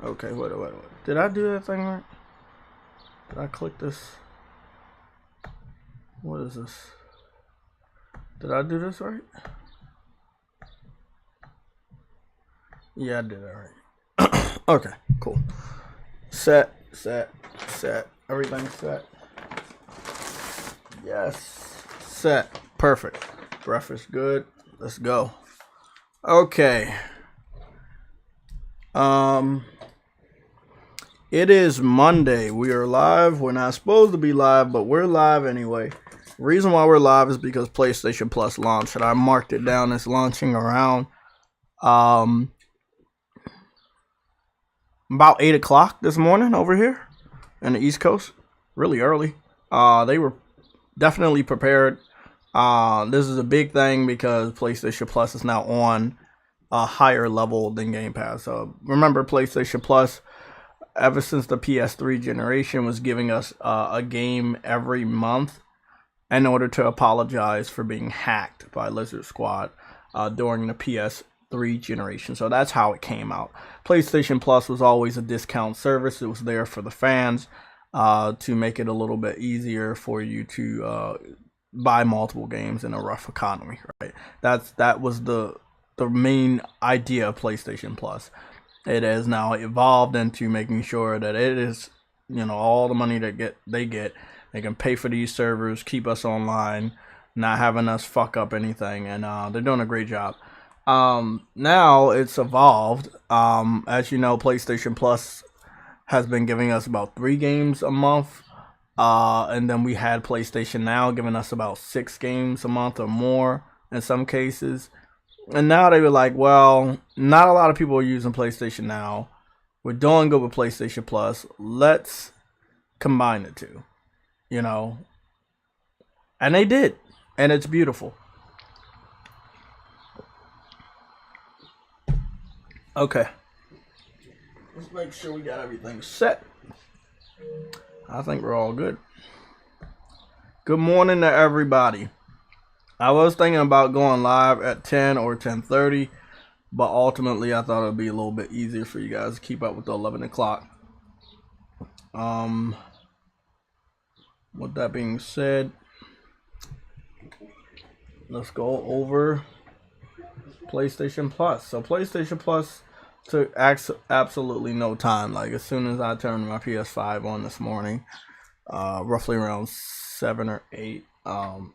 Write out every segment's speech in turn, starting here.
Okay, wait. Did I do that thing right? Did I click this? What is this? Did I do this right? Yeah, I did it right. Okay, cool. Set. Everything's set. Yes. Set. Perfect. Breakfast good. Let's go. Okay. It is Monday. We are live. We're not supposed to be live, but we're live anyway. The reason why we're live is because PlayStation Plus launched, and I marked it down as launching around about 8 o'clock this morning over here in the East Coast. Really early. They were definitely prepared. This is a big thing because PlayStation Plus is now on a higher level than Game Pass. So remember, PlayStation Plus, ever since the PS3 generation, was giving us a game every month in order to apologize for being hacked by Lizard Squad during the PS3 generation. So that's how it came out. PlayStation Plus was always a discount service. It was there for the fans to make it a little bit easier for you to buy multiple games in a rough economy, right? That was the main idea of PlayStation Plus. It has now evolved into making sure that it is, all the money that they can pay for these servers, keep us online, not having us fuck up anything, and they're doing a great job. Now it's evolved. As you know, PlayStation Plus has been giving us about 3 games a month. And then we had PlayStation Now giving us about 6 games a month or more in some cases. And now they were like, well, not a lot of people are using PlayStation Now. We're doing good with PlayStation Plus. Let's combine the two, And they did. And it's beautiful. Okay. Let's make sure we got everything set. I think we're all good. Good morning to everybody. I was thinking about going live at 10 or 10:30, but ultimately I thought it would be a little bit easier for you guys to keep up with the 11 o'clock. With that being said, let's go over PlayStation Plus. So PlayStation Plus took absolutely no time. Like, as soon as I turned my PS5 on this morning, roughly around 7 or 8,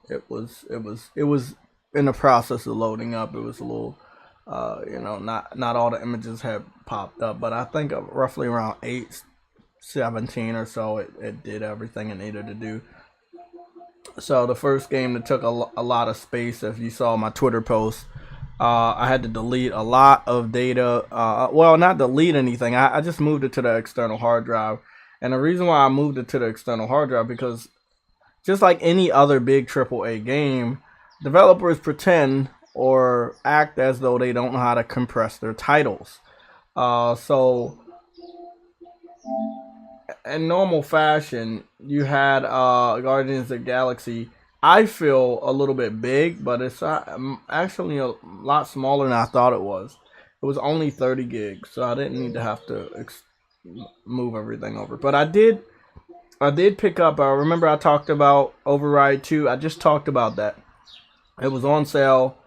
it was in the process of loading up. It was a little, not all the images had popped up, but I think roughly around 8:17 or so, it did everything it needed to do. So the first game that took a lot of space, if you saw my Twitter post, I had to delete a lot of data. Well, not delete anything. I just moved it to the external hard drive. And the reason why I moved it to the external hard drive, because just like any other big AAA game, developers pretend or act as though they don't know how to compress their titles. So in normal fashion, you had Guardians of the Galaxy. I feel a little bit big, but it's actually a lot smaller than I thought it was. It was only 30 gigs, so I didn't need to have to move everything over. But I did pick up. I remember I talked about Override 2. I just talked about that. It was on sale.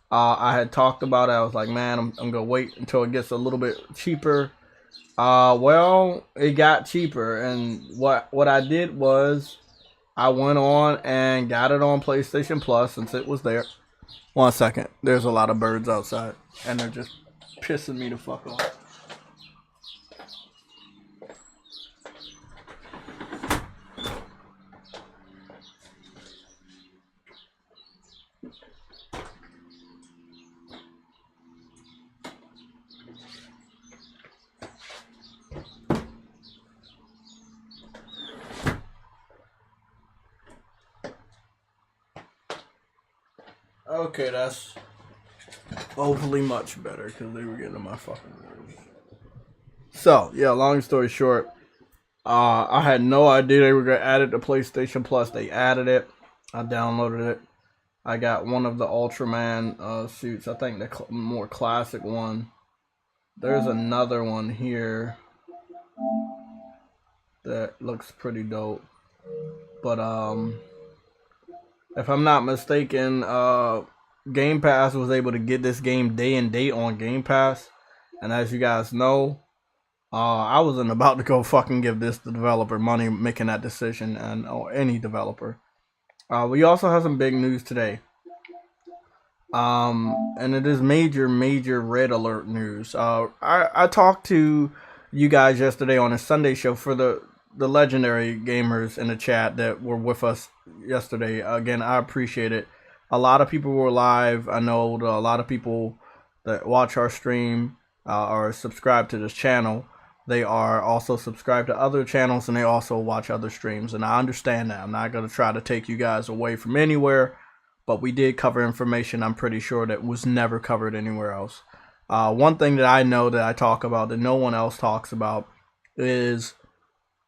I had talked about it. I was like, man, I'm gonna wait until it gets a little bit cheaper. Well, it got cheaper, and what I did was, I went on and got it on PlayStation Plus since it was there. 1 second. There's a lot of birds outside, and they're just pissing me the fuck off. Okay, that's hopefully much better because they were getting on my fucking nerves. So, yeah, long story short, I had no idea they were going to add it to PlayStation Plus. They added it. I downloaded it. I got one of the Ultraman suits. I think the more classic one. There's another one here. that looks pretty dope. But if I'm not mistaken, Game Pass was able to get this game day and date on Game Pass. And as you guys know, I wasn't about to go fucking give this developer money making that decision, or any developer. We also have some big news today. And it is major red alert news. I talked to you guys yesterday on a Sunday show for the legendary gamers in the chat that were with us yesterday. Again, I appreciate it. A lot of people were live. I know a lot of people that watch our stream are subscribed to this channel. They are also subscribed to other channels, and they also watch other streams. And I understand that. I'm not going to try to take you guys away from anywhere, but we did cover information I'm pretty sure that was never covered anywhere else. One thing that I know that I talk about that no one else talks about is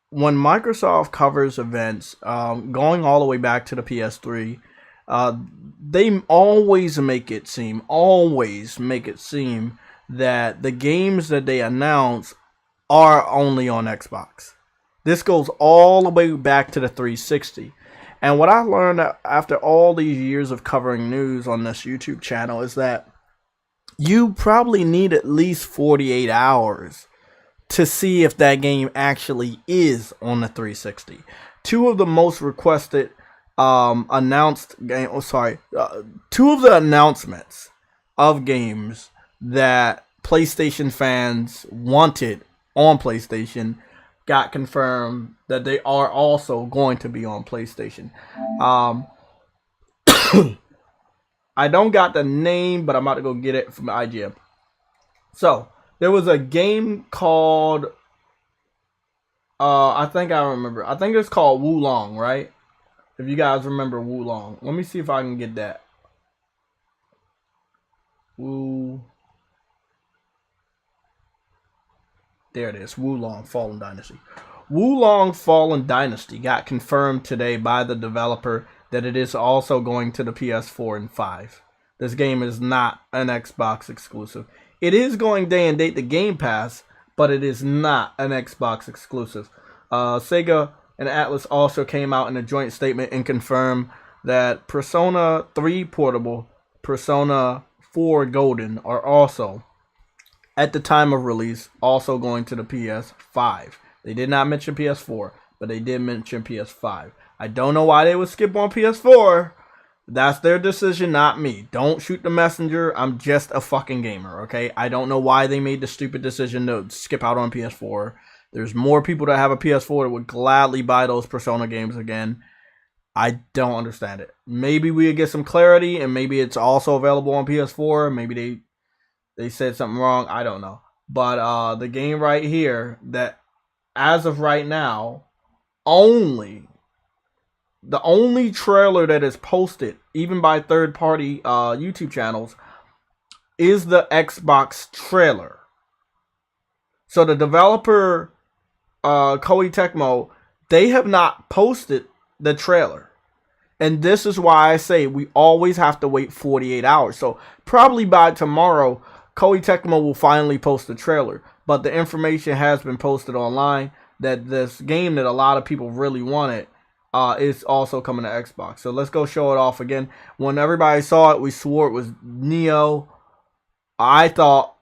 when Microsoft covers events, going all the way back to the PS3, they always make it seem that the games that they announce are only on Xbox. This goes all the way back to the 360. And what I learned after all these years of covering news on this YouTube channel is that you probably need at least 48 hours to see if that game actually is on the 360. Two of the most requested announced game, two of the announcements of games that PlayStation fans wanted on PlayStation got confirmed that they are also going to be on PlayStation. I don't got the name, but I'm about to go get it from IGN. So there was a game called I think it's called Wulong, right? If you guys remember Wulong. Let me see if I can get that. There it is. Wulong Fallen Dynasty. Wulong Fallen Dynasty got confirmed today by the developer that it is also going to the PS4 and 5. This game is not an Xbox exclusive. It is going day and date to Game Pass, but it is not an Xbox exclusive. Sega and Atlas also came out in a joint statement and confirmed that Persona 3 Portable, Persona 4 Golden are also, at the time of release, also going to the PS5. They did not mention PS4, but they did mention PS5. I don't know why they would skip on PS4. That's their decision, not me. Don't shoot the messenger. I'm just a fucking gamer, okay? I don't know why they made the stupid decision to skip out on PS4. There's more people that have a PS4 that would gladly buy those Persona games again. I don't understand it. Maybe we get some clarity, and maybe it's also available on PS4. Maybe they said something wrong. I don't know. But the game right here, that as of right now, the only trailer that is posted, even by third-party YouTube channels, is the Xbox trailer. So the developer, Koei Tecmo, they have not posted the trailer. And this is why I say we always have to wait 48 hours. So probably by tomorrow, Koei Tecmo will finally post the trailer. But the information has been posted online that this game that a lot of people really wanted is also coming to Xbox. So let's go show it off again. When everybody saw it, we swore it was Neo. I thought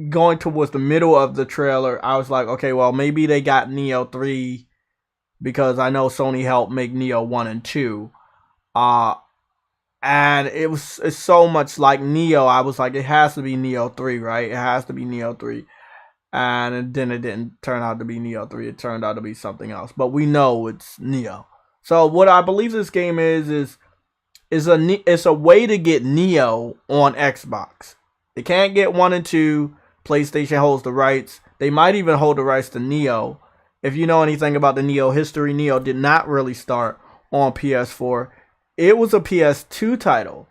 going towards the middle of the trailer, I was like, okay, well, maybe they got Neo 3 because I know Sony helped make Neo 1 and 2. And it's so much like Neo. I was like, it has to be Neo 3, right? It has to be Neo 3. And then it didn't turn out to be Neo 3. It turned out to be something else. But we know it's Neo. So what I believe this game is a way to get Neo on Xbox. They can't get 1 and 2. PlayStation holds the rights. They might even hold the rights to Neo. If you know anything about the Neo history, Neo did not really start on PS4. It was a PS2 title.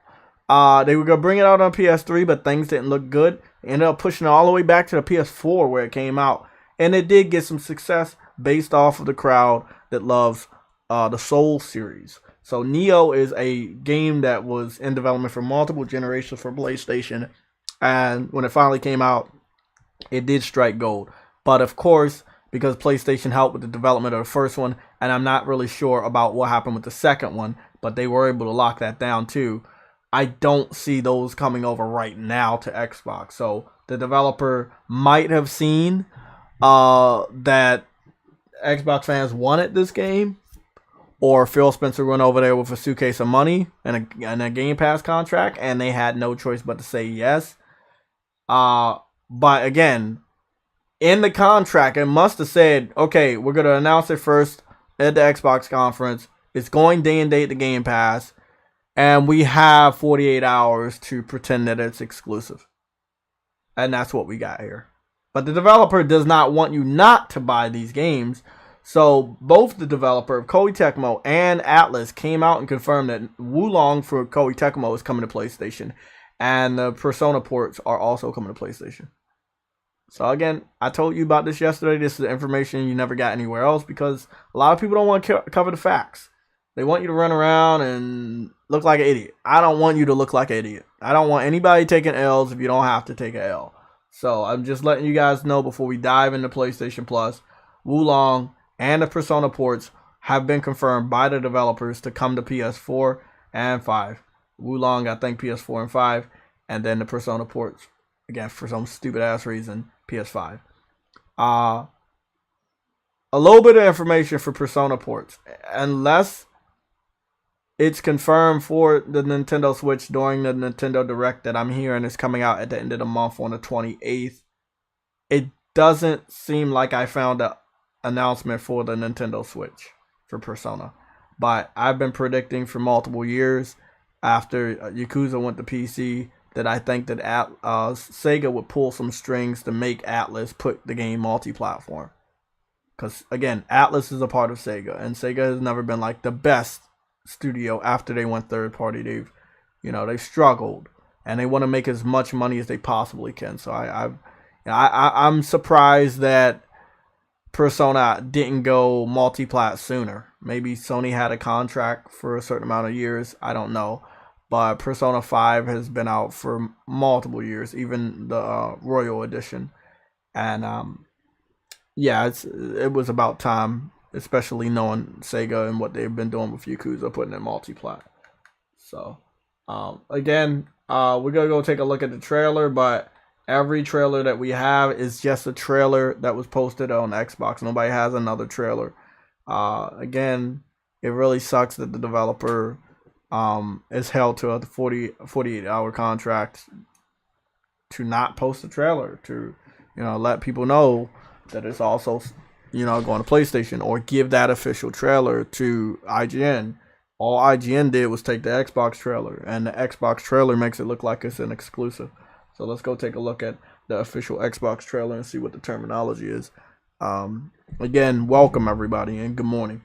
They were going to bring it out on PS3, but things didn't look good. They ended up pushing it all the way back to the PS4 where it came out. And it did get some success based off of the crowd that loves the Soul series. So Neo is a game that was in development for multiple generations for PlayStation. And when it finally came out, it did strike gold. But of course, because PlayStation helped with the development of the first one, and I'm not really sure about what happened with the second one, but they were able to lock that down too. I don't see those coming over right now to Xbox. So the developer might have seen that Xbox fans wanted this game, or Phil Spencer went over there with a suitcase of money and a Game Pass contract, and they had no choice but to say yes. But again, in the contract, it must have said, okay, we're going to announce it first at the Xbox conference. It's going day and date to Game Pass. And we have 48 hours to pretend that it's exclusive. And that's what we got here. But the developer does not want you not to buy these games. So both the developer of Koei Tecmo and Atlas came out and confirmed that Wulong for Koei Tecmo is coming to PlayStation. And the Persona ports are also coming to PlayStation. So again, I told you about this yesterday. This is information you never got anywhere else because a lot of people don't want to cover the facts. They want you to run around and look like an idiot. I don't want you to look like an idiot. I don't want anybody taking L's if you don't have to take an L. So I'm just letting you guys know before we dive into PlayStation Plus, Wulong and the Persona ports have been confirmed by the developers to come to PS4 and 5. Wulong, I think PS4 and 5, and then the Persona ports, again, for some stupid ass reason, PS5. A little bit of information for Persona ports. Unless it's confirmed for the Nintendo Switch during the Nintendo Direct that I'm hearing is coming out at the end of the month on the 28th, it doesn't seem like I found an announcement for the Nintendo Switch for Persona. But I've been predicting for multiple years after Yakuza went to PC that I think that Sega would pull some strings to make Atlas put the game multi-platform. Because, again, Atlas is a part of Sega, and Sega has never been like the best studio after they went third party. They've struggled, and they want to make as much money as they possibly can. So I'm surprised that Persona didn't go multi-plat sooner. Maybe Sony had a contract for a certain amount of years. I don't know. But Persona 5 has been out for multiple years, even the Royal Edition. And it was about time, especially knowing Sega and what they've been doing with Yakuza, putting in multi-plat. So, again, we're going to go take a look at the trailer, but every trailer that we have is just a trailer that was posted on Xbox. Nobody has another trailer. Again, it really sucks that the developer is held to a 48-hour contract to not post a trailer, to let people know that it's also going to PlayStation, or give that official trailer to IGN. All IGN did was take the Xbox trailer, and the Xbox trailer makes it look like it's an exclusive. So let's go take a look at the official Xbox trailer and see what the terminology is. Again, welcome everybody and good morning.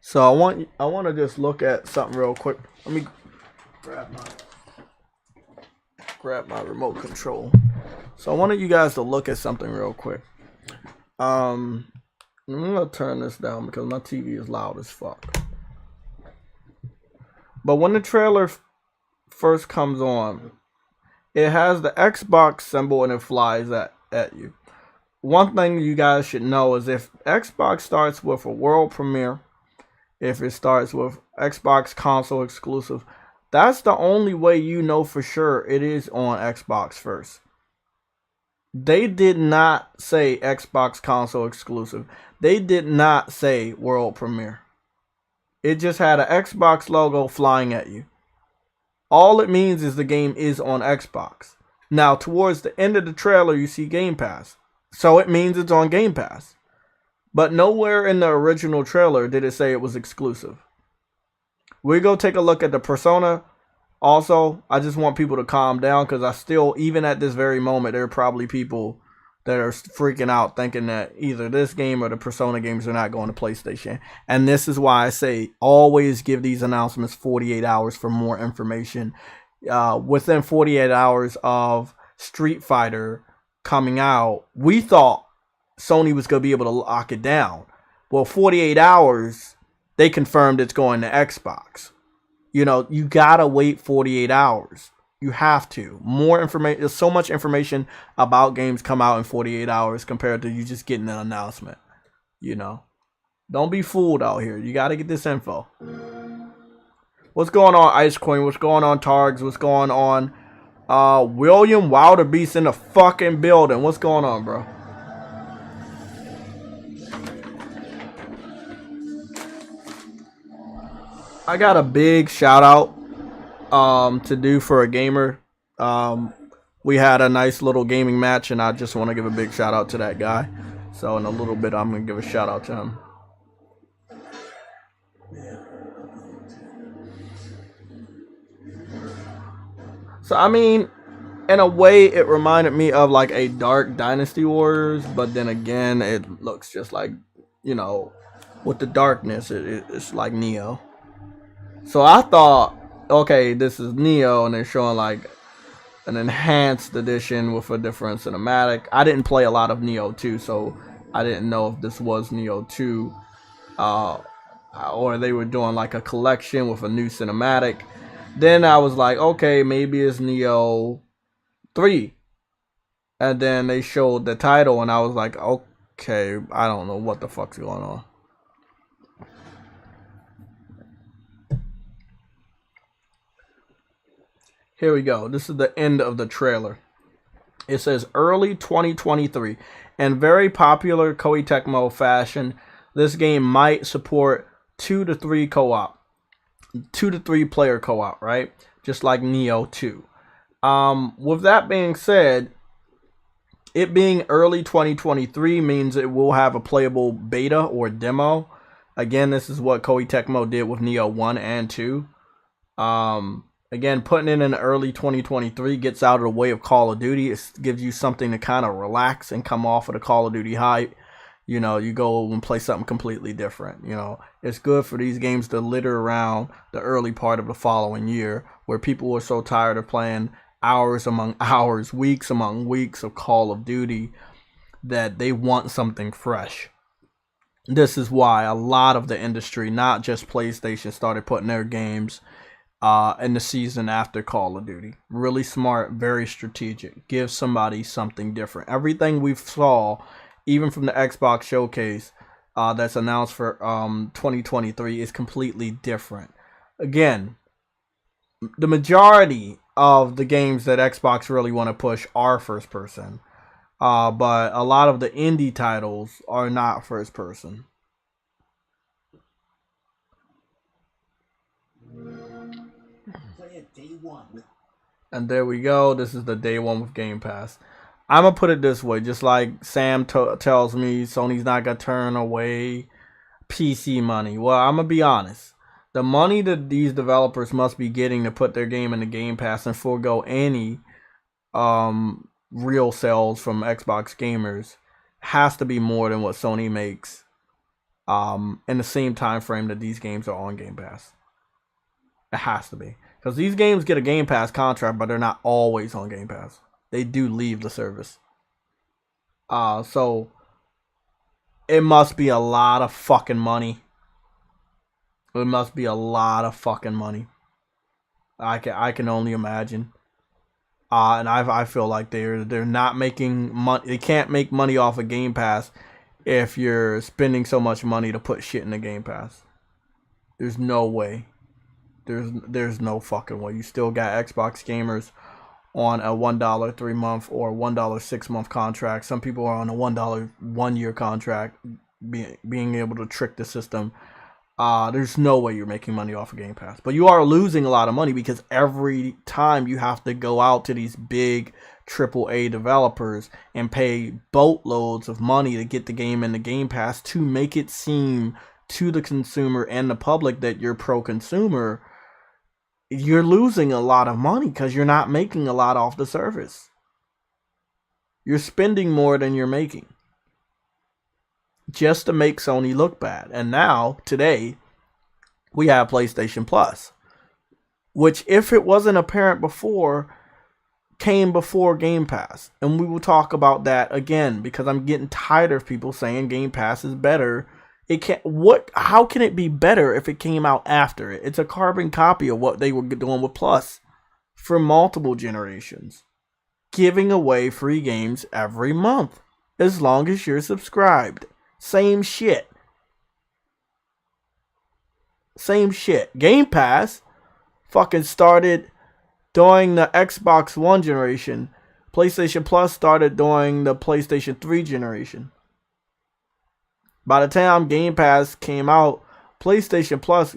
So I want to just look at something real quick. Let me grab my remote control. So I wanted you guys to look at something real quick. I'm gonna turn this down because my TV is loud as fuck. But when the trailer first comes on, it has the Xbox symbol and it flies at you. One thing you guys should know is if Xbox starts with a world premiere, if it starts with Xbox console exclusive, that's the only way you know for sure it is on Xbox first. They did not say Xbox console exclusive. They did not say world premiere. It just had an Xbox logo flying at you. All it means is the game is on Xbox. Now, towards the end of the trailer, you see Game Pass. So it means it's on Game Pass. But nowhere in the original trailer did it say it was exclusive. We go take a look at the Persona. Also, I just want people to calm down because I still, even at this very moment, there are probably people that are freaking out thinking that either this game or the Persona games are not going to PlayStation. And this is why I say always give these announcements 48 hours for more information. Within 48 hours of Street Fighter coming out, we thought Sony was going to be able to lock it down. Well, 48 hours, they confirmed it's going to Xbox. You gotta wait 48 hours. You have to. More information. There's so much information about games come out in 48 hours compared to you just getting an announcement. You know, don't be fooled out here. You got to get this info. What's going on, Ice Queen? What's going on, Targs? What's going on? William Wilderbeast in the fucking building. What's going on, bro? I got a big shout out to do for a gamer. We had a nice little gaming match, and I just want to give a big shout out to that guy. So in a little bit, I'm going to give a shout out to him. So, I mean, in a way, it reminded me of like a dark Dynasty Warriors, but then again, it looks just like, you know, with the darkness, it's like Neo. So I thought, okay, this is Neo, and they're showing like an enhanced edition with a different cinematic. I didn't play a lot of Neo 2, so I didn't know if this was Neo 2, or they were doing like a collection with a new cinematic. Then I was like, okay, maybe it's Neo 3. And then they showed the title, and I was like, okay, I don't know what the fuck's going on. Here we go. This is the end of the trailer. It says early 2023. In very popular Koei Tecmo fashion, this game might support 2 to 3 co-op. 2 to 3 player co-op, right? Just like Neo 2. With that being said, it being early 2023 means it will have a playable beta or demo. Again, this is what Koei Tecmo did with Neo 1 and 2. Again, putting it in early 2023 gets out of the way of Call of Duty. It gives you something to kind of relax and come off of the Call of Duty hype. You know, you go and play something completely different. You know, it's good for these games to litter around the early part of the following year where people are so tired of playing hours among hours, weeks among weeks of Call of Duty that they want something fresh. This is why a lot of the industry, not just PlayStation, started putting their games in the season after Call of Duty. Really smart, very strategic. Give somebody something different. Everything we saw, even from the Xbox showcase that's announced for 2023, is completely different. Again, the majority of the games that Xbox really want to push are first person. But a lot of the indie titles are not first person. And there we go. This is the day one with Game Pass. I'm going to put it this way. Just like Sam tells me Sony's not going to turn away PC money. Well, I'm going to be honest. The money that these developers must be getting to put their game in the Game Pass and forego any real sales from Xbox gamers has to be more than what Sony makes in the same time frame that these games are on Game Pass. It has to be. Because these games get a Game Pass contract, but they're not always on Game Pass. They do leave the service. So it must be a lot of fucking money. It must be a lot of fucking money. I can only imagine. And I feel like they're not making money. They can't make money off of Game Pass if you're spending so much money to put shit in the Game Pass. There's no way. There's no fucking way. You still got Xbox gamers on a $1 3-month or $1 6-month contract. Some people are on a $1 1-year contract, being able to trick the system. There's no way you're making money off of Game Pass. But you are losing a lot of money because every time you have to go out to these big AAA developers and pay boatloads of money to get the game in the Game Pass to make it seem to the consumer and the public that you're pro-consumer. You're losing a lot of money because you're not making a lot off the service. You're spending more than you're making just to make Sony look bad. And now, today, we have PlayStation Plus, which, if it wasn't apparent before, came before Game Pass. And we will talk about that again because I'm getting tired of people saying Game Pass is better. How can it be better if it came out after it? It's a carbon copy of what they were doing with Plus for multiple generations, giving away free games every month as long as you're subscribed. Same shit. Same shit. Game Pass fucking started during the Xbox One generation. PlayStation Plus started during the PlayStation 3 generation. By the time Game Pass came out, PlayStation Plus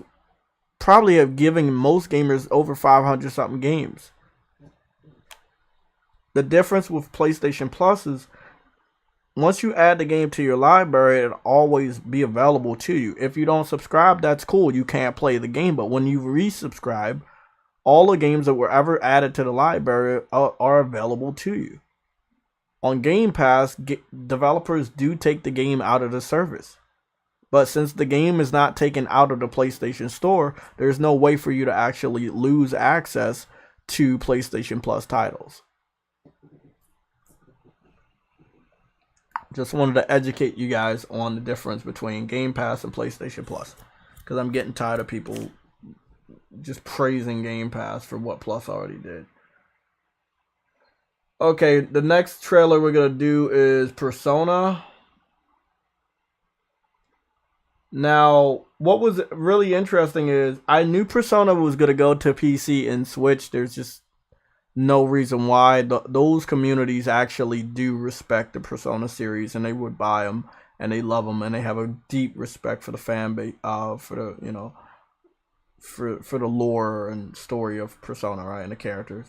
probably have given most gamers over 500 something games. The difference with PlayStation Plus is once you add the game to your library, it'll always be available to you. If you don't subscribe, that's cool. You can't play the game. But when you resubscribe, all the games that were ever added to the library are available to you. On Game Pass, developers do take the game out of the service. But since the game is not taken out of the PlayStation Store, there's no way for you to actually lose access to PlayStation Plus titles. Just wanted to educate you guys on the difference between Game Pass and PlayStation Plus. Because I'm getting tired of people just praising Game Pass for what Plus already did. Okay, the next trailer we're going to do is Persona. Now, what was really interesting is I knew Persona was going to go to PC and Switch. There's just no reason why. Those communities actually do respect the Persona series, and they would buy them, and they love them, and they have a deep respect for the fan base, for the, you know, for the lore and story of Persona, right, and the characters.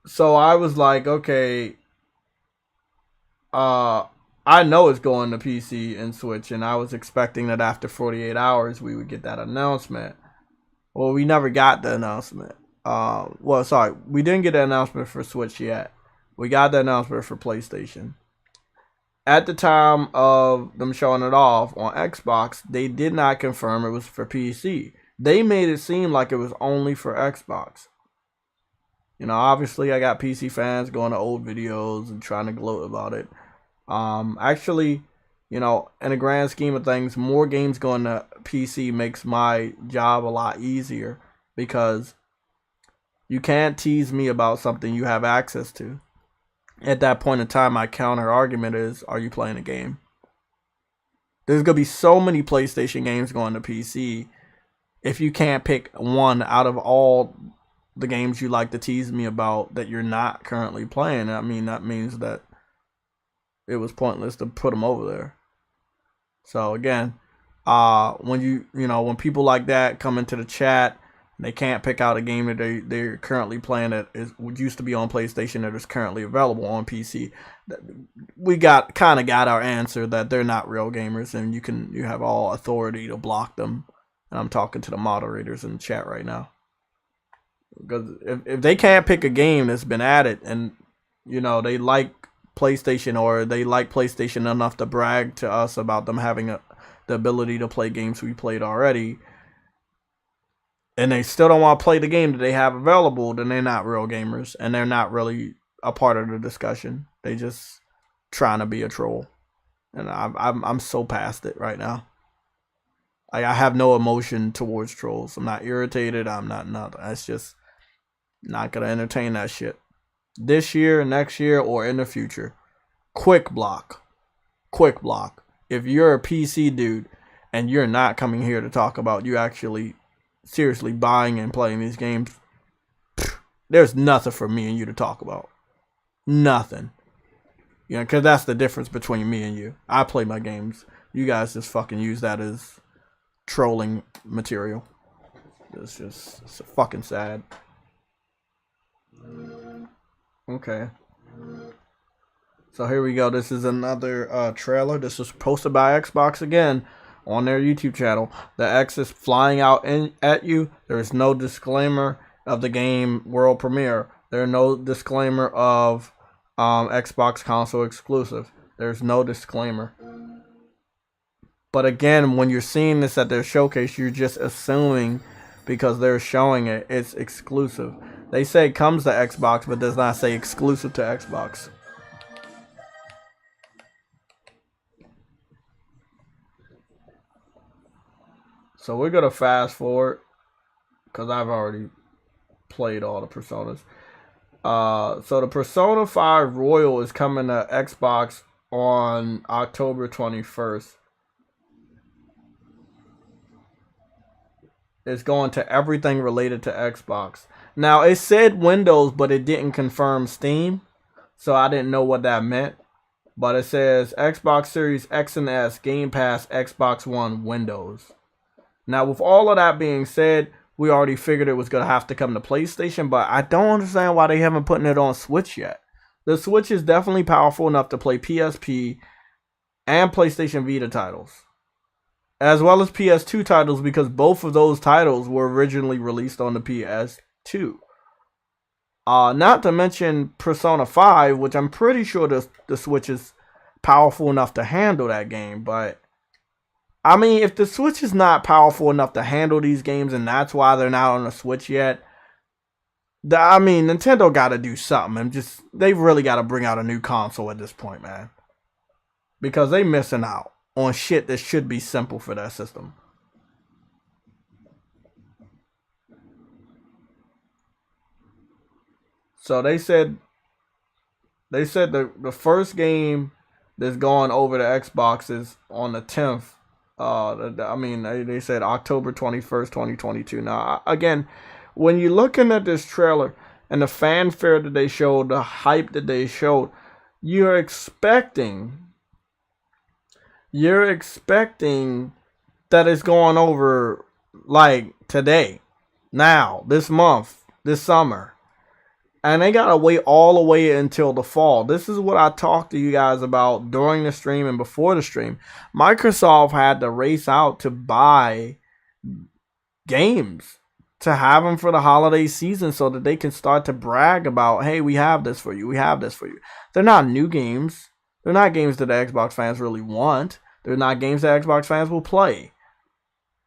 So I was like, okay, I know it's going to PC and Switch, and I was expecting that after 48 hours we would get that announcement. Well, we never got the announcement. We didn't get the announcement for Switch yet. We got the announcement for PlayStation. At the time of them showing it off on Xbox, they did not confirm it was for PC. They made it seem like it was only for Xbox. You know, obviously I got PC fans going to old videos and trying to gloat about it. Actually, you know, in the grand scheme of things, more games going to PC makes my job a lot easier because you can't tease me about something you have access to. At that point in time, my counter argument is, are you playing a game? There's going to be so many PlayStation games going to PC. If you can't pick one out of all the games you like to tease me about that you're not currently playing, I mean, that means that it was pointless to put them over there. So again, when people like that come into the chat, they can't pick out a game that they're currently playing that used to be on PlayStation that is currently available on PC. We got our answer that they're not real gamers, and you have all authority to block them. And I'm talking to the moderators in the chat right now. Because if they can't pick a game that's been added and they like PlayStation, or they like PlayStation enough to brag to us about them having the ability to play games we played already, and they still don't want to play the game that they have available, then they're not real gamers, and they're not really a part of the discussion. They just trying to be a troll, and I'm so past it right now. I have no emotion towards trolls. I'm not irritated. I'm not nothing. It's just not gonna entertain that shit this year, next year, or in the future. Quick block. If you're a PC dude and you're not coming here to talk about you actually seriously buying and playing these games, there's nothing for me and you to talk about. Nothing. Because that's the difference between me and you. I play my games. You guys just fucking use that as trolling material. It's fucking sad. Okay. So here we go. This is another trailer. This was posted by Xbox again on their YouTube channel. The X is flying out at you. There is no disclaimer of the game world premiere. There is no disclaimer of Xbox console exclusive. There's no disclaimer. But again, when you're seeing this at their showcase, you're just assuming because they're showing it, it's exclusive. They say it comes to Xbox, but does not say exclusive to Xbox. So we're going to fast forward because I've already played all the Personas. So the Persona 5 Royal is coming to Xbox on October 21st. It's going to everything related to Xbox. Now, it said Windows, but it didn't confirm Steam. So I didn't know what that meant. But it says Xbox Series X and S, Game Pass, Xbox One, Windows. Now, with all of that being said, we already figured it was going to have to come to PlayStation. But I don't understand why they haven't put it on Switch yet. The Switch is definitely powerful enough to play PSP and PlayStation Vita titles, as well as PS2 titles, because both of those titles were originally released on the PS2. Not to mention Persona 5, which I'm pretty sure the Switch is powerful enough to handle that game. But, I mean, if the Switch is not powerful enough to handle these games, and that's why they're not on the Switch yet, I mean, Nintendo got to do something. They've really got to bring out a new console at this point, man. Because they missing out on shit that should be simple for that system. So they said the first game that's going over to Xbox is on the 10th. I mean, they said October 21st, 2022. Now, again, when you're looking at this trailer and the fanfare that they showed, the hype that they showed, you're expecting that it's going over like today, now, this month, this summer. And they gotta wait all the way until the fall. This is what I talked to you guys about during the stream and before the stream. Microsoft had to race out to buy games to have them for the holiday season so that they can start to brag about, hey, we have this for you, we have this for you. They're not new games. They're not games that the Xbox fans really want. They're not games that Xbox fans will play.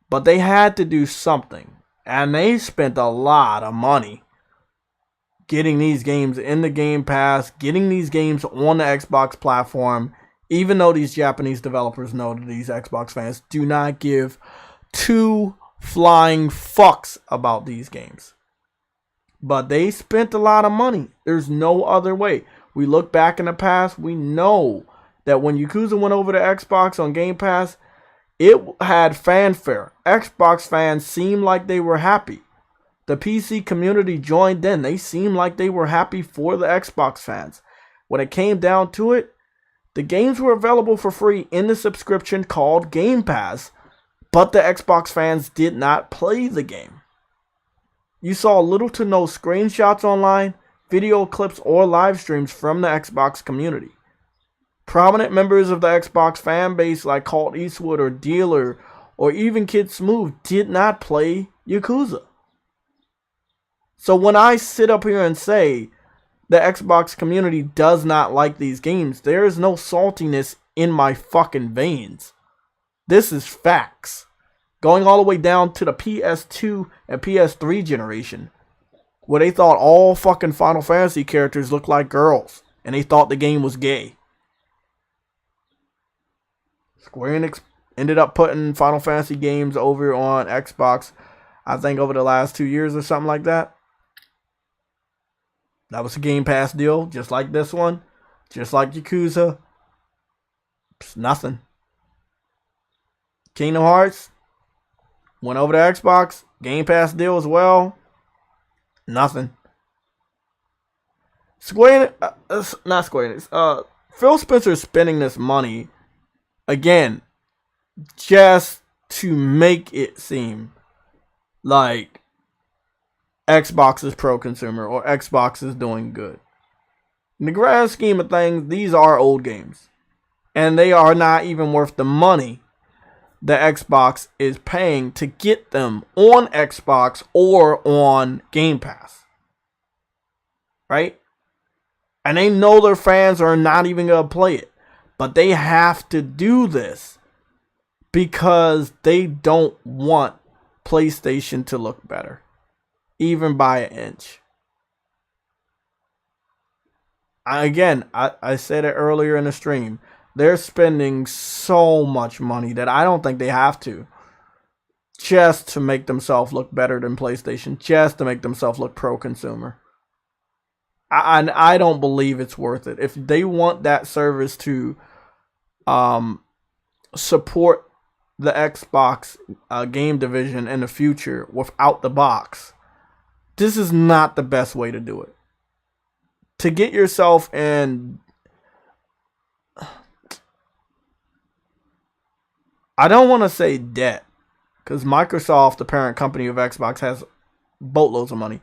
But they had to do something. And they spent a lot of money getting these games in the Game Pass, getting these games on the Xbox platform, even though these Japanese developers know that these Xbox fans do not give two flying fucks about these games. But they spent a lot of money. There's no other way. We look back in the past, we know that when Yakuza went over to Xbox on Game Pass, it had fanfare. Xbox fans seemed like they were happy. The PC community joined in. They seemed like they were happy for the Xbox fans. When it came down to it, the games were available for free in the subscription called Game Pass, but the Xbox fans did not play the game. You saw little to no screenshots online, video clips, or live streams from the Xbox community. Prominent members of the Xbox fan base like Colt Eastwood or Dealer or even Kid Smooth did not play Yakuza. So when I sit up here and say the Xbox community does not like these games, there is no saltiness in my fucking veins. This is facts. Going all the way down to the PS2 and PS3 generation, where they thought all fucking Final Fantasy characters looked like girls, and they thought the game was gay. Square Enix ended up putting Final Fantasy games over on Xbox, I think over the last 2 years or something like that. That was a Game Pass deal, just like this one, just like Yakuza. It's nothing. Kingdom Hearts went over to Xbox, Game Pass deal as well. Nothing. Square Enix, not Square Enix. Phil Spencer is spending this money again just to make it seem like Xbox is pro-consumer or Xbox is doing good. In the grand scheme of things, these are old games. And they are not even worth the money that Xbox is paying to get them on Xbox or on Game Pass. Right? And they know their fans are not even going to play it. But they have to do this because they don't want PlayStation to look better, even by an inch. I said it earlier in the stream. They're spending so much money that I don't think they have to. just to make themselves look better than PlayStation, just to make themselves look pro-consumer. I don't believe it's worth it. If they want that service to support the Xbox game division in the future without the box, this is not the best way to do it. To get yourself in, I don't want to say debt, because Microsoft, the parent company of Xbox, has boatloads of money.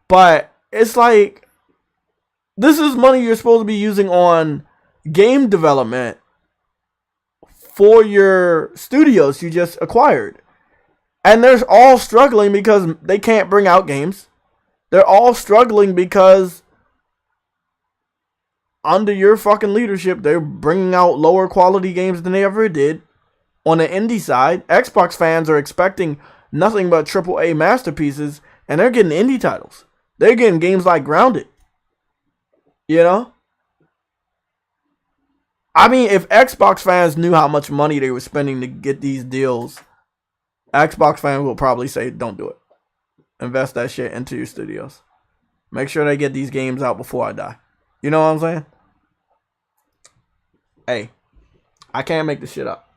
But it's like, this is money you're supposed to be using on game development for your studios you just acquired. And they're all struggling because they can't bring out games. They're all struggling because under your fucking leadership, they're bringing out lower quality games than they ever did. On the indie side, Xbox fans are expecting nothing but AAA masterpieces, and they're getting indie titles. They're getting games like Grounded. You know? I mean, if Xbox fans knew how much money they were spending to get these deals, Xbox fans will probably say, don't do it. Invest that shit into your studios. Make sure they get these games out before I die. You know what I'm saying? Hey, I can't make this shit up.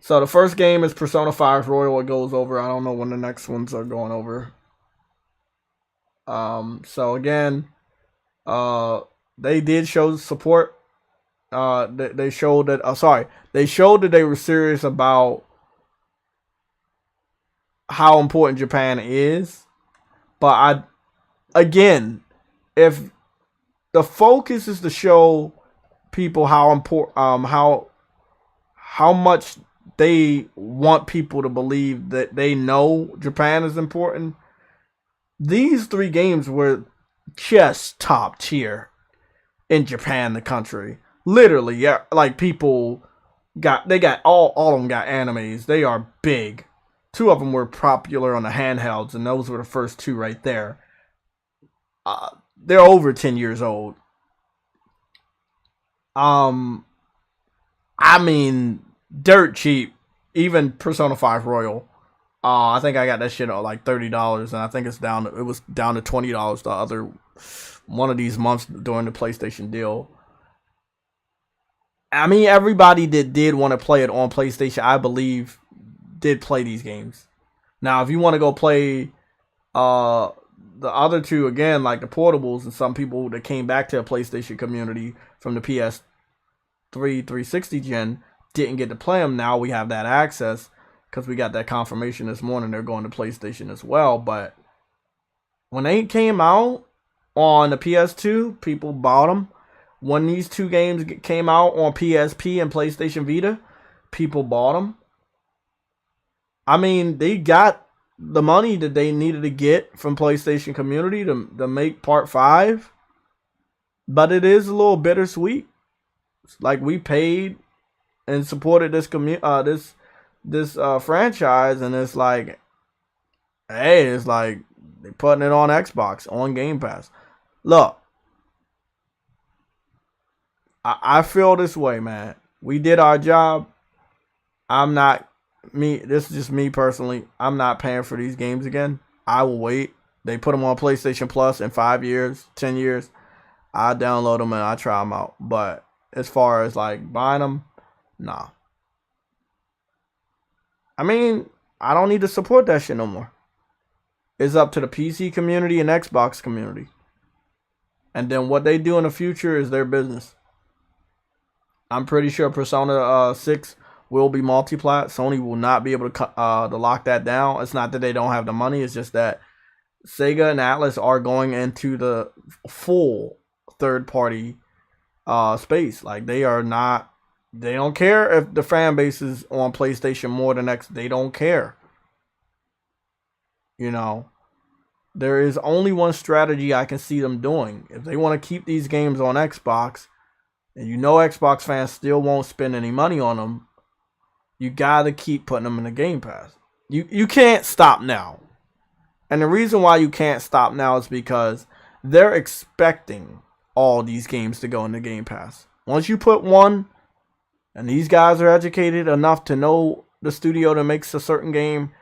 So the first game is Persona 5 Royal. It goes over. I don't know when the next ones are going over. So again, they did show support. They showed that. They showed that they were serious about how important Japan is. But again, if the focus is to show people how important, how much they want people to believe that they know Japan is important, these 3 games were just top tier in Japan, the country. Literally, yeah, like people got all of them got animes. They are big. 2 of them were popular on the handhelds, and those were the first 2 right there. They're over 10 years old. I mean, dirt cheap. Even Persona 5 Royal. I think I got that shit at like $30, and I think it was down to $20 the other one of these months during the PlayStation deal. I mean, everybody that did want to play it on PlayStation, I believe, did play these games. Now, if you want to go play the other 2 again, like the portables, and some people that came back to the PlayStation community from the PS3 360 gen didn't get to play them, now we have that access because we got that confirmation this morning they're going to PlayStation as well. But when they came out on the PS2, people bought them. When these 2 games came out on PSP and PlayStation Vita, people bought them. I mean, they got the money that they needed to get from PlayStation community to make Part 5. But it is a little bittersweet. It's like we paid and supported this franchise, and it's like, hey, it's like they're putting it on Xbox, on Game Pass. Look, I feel this way, man. We did our job. This is just me personally. I'm not paying for these games again. I will wait. They put them on PlayStation Plus in 5 years, 10 years. I download them and I try them out. But as far as like buying them, nah. I mean, I don't need to support that shit no more. It's up to the PC community and Xbox community. And then what they do in the future is their business. I'm pretty sure Persona 6 will be multi-plat. Sony will not be able to lock that down. It's not that they don't have the money. It's just that Sega and Atlus are going into the full third-party space. Like, they don't care if the fan base is on PlayStation more than X. They don't care. You know, there is only one strategy I can see them doing. If they want to keep these games on Xbox, and you know Xbox fans still won't spend any money on them, you gotta keep putting them in the Game Pass. You can't stop now. And the reason why you can't stop now is because they're expecting all these games to go in the Game Pass. Once you put one, and these guys are educated enough to know the studio that makes a certain game,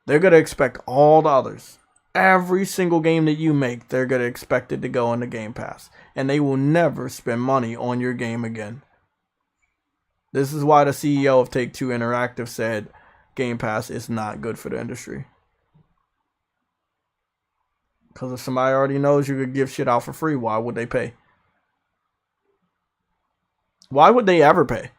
they're going to expect all the others. Every single game that you make, they're going to expect it to go into Game Pass. And they will never spend money on your game again. This is why the CEO of Take-Two Interactive said Game Pass is not good for the industry. Because if somebody already knows you could give shit out for free, why would they pay? Why would they ever pay?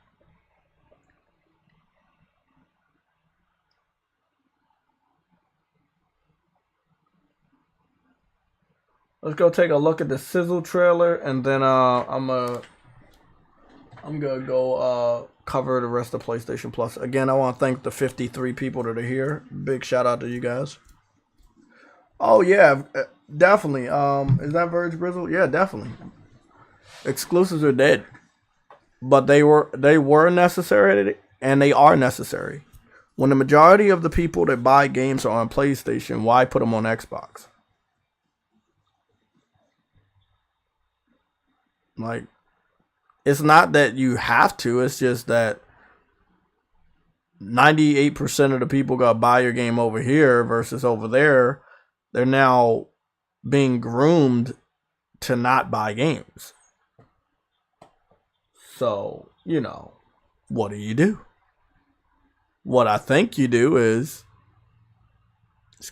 Let's go take a look at the Sizzle trailer, and then I'm gonna go cover the rest of PlayStation Plus. Again, I want to thank the 53 people that are here. Big shout out to you guys. Oh yeah, definitely. Is that Verge Brizzle? Yeah, definitely. Exclusives are dead, but they were necessary, and they are necessary. When the majority of the people that buy games are on PlayStation, why put them on Xbox? Like, it's not that you have to. It's just that 98% of the people got to buy your game over here versus over there. They're now being groomed to not buy games. So, what do you do? What I think you do is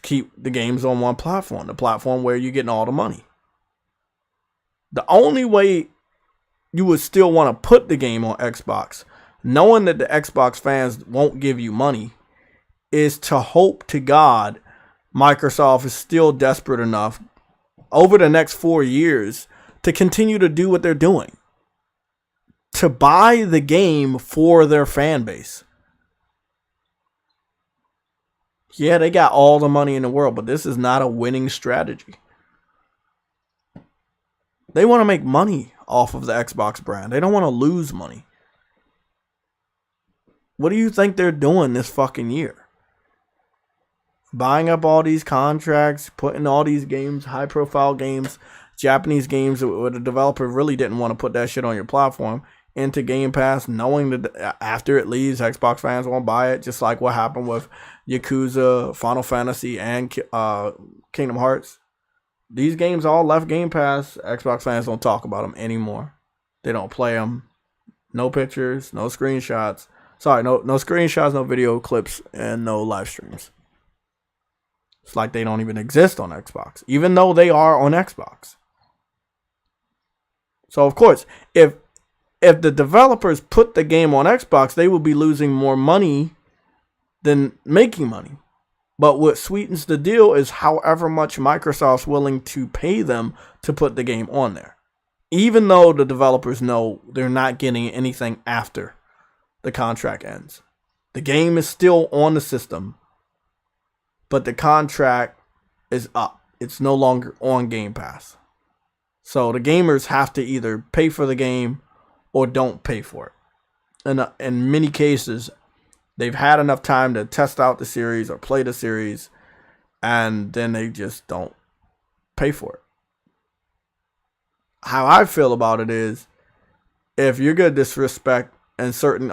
keep the games on one platform, the platform where you're getting all the money. The only way you would still want to put the game on Xbox, knowing that the Xbox fans won't give you money, is to hope to God Microsoft is still desperate enough over the next 4 years to continue to do what they're doing. To buy the game for their fan base. Yeah, they got all the money in the world, but this is not a winning strategy. They want to make money off of the Xbox brand. They don't want to lose money. What do you think they're doing this fucking year? Buying up all these contracts, putting all these games, high-profile games, Japanese games where the developer really didn't want to put that shit on your platform, into Game Pass, knowing that after it leaves, Xbox fans won't buy it, just like what happened with Yakuza, Final Fantasy, and Kingdom Hearts. These games all left Game Pass. Xbox fans don't talk about them anymore. They don't play them. No pictures, no screenshots. Sorry, no screenshots, no video clips, and no live streams. It's like they don't even exist on Xbox, even though they are on Xbox. So, of course, if the developers put the game on Xbox, they will be losing more money than making money. But what sweetens the deal is however much Microsoft's willing to pay them to put the game on there. Even though the developers know they're not getting anything after the contract ends. The game is still on the system, but the contract is up. It's no longer on Game Pass. So the gamers have to either pay for the game or don't pay for it. And in many cases, they've had enough time to test out the series or play the series, and then they just don't pay for it. How I feel about it is, if you're gonna disrespect in certain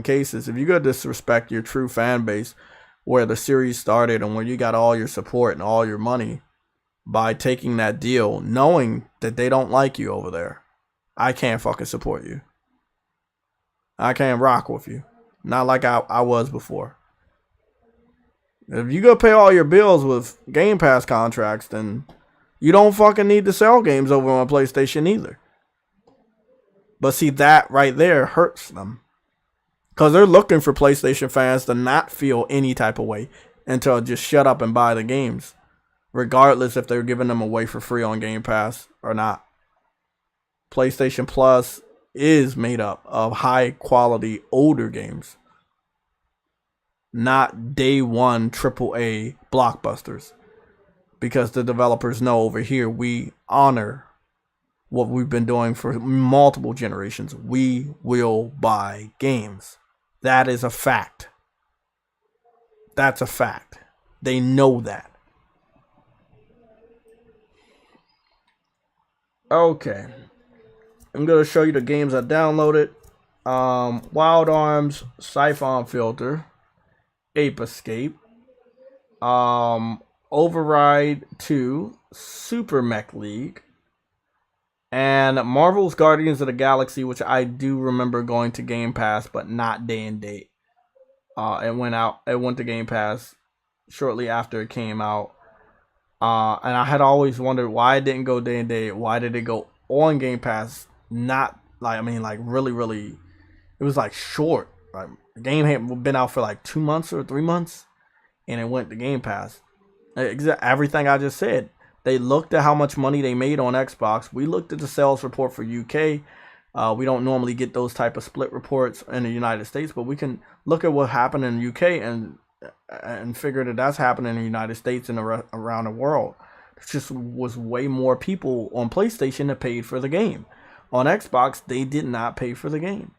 cases, if you're gonna disrespect your true fan base, where the series started and where you got all your support and all your money, by taking that deal, knowing that they don't like you over there, I can't fucking support you. I can't rock with you. Not like I was before. If you go pay all your bills with Game Pass contracts, then you don't fucking need to sell games over on PlayStation either. But see, that right there hurts them. Because they're looking for PlayStation fans to not feel any type of way and to just shut up and buy the games. Regardless if they're giving them away for free on Game Pass or not. PlayStation Plus is made up of high quality older games, not day one AAA blockbusters, because the developers know over here we honor what we've been doing for multiple generations. We will buy games. That is a fact. That's a fact. They know that. Okay. I'm going to show you the games I downloaded. Wild Arms Siphon Filter, Ape Escape, Override 2, Super Mech League, and Marvel's Guardians of the Galaxy, which I do remember going to Game Pass, but not day and date. It went to Game Pass shortly after it came out. And I had always wondered why it didn't go day and date. Why did it go on Game Pass? Not really, it was like short. Like, the game had been out for like 2 months or 3 months, and it went to Game Pass. Everything I just said. They looked at how much money they made on Xbox. We looked at the sales report for UK. We don't normally get those type of split reports in the United States, but we can look at what happened in the UK and figure that that's happening in the United States and around the world. It just was way more people on PlayStation that paid for the game. On Xbox, they did not pay for the game.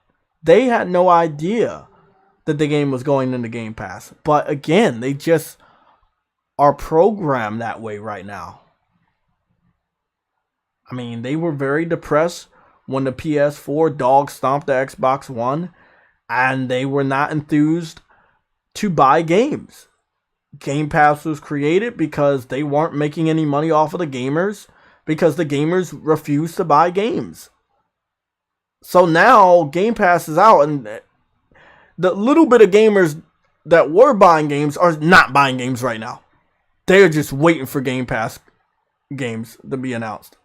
They had no idea that the game was going into Game Pass. But again, they just are programmed that way right now. I mean, they were very depressed when the PS4 dog stomped the Xbox One, and they were not enthused to buy games. Game Pass was created because they weren't making any money off of the gamers, because the gamers refused to buy games. So now Game Pass is out, and the little bit of gamers that were buying games are not buying games right now. They're just waiting for Game Pass games to be announced.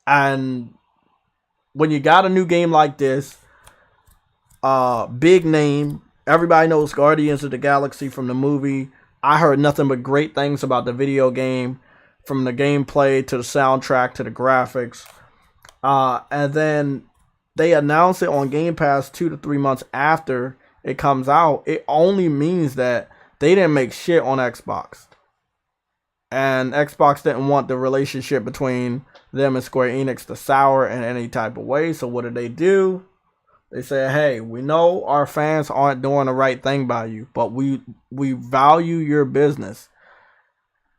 And when you got a new game like this, big name, everybody knows Guardians of the Galaxy from the movie. I heard nothing but great things about the video game, from the gameplay to the soundtrack to the graphics. And then they announce it on Game Pass 2 to 3 months after it comes out. It only means that they didn't make shit on Xbox. And Xbox didn't want the relationship between them and Square Enix to sour in any type of way. So what did they do? They said, hey, we know our fans aren't doing the right thing by you, but we value your business.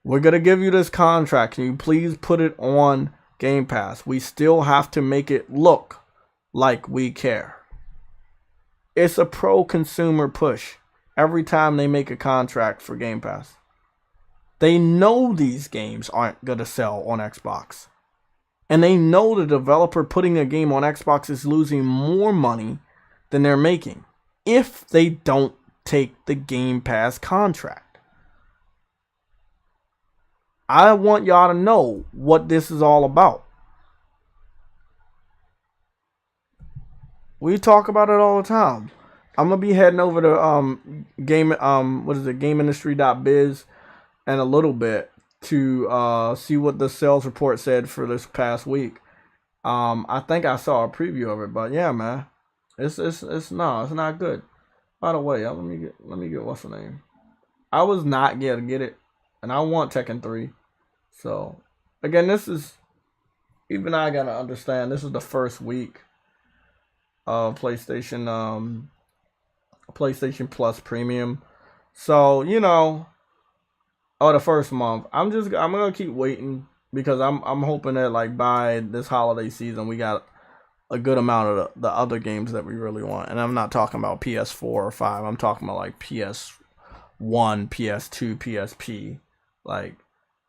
We're going to give you this contract. Can you please put it on Game Pass? We still have to make it look like we care. It's a pro-consumer push every time they make a contract for Game Pass. They know these games aren't going to sell on Xbox. And they know the developer putting a game on Xbox is losing more money than they're making if they don't take the Game Pass contract. I want y'all to know what this is all about. We talk about it all the time. I'm gonna be heading over to GameIndustry.biz in a little bit to see what the sales report said for this past week. I think I saw a preview of it, but yeah, man, it's not good. By the way, let me get what's the name. I was not gonna get it, and I want Tekken 3. So again, this is, even I gotta understand, this is the first week of PlayStation Plus Premium. So, you know, the first month. I'm gonna keep waiting because I'm hoping that like by this holiday season we got a good amount of the other games that we really want. And I'm not talking about PS4 or 5. I'm talking about like PS1, PS2, PSP. Like,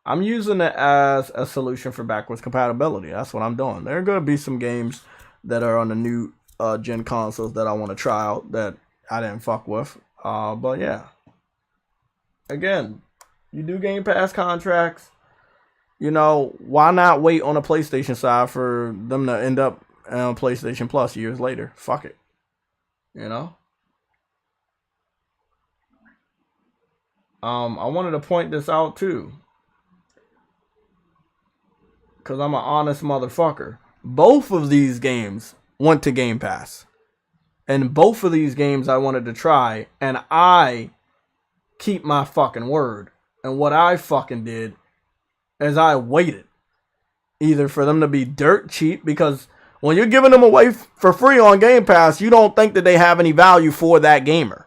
I'm using it as a solution for backwards compatibility. That's what I'm doing. There are gonna be some games that are on the new gen consoles that I want to try out that I didn't fuck with. But yeah. Again, you do Game Pass contracts, you know, why not wait on the PlayStation side for them to end up on PlayStation Plus years later? Fuck it. You know? I wanted to point this out too, because I'm an honest motherfucker. Both of these games went to Game Pass. And both of these games I wanted to try, and I keep my fucking word. And what I fucking did is I waited either for them to be dirt cheap, because when you're giving them away for free on Game Pass, you don't think that they have any value for that gamer.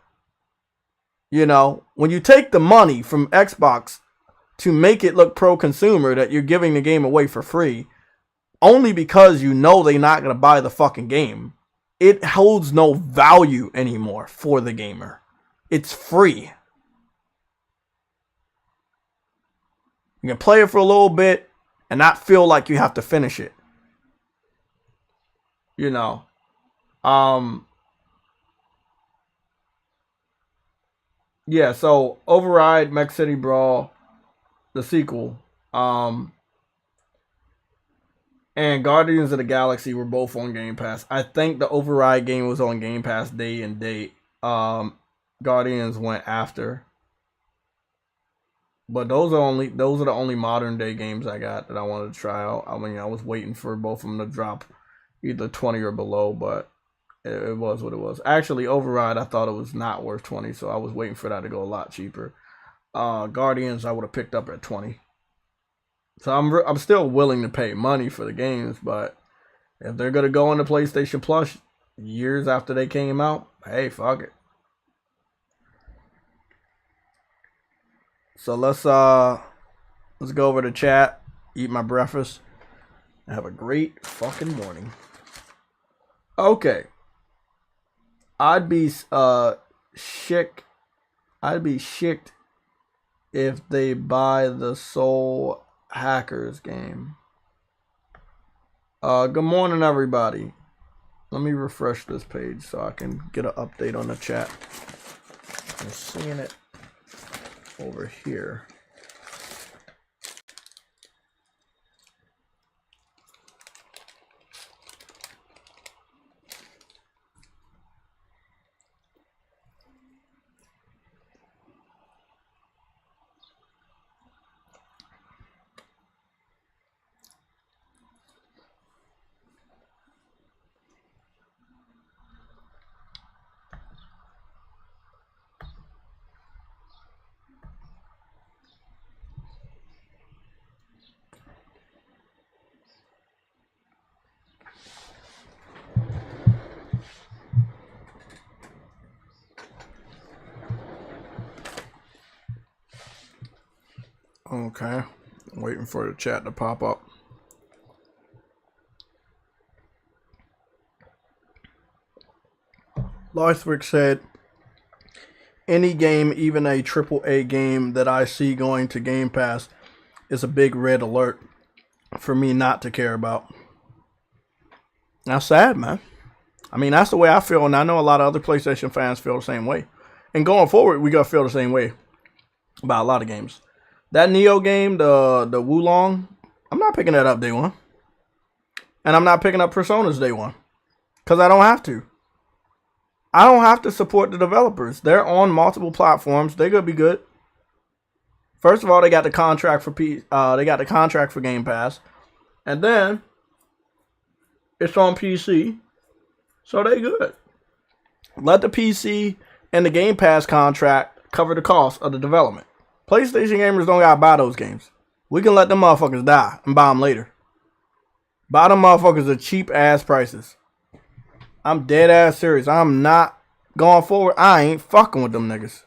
You know, when you take the money from Xbox to make it look pro-consumer that you're giving the game away for free, only because you know they're not going to buy the fucking game, it holds no value anymore for the gamer. It's free. You can play it for a little bit and not feel like you have to finish it. You know. Yeah, so Override, Mech City Brawl, the sequel, and Guardians of the Galaxy were both on Game Pass. I think the Override game was on Game Pass day and date. Guardians went after. But those are the only modern day games I got that I wanted to try out. I mean, I was waiting for both of them to drop either 20 or below, but it was what it was. Actually, Override, I thought it was not worth 20, so I was waiting for that to go a lot cheaper. Guardians, I would have picked up at 20. So I'm still willing to pay money for the games, but if they're gonna go into PlayStation Plus years after they came out, hey, fuck it. So let's go over to chat, eat my breakfast, and have a great fucking morning. Okay. I'd be shicked if they buy the Soul Hackers game. Good morning, everybody. Let me refresh this page so I can get an update on the chat. I'm seeing it over here. Okay, I'm waiting for the chat to pop up. Lothric said, any game, even a AAA game that I see going to Game Pass is a big red alert for me not to care about. That's sad, man. I mean, that's the way I feel, and I know a lot of other PlayStation fans feel the same way. And going forward, we gotta feel the same way about a lot of games. That Neo game, the Wulong, I'm not picking that up day one. And I'm not picking up Personas day one. Because I don't have to. I don't have to support the developers. They're on multiple platforms. They're gonna be good. First of all, they got the contract for Game Pass. And then it's on PC. So they good. Let the PC and the Game Pass contract cover the cost of the development. PlayStation gamers don't gotta buy those games. We can let them motherfuckers die and buy them later. Buy them motherfuckers at cheap ass prices. I'm dead ass serious. I'm not going forward. I ain't fucking with them niggas.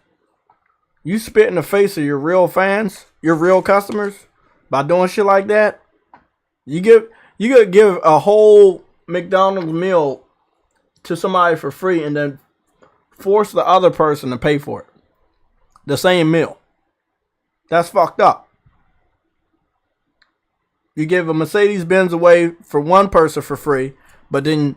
You spit in the face of your real fans, your real customers, by doing shit like that. You gotta give a whole McDonald's meal to somebody for free and then force the other person to pay for it. The same meal. That's fucked up. You give a Mercedes-Benz away for one person for free, but then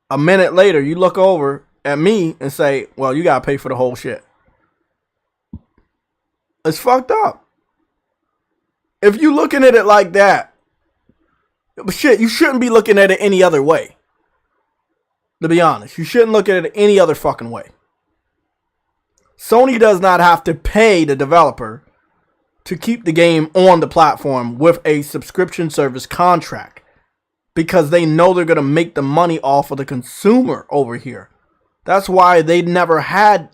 a minute later you look over at me and say, well, you gotta pay for the whole shit. It's fucked up. If you looking at it like that, shit, you shouldn't be looking at it any other way. To be honest, you shouldn't look at it any other fucking way. Sony does not have to pay the developer to keep the game on the platform with a subscription service contract because they know they're going to make the money off of the consumer over here. That's why they never had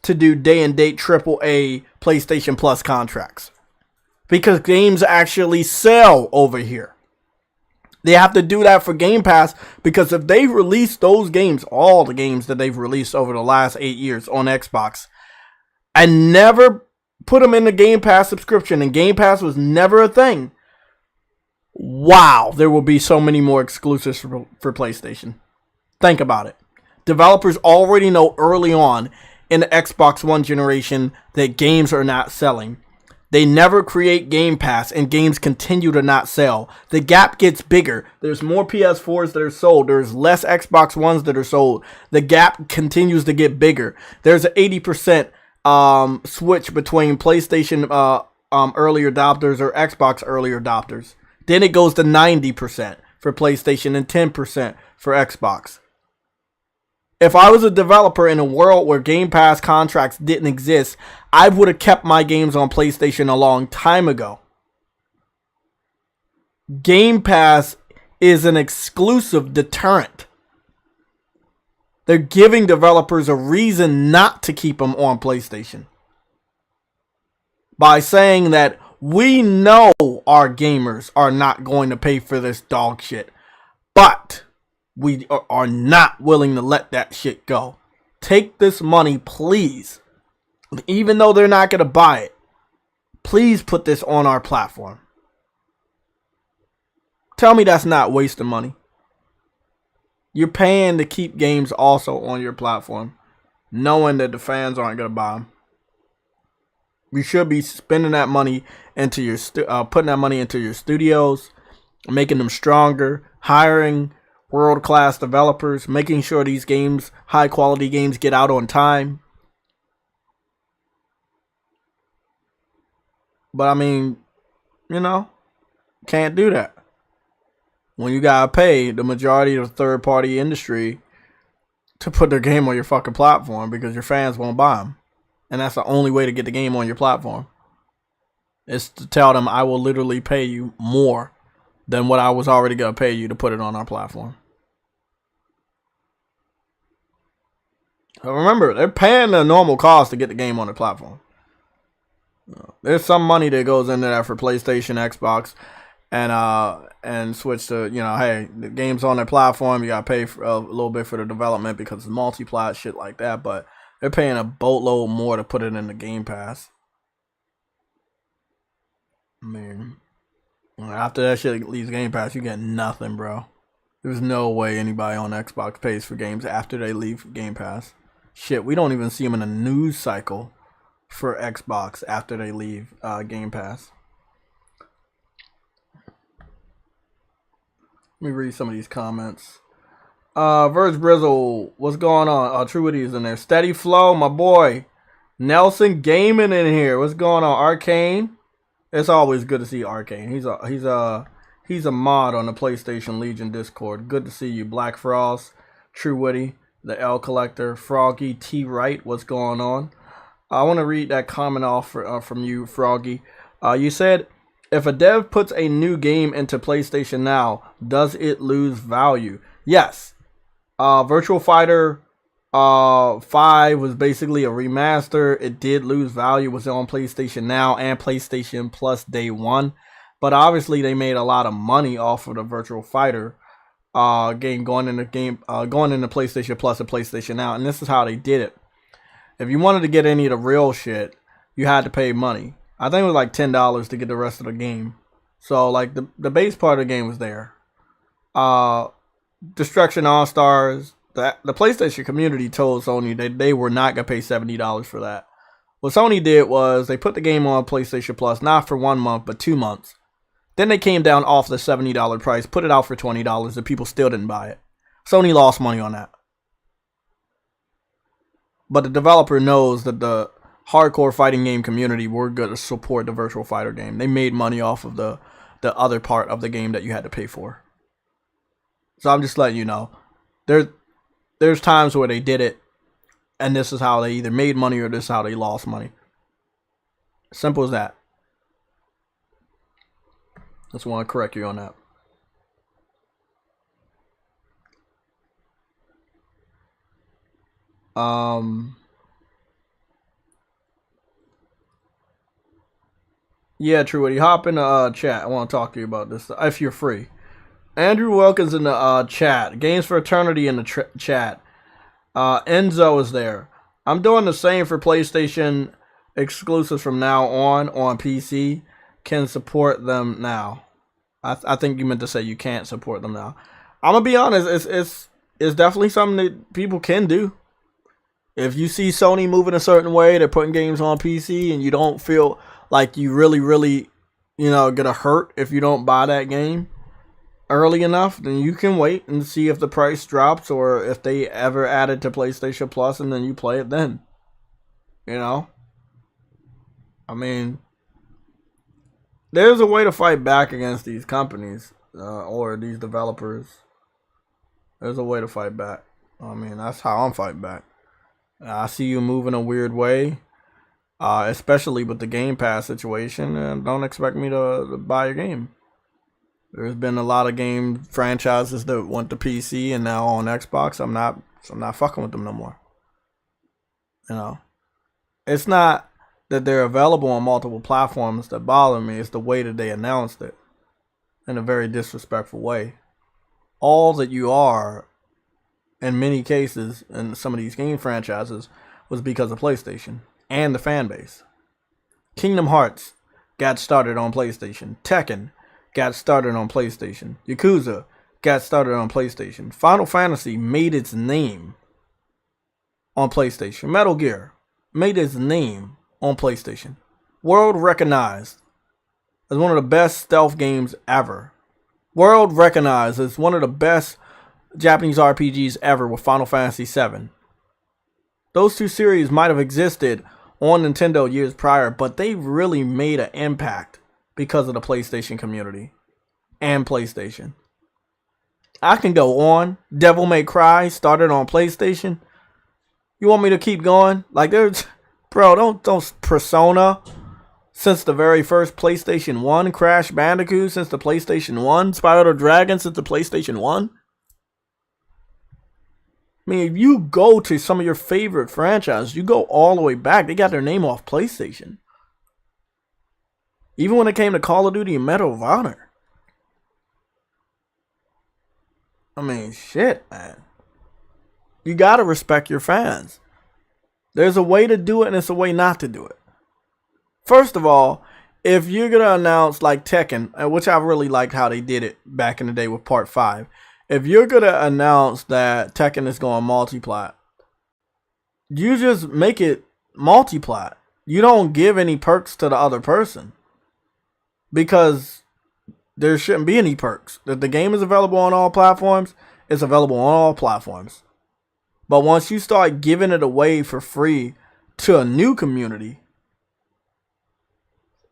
to do day and date AAA PlayStation Plus contracts, because games actually sell over here. They have to do that for Game Pass because if they release those games, all the games that they've released over the last 8 years on Xbox, and never put them in the Game Pass subscription, and Game Pass was never a thing, wow, there will be so many more exclusives for PlayStation. Think about it. Developers already know early on in the Xbox One generation that games are not selling. They never create Game Pass, and games continue to not sell. The gap gets bigger. There's more PS4s that are sold. There's less Xbox Ones that are sold. The gap continues to get bigger. There's an 80% switch between PlayStation early adopters or Xbox early adopters. Then it goes to 90% for PlayStation and 10% for Xbox. If I was a developer in a world where Game Pass contracts didn't exist, I would have kept my games on PlayStation a long time ago. Game Pass is an exclusive deterrent. They're giving developers a reason not to keep them on PlayStation by saying that we know our gamers are not going to pay for this dog shit, but we are not willing to let that shit go. Take this money, please. Even though they're not going to buy it, please put this on our platform. Tell me that's not wasting money. You're paying to keep games also on your platform, knowing that the fans aren't going to buy them. You should be spending that money into your putting that money into your studios, making them stronger, hiring world-class developers, making sure these games, high-quality games, get out on time. But I mean, you know, can't do that when you gotta pay the majority of the third-party industry to put their game on your fucking platform because your fans won't buy them. And that's the only way to get the game on your platform. Is to tell them, I will literally pay you more than what I was already gonna pay you to put it on our platform. Remember, they're paying the normal cost to get the game on the platform. There's some money that goes into that for PlayStation, Xbox, and Switch to, you know, hey, the game's on their platform, you gotta pay for a little bit for the development because it's multi-plat, shit like that, but they're paying a boatload more to put it in the Game Pass. I mean, after that shit leaves Game Pass, you get nothing, bro. There's no way anybody on Xbox pays for games after they leave Game Pass. Shit, we don't even see them in a news cycle for Xbox after they leave Game Pass. Let me read some of these comments. Verge Brizzle, what's going on? True Witty's in there. Steady Flow, my boy. Nelson Gaming in here. What's going on? Arcane. It's always good to see Arcane. He's a mod on the PlayStation Legion Discord. Good to see you. Black Frost, True Witty, the L Collector, Froggy, T Wright. What's going on? I want to read that comment off from you, Froggy. You said, if a dev puts a new game into PlayStation Now, does it lose value? Yes. Virtual Fighter 5 was basically a remaster. It did lose value. It was on PlayStation Now and PlayStation Plus day one. But obviously they made a lot of money off of the Virtual Fighter game going into PlayStation Plus and PlayStation Now. And this is how they did it. If you wanted to get any of the real shit, you had to pay money. I think it was like $10 to get the rest of the game. So like the base part of the game was there. Destruction All-Stars. The PlayStation community told Sony that they were not going to pay $70 for that. What Sony did was they put the game on PlayStation Plus, not for 1 month, but 2 months. Then they came down off the $70 price, put it out for $20, and people still didn't buy it. Sony lost money on that. But the developer knows that the hardcore fighting game community were going to support the Virtual Fighter game. They made money off of the other part of the game that you had to pay for. So I'm just letting you know. There's times where they did it, and this is how they either made money or this is how they lost money. Simple as that. Just want to correct you on that. Yeah, True. Hop in the chat. I want to talk to you about this if you're free. Andrew Wilkins in the chat. Games for Eternity in the chat. Enzo is there. I'm doing the same for PlayStation exclusives from now on PC. Can support them now. I think you meant to say you can't support them now. I'm gonna be honest. it's definitely something that people can do. If you see Sony moving a certain way, they're putting games on PC, and you don't feel like you really, gonna hurt if you don't buy that game early enough, then you can wait and see if the price drops or if they ever add it to PlayStation Plus, and then you play it then. I mean, there's a way to fight back against these companies or these developers. There's a way to fight back. I mean, that's how I'm fighting back. I see you moving a weird way, especially with the Game Pass situation, and don't expect me to buy your game. There's been a lot of game franchises that went to PC and now on Xbox. I'm not fucking with them no more. It's not that they're available on multiple platforms that bother me. It's the way that they announced it in a very disrespectful way. All that you are, in many cases, in some of these game franchises, was because of PlayStation and the fan base. Kingdom Hearts got started on PlayStation. Tekken got started on PlayStation. Yakuza got started on PlayStation. Final Fantasy made its name on PlayStation. Metal Gear made its name on PlayStation. World recognized as one of the best stealth games ever. World recognized as one of the best Japanese RPGs ever with Final Fantasy VII. Those two series might have existed on Nintendo years prior, but they really made an impact because of the PlayStation community and PlayStation. I can go on. Devil May Cry started on PlayStation. You want me to keep going? Like, there's, bro, don't Persona since the very first PlayStation 1, Crash Bandicoot since the PlayStation 1, Spyro the Dragon since the PlayStation 1. I mean, if you go to some of your favorite franchises, you go all the way back. They got their name off PlayStation. Even when it came to Call of Duty and Medal of Honor. I mean, shit, man. You gotta respect your fans. There's a way to do it and it's a way not to do it. First of all, if you're gonna announce like Tekken, which I really liked how they did it back in the day with Part 5. If you're gonna announce that Tekken is going multi-plat, you just make it multi-plat. You don't give any perks to the other person. Because there shouldn't be any perks. If the game is available on all platforms, it's available on all platforms. But once you start giving it away for free to a new community,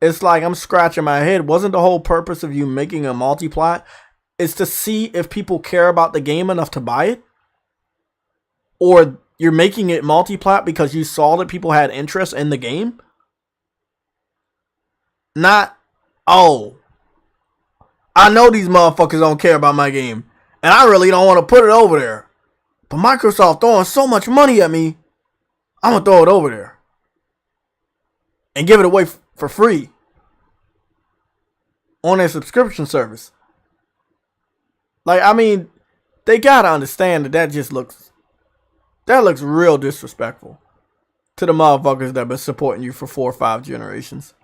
it's like I'm scratching my head. Wasn't the whole purpose of you making a multi-plat is to see if people care about the game enough to buy it? Or you're making it multi-plat because you saw that people had interest in the game? Not, oh, I know these motherfuckers don't care about my game, and I really don't want to put it over there. But Microsoft throwing so much money at me, I'm going to throw it over there. And give it away for free. On their subscription service. Like, I mean, they got to understand that looks real disrespectful. To the motherfuckers that have been supporting you for 4 or 5 generations.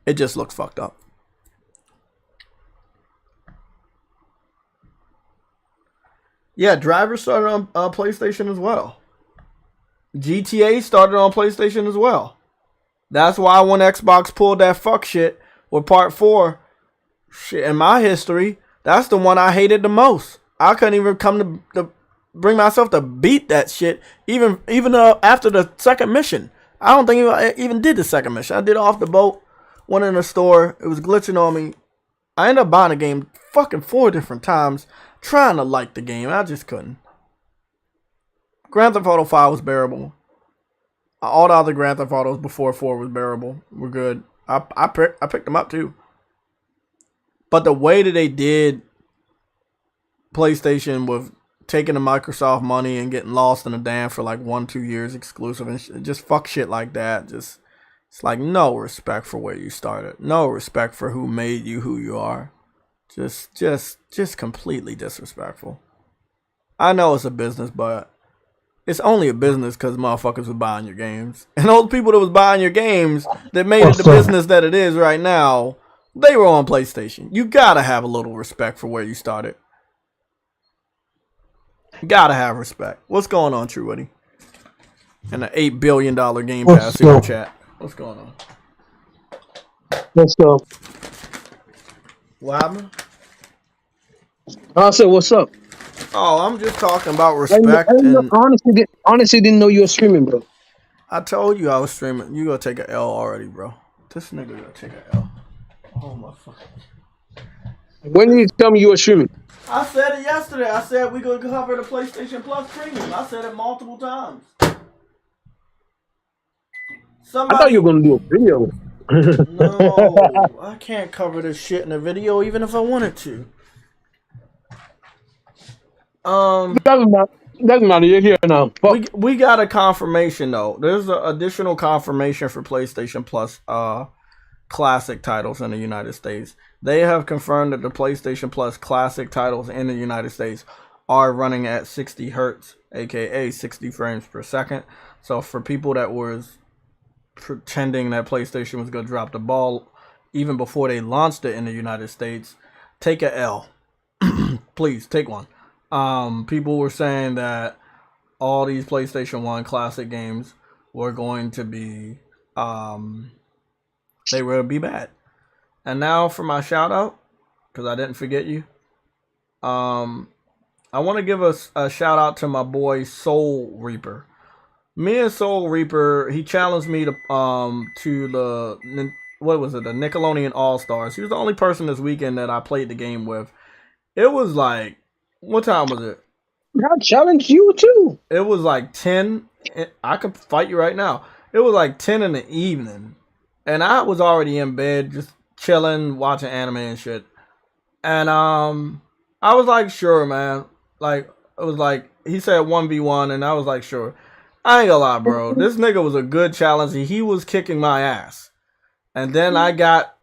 It just looks fucked up. Yeah, Driver started on PlayStation as well. GTA started on PlayStation as well. That's why when Xbox pulled that fuck shit with Part 4, shit, in my history, that's the one I hated the most. I couldn't even come to bring myself to beat that shit, even after the second mission. I don't think I even did the second mission. I did it off the boat, went in the store, it was glitching on me. I ended up buying the game fucking 4 different times, trying to like the game. I just couldn't. Grand Theft Auto 5 was bearable. All the other Grand Theft Autos before 4 was bearable. We're good. I picked them up too. But the way that they did PlayStation with taking the Microsoft money and getting lost in the dam for like 1-2 years exclusive and just fuck shit like that. It's like no respect for where you started. No respect for who made you who you are. Just completely disrespectful. I know it's a business, but it's only a business because motherfuckers was buying your games. And those people that was buying your games that made it the business that it is right now, they were on PlayStation. You gotta have a little respect for where you started. Gotta have respect. What's going on, True Woody? And the $8 billion Game Pass super chat. What's going on? Let's go. What happened? I said, what's up? Oh, I'm just talking about respect. Honestly, didn't know you were streaming, bro. I told you I was streaming. You gonna take an L already, bro. This nigga gonna take an L. Oh my fucking. When did you tell me you were streaming? I said it yesterday. I said we gonna cover the PlayStation Plus premium. I said it multiple times. I thought you were gonna do a video. No, I can't cover this shit in a video, even if I wanted to. Doesn't matter. You're here now. We got a confirmation though. There's an additional confirmation for PlayStation Plus classic titles in the United States. They have confirmed that the PlayStation Plus classic titles in the United States are running at 60 hertz, aka 60 frames per second. So for people that was pretending that PlayStation was going to drop the ball even before they launched it in the United States, take a L. Please take one. People were saying that all these PlayStation 1 classic games were going to be they were be bad. And now for my shout out, because I didn't forget you. I want to give a shout out to my boy Soul Reaper. Me and Soul Reaper, he challenged me to the what was it, the Nickelodeon All Stars. He was the only person this weekend that I played the game with. It was like, what time was it? I challenged you too. It was like 10. I could fight you right now. It was like 10 in the evening, and I was already in bed, just chilling, watching anime and shit. And I was like, sure, man. Like, it was like, he said 1v1, and I was like, sure. I ain't gonna lie, bro. This nigga was a good challenge. He was kicking my ass. And then I got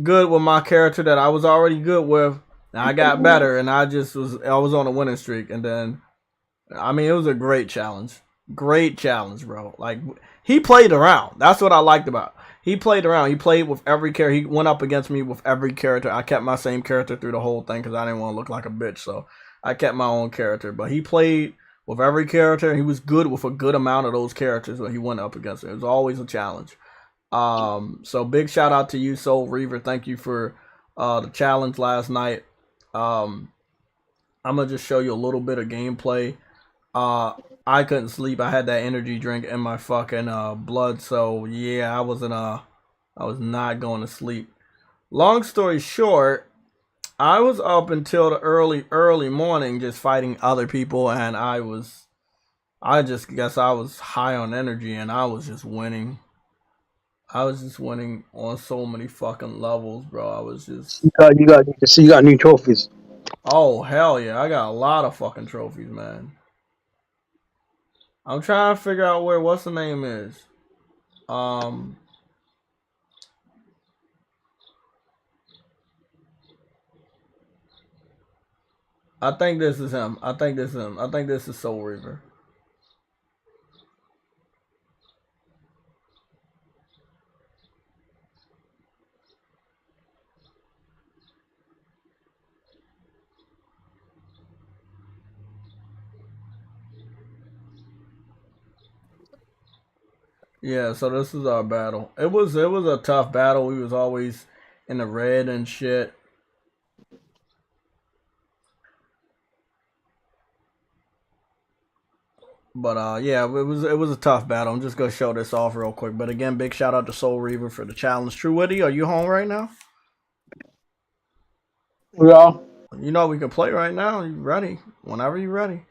good with my character that I was already good with. And I got better, and I was on a winning streak. And then, I mean, it was a great challenge. Great challenge, bro. Like, he played around. That's what I liked about it. He played around. He played with every character. He went up against me with every character. I kept my same character through the whole thing because I didn't want to look like a bitch. So I kept my own character. But he played with every character. He was good with a good amount of those characters when he went up against it. It was always a challenge. So big shout out to you, Soul Reaver. Thank you for the challenge last night. I'm going to just show you a little bit of gameplay. I couldn't sleep. I had that energy drink in my fucking blood. So yeah, I was not going to sleep. Long story short, I was up until the early morning just fighting other people, and I just guess I was high on energy, and I was just winning. I was just winning on so many fucking levels, bro. I was just you got new trophies. Oh hell yeah, I got a lot of fucking trophies, man. I'm trying to figure out where what's the name is. I think this is him. I think this is Soul Reaver. Yeah, so this is our battle. It was a tough battle. We was always in the red and shit. But yeah, it was a tough battle. I'm just gonna show this off real quick. But again, big shout out to Soul Reaver for the challenge. True Woody, are you home right now? Yeah. You know we can play right now. You ready? Whenever you ready.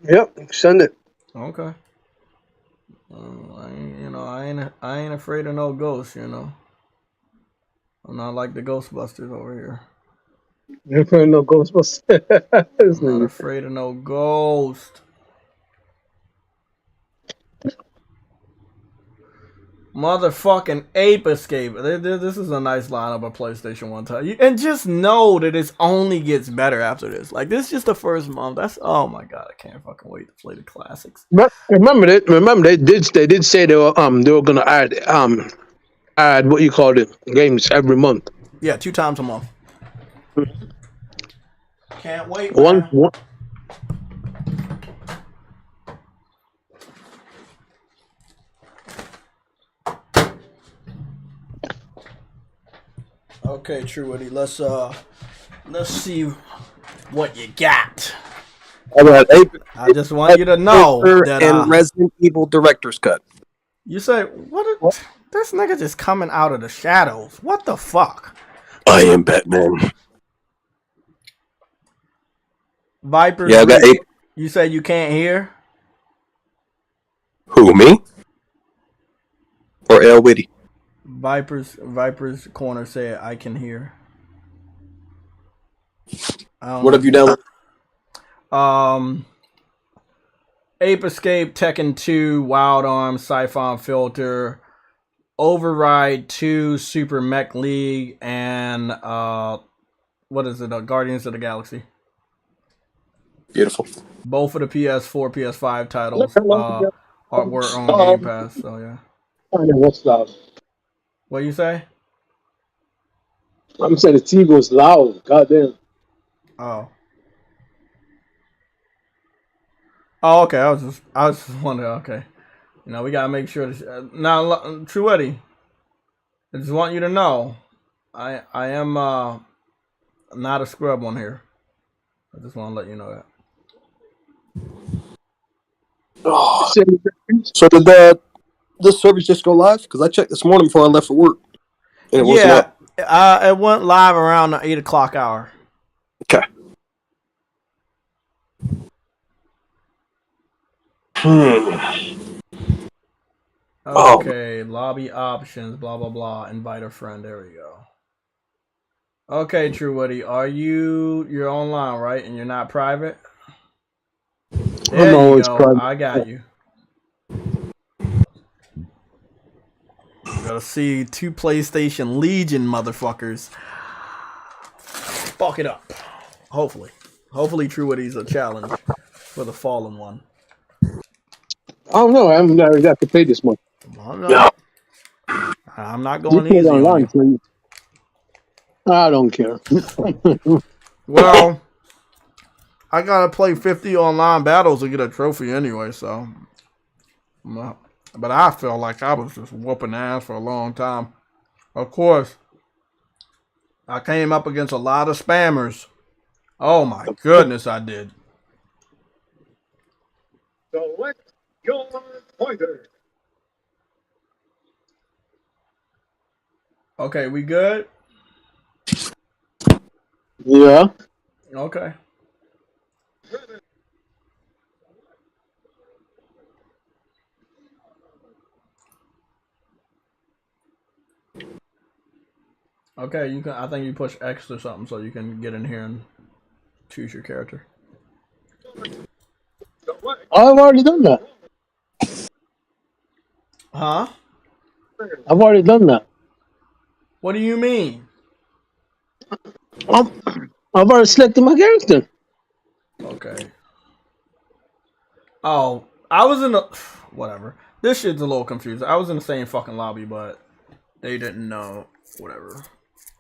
Yep, send it. Okay. I ain't afraid of no ghosts, you know. I'm not like the Ghostbusters over here. You're afraid of no Ghostbusters. I'm not afraid of no ghost. Motherfucking Ape Escape. This is a nice lineup of PlayStation 1 titles. And just know that it only gets better after this. Like, this is just the first month. Oh my god, I can't fucking wait to play the classics. Remember they did say they were gonna add what you call it, games every month. Yeah, 2 times a month. Can't wait, One, man. one. Okay, True Woody, let's see what you got. All right, Ape, I just want you to know that and Resident Evil Director's Cut. you say what? This nigga just coming out of the shadows. What the fuck? I am Batman. Vipers. Yeah, I got Ape. You say you can't hear? Who, me? Or L Witty? Vipers corner said I can hear. What have you done? Ape Escape, Tekken 2, Wild Arms, Siphon Filter, Override 2, Super Mech League, and what is it? Guardians of the Galaxy. Beautiful. Both of the PS4, PS5 titles were on Game Pass. So yeah. What's loud? What you say? I'm saying the TV was loud. Goddamn. Oh. Oh, okay. I was just wondering. Okay, you know we gotta make sure. Now, Truetti, I just want you to know, I am not a scrub on here. I just want to let you know that. Oh. So did this service just go live? Because I checked this morning before I left for work, and it wasn't up. It went live around the 8 o'clock hour. Okay. Okay, lobby options, blah blah blah. Invite a friend. There we go. Okay, True Woody, you're online, right? And you're not private? There I'm always you go. private. I got you. Gotta see 2 PlayStation Legion motherfuckers. Fuck it up. Hopefully. Hopefully True Woody's a challenge for the fallen one. Oh no, I haven't got to pay this much. Well, no. I'm not going easy on you. Please. I don't care. Well, I gotta play 50 online battles to get a trophy anyway, so. But I felt like I was just whooping ass for a long time. Of course, I came up against a lot of spammers. Oh my goodness, I did. Select your pointer. Okay, we good? Yeah. Okay. Okay, you can. I think you push X or something so you can get in here and choose your character. I've already done that. Huh? I've already done that. What do you mean? I've already selected my character. Okay. Oh, I was in the whatever. This shit's a little confusing. I was in the same fucking lobby, but they didn't know. Whatever.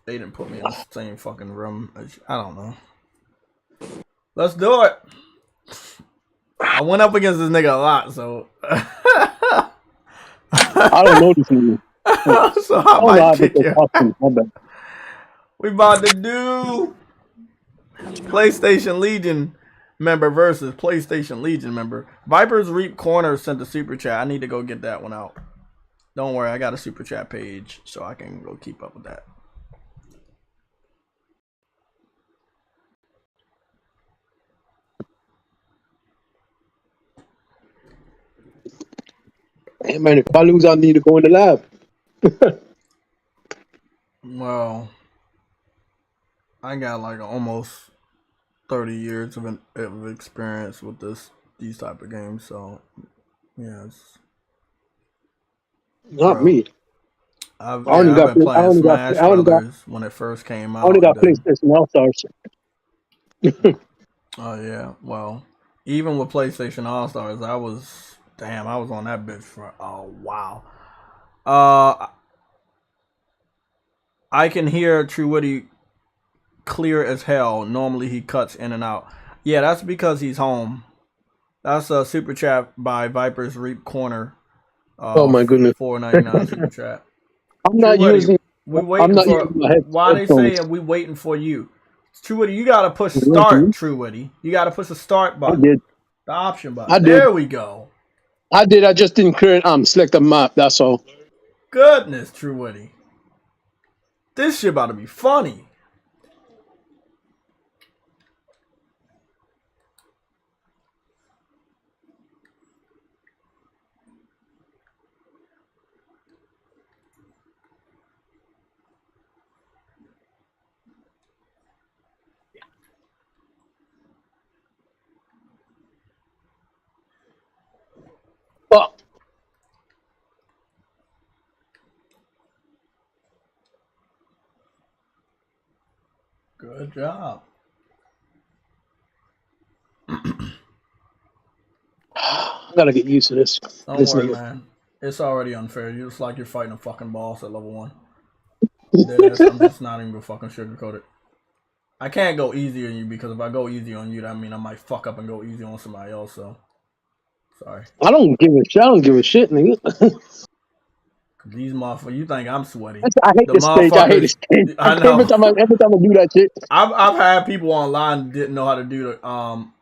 They didn't put me in the same fucking room. I don't know. Let's do it. I went up against this nigga a lot, so. I don't know this nigga. So I might kick you. We about to do PlayStation Legion member versus PlayStation Legion member. Vipers Reap Corner sent a super chat. I need to go get that one out. Don't worry, I got a super chat page, so I can go keep up with that. Hey man, if I lose, I need to go in the lab. Well, I got like almost 30 years of experience with these type of games, so yeah, it's Not me. I've been playing Smash Brothers when it first came out. I only got PlayStation All-Stars. Oh yeah, well, even with PlayStation All-Stars, I was on that bitch for a while. I can hear True Woody clear as hell. Normally he cuts in and out. Yeah, that's because he's home. That's a super chat by Viper's Reap Corner. Oh my goodness. $4.99 super chat. I'm not using. We I'm waiting not for. using my Why they headphones. saying we waiting for you? True Witty, you gotta push start. True Witty, you gotta push the start button. I did. The option button. I did. There we go. I did. I just didn't clear select a map. That's all. Goodness, True Witty. This shit about to be funny. Oh, Good job. I gotta get used to this. Don't worry, man. It's already unfair. You just like you're fighting a fucking boss at level 1. I'm just not even gonna fucking sugarcoat it. I can't go easy on you because if I go easy on you, that means I might fuck up and go easy on somebody else. So, sorry. I don't give a shit. I don't give a shit, nigga. These motherfuckers, you think I'm sweaty? I hate this stage. I hate this stage. I know. Every time I do that shit. I've had people online that didn't know how to do it.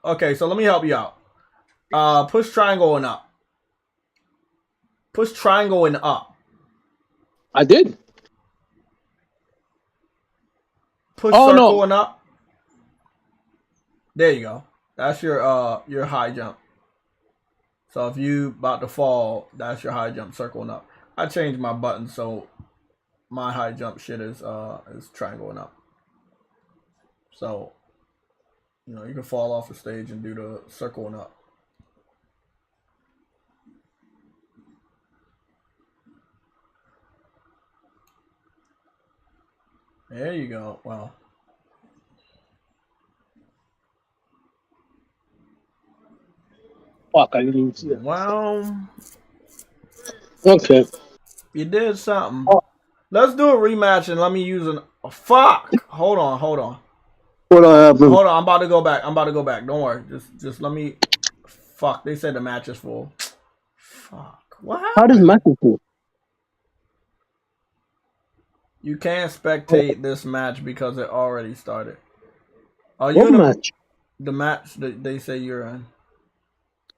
Okay, so let me help you out. Push triangle and up. Push triangle and up. I did. Push circle and up. There you go. That's your high jump. So if you about to fall, that's your high jump, circle and up. I changed my button so my high jump shit is triangle and up. So you know you can fall off the stage and do the circle and up. There you go. Wow. Fuck, I didn't even see it. Well, okay. You did something. Let's do a rematch and let me use an. Oh, fuck. Hold on. What happened? Hold on. I'm about to go back. Don't worry. Just let me. Fuck. They said the match is full. Fuck. What happened? How does match is full? You can't spectate this match because it already started. Are you What in match? The match that they say you're in.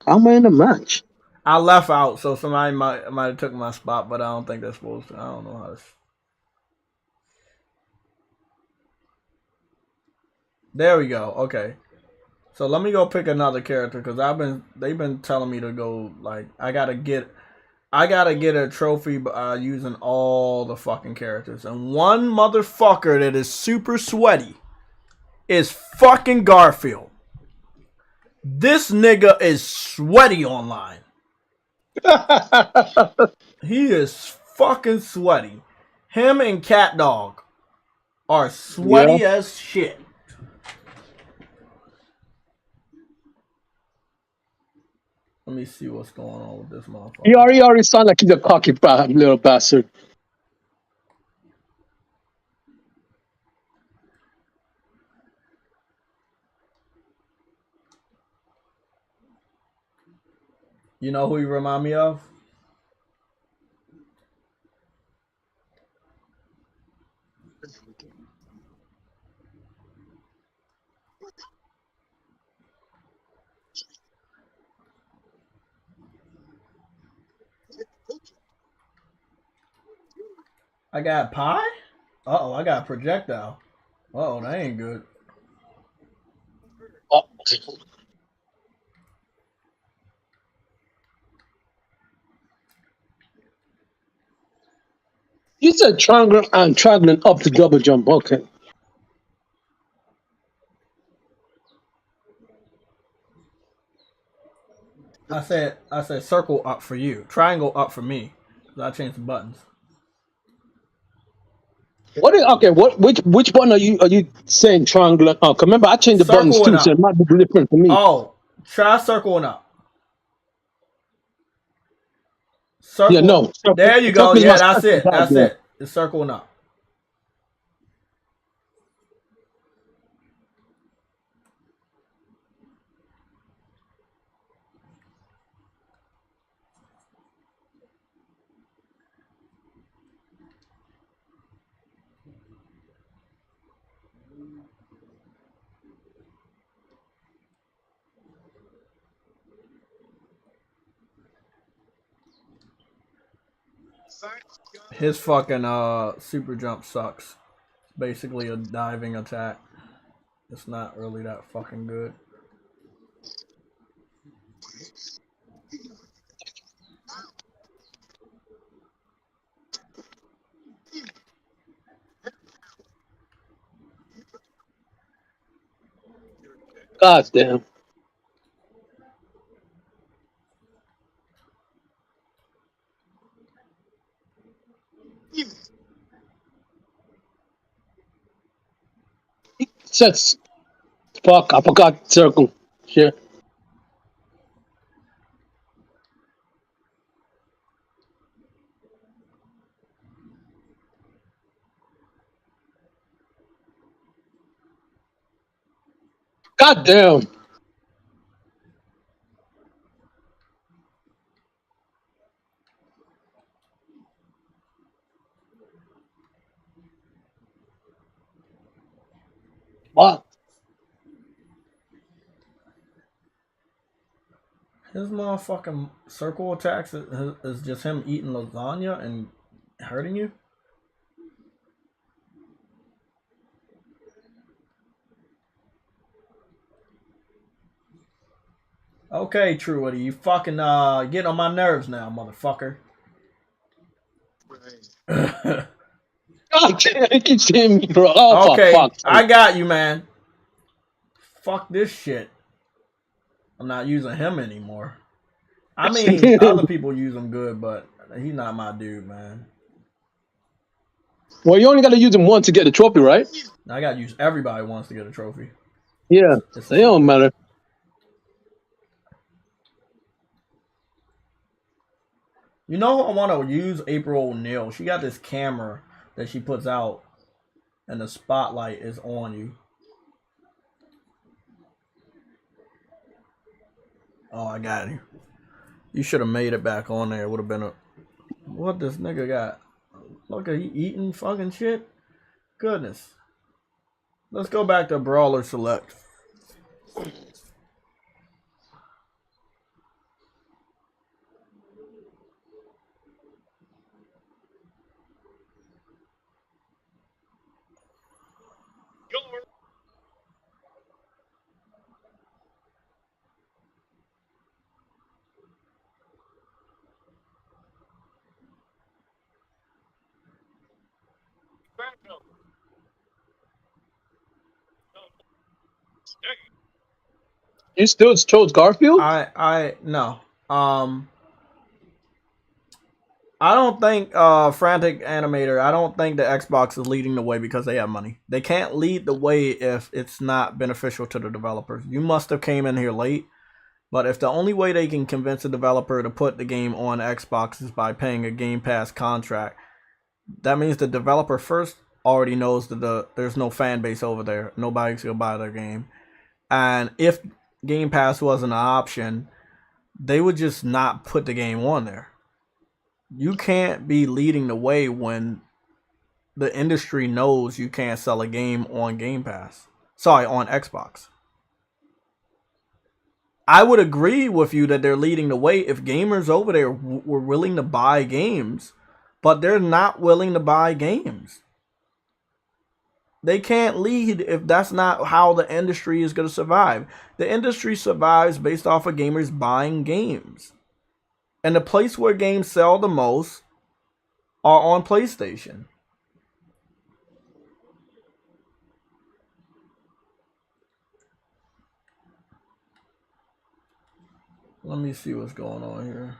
How am I in the match? I left out, so somebody might have took my spot, but I don't think they're supposed to. I don't know how to. There we go. Okay. So let me go pick another character because they've been telling me to go like I gotta get a trophy using all the fucking characters. And one motherfucker that is super sweaty is fucking Garfield. This nigga is sweaty online. He is fucking sweaty. Him and Cat Dog are sweaty as shit. Let me see what's going on with this motherfucker. He already sound like he's a cocky little bastard. You know who you remind me of? I got pie? Uh-oh, I got projectile. Uh-oh, that ain't good. Oh. You said triangle and traveling up to double jump. Okay. I said circle up for you. Triangle up for me. I changed the buttons. Which button are you saying triangle? Oh, remember I changed the Circle buttons too, up. so it might be different for me. Oh, try circling up. Circle. Yeah, no. There you go. Yeah, that's it. That's it. It's circling up. His fucking super jump sucks. Basically a diving attack. It's not really that fucking good. God damn. Sets. Fuck, I forgot circle. Shit. God damn. Fuck. His motherfucking circle attacks is just him eating lasagna and hurting you? Okay, Truity, you fucking getting on my nerves now, motherfucker. God damn, he keeps hitting me, bro. Oh, Okay, for fuck's I sake. got you, man. Fuck this shit. I'm not using him anymore. I mean, other people use him good, but he's not my dude, man. Well, you only got to use him once to get the trophy, right? I gotta use everybody wants to get a trophy. Yeah. It don't matter. You know, I want to use April O'Neil. She got this camera that she puts out, and the spotlight is on you. Oh, I got you. You should have made it back on there. It would have been a. What this nigga got? Look at he eating fucking shit. Goodness. Let's go back to Brawler Select. You still chose Garfield? No. I don't think Frantic Animator, I don't think the Xbox is leading the way because they have money. They can't lead the way if it's not beneficial to the developers. You must have came in here late, but if the only way they can convince a developer to put the game on Xbox is by paying a Game Pass contract, that means the developer first already knows that there's no fan base over there. Nobody's gonna buy their game. And if Game Pass wasn't an option, they would just not put the game on there. You can't be leading the way when the industry knows you can't sell a game on Game Pass. Sorry, on Xbox. I would agree with you that they're leading the way if gamers over there were willing to buy games, but they're not willing to buy games. They can't lead if that's not how the industry is going to survive. The industry survives based off of gamers buying games. And the place where games sell the most are on PlayStation. Let me see what's going on here.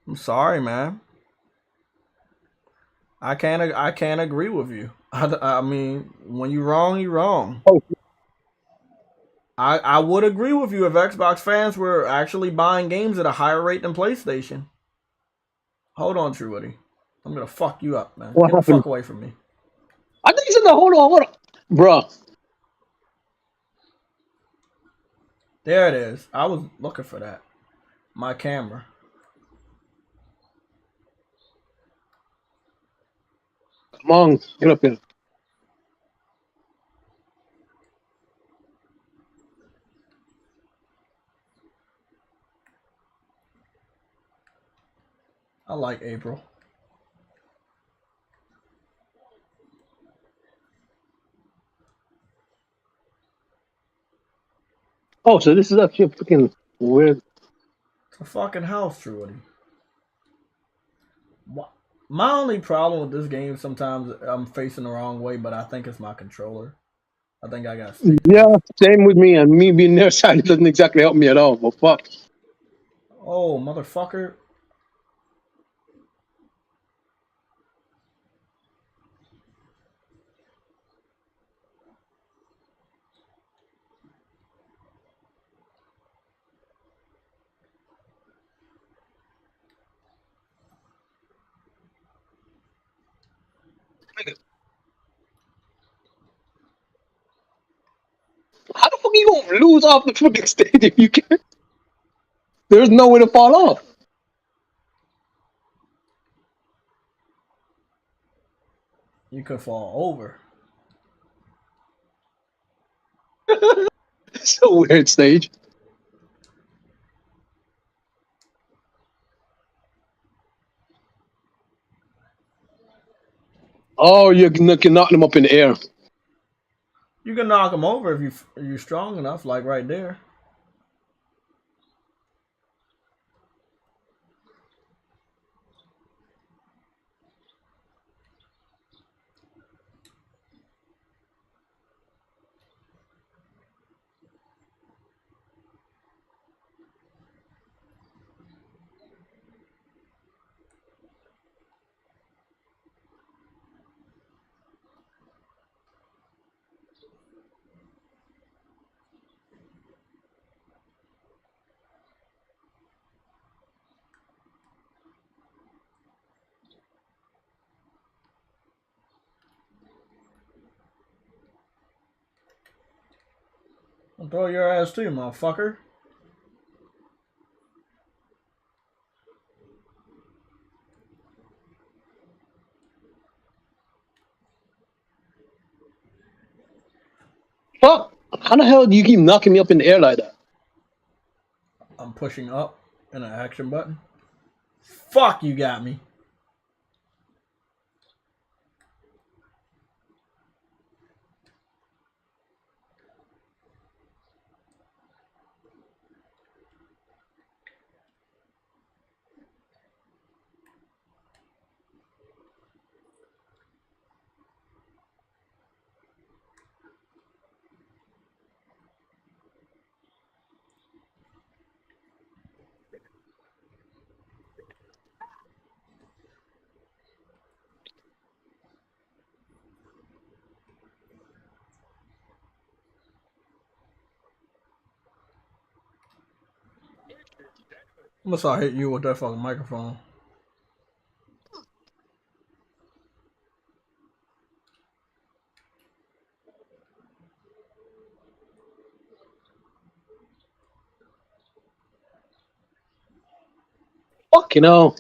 I'm sorry, man. I can't agree with you. I mean, when you're wrong, you're wrong. Oh. I would agree with you if Xbox fans were actually buying games at a higher rate than PlayStation. Hold on, Truity. I'm gonna fuck you up, man. What Get the happened? fuck away from me. I think it's in the hold on. Bro. There it is. I was looking for that. My camera. Come on, get up here. I like April. Oh, so this is actually a freaking weird. It's a fucking house, Trudy. My only problem with this game, sometimes I'm facing the wrong way, but I think it's my controller. I think I got stick Yeah, shift. same with me, and me being near side doesn't exactly help me at all. But fuck. Oh, motherfucker. How the fuck you gonna lose off the fucking stage if you can't? There's no way to fall off. You could fall over. It's a weird stage. Oh, you can knock them up in the air. You can knock them over if you're strong enough, like right there. I'll throw your ass too, motherfucker. Fuck! How the hell do you keep knocking me up in the air like that? I'm pushing up in an action button. Fuck, you got me. I'm gonna start hitting you with that fucking microphone. Fucking hell.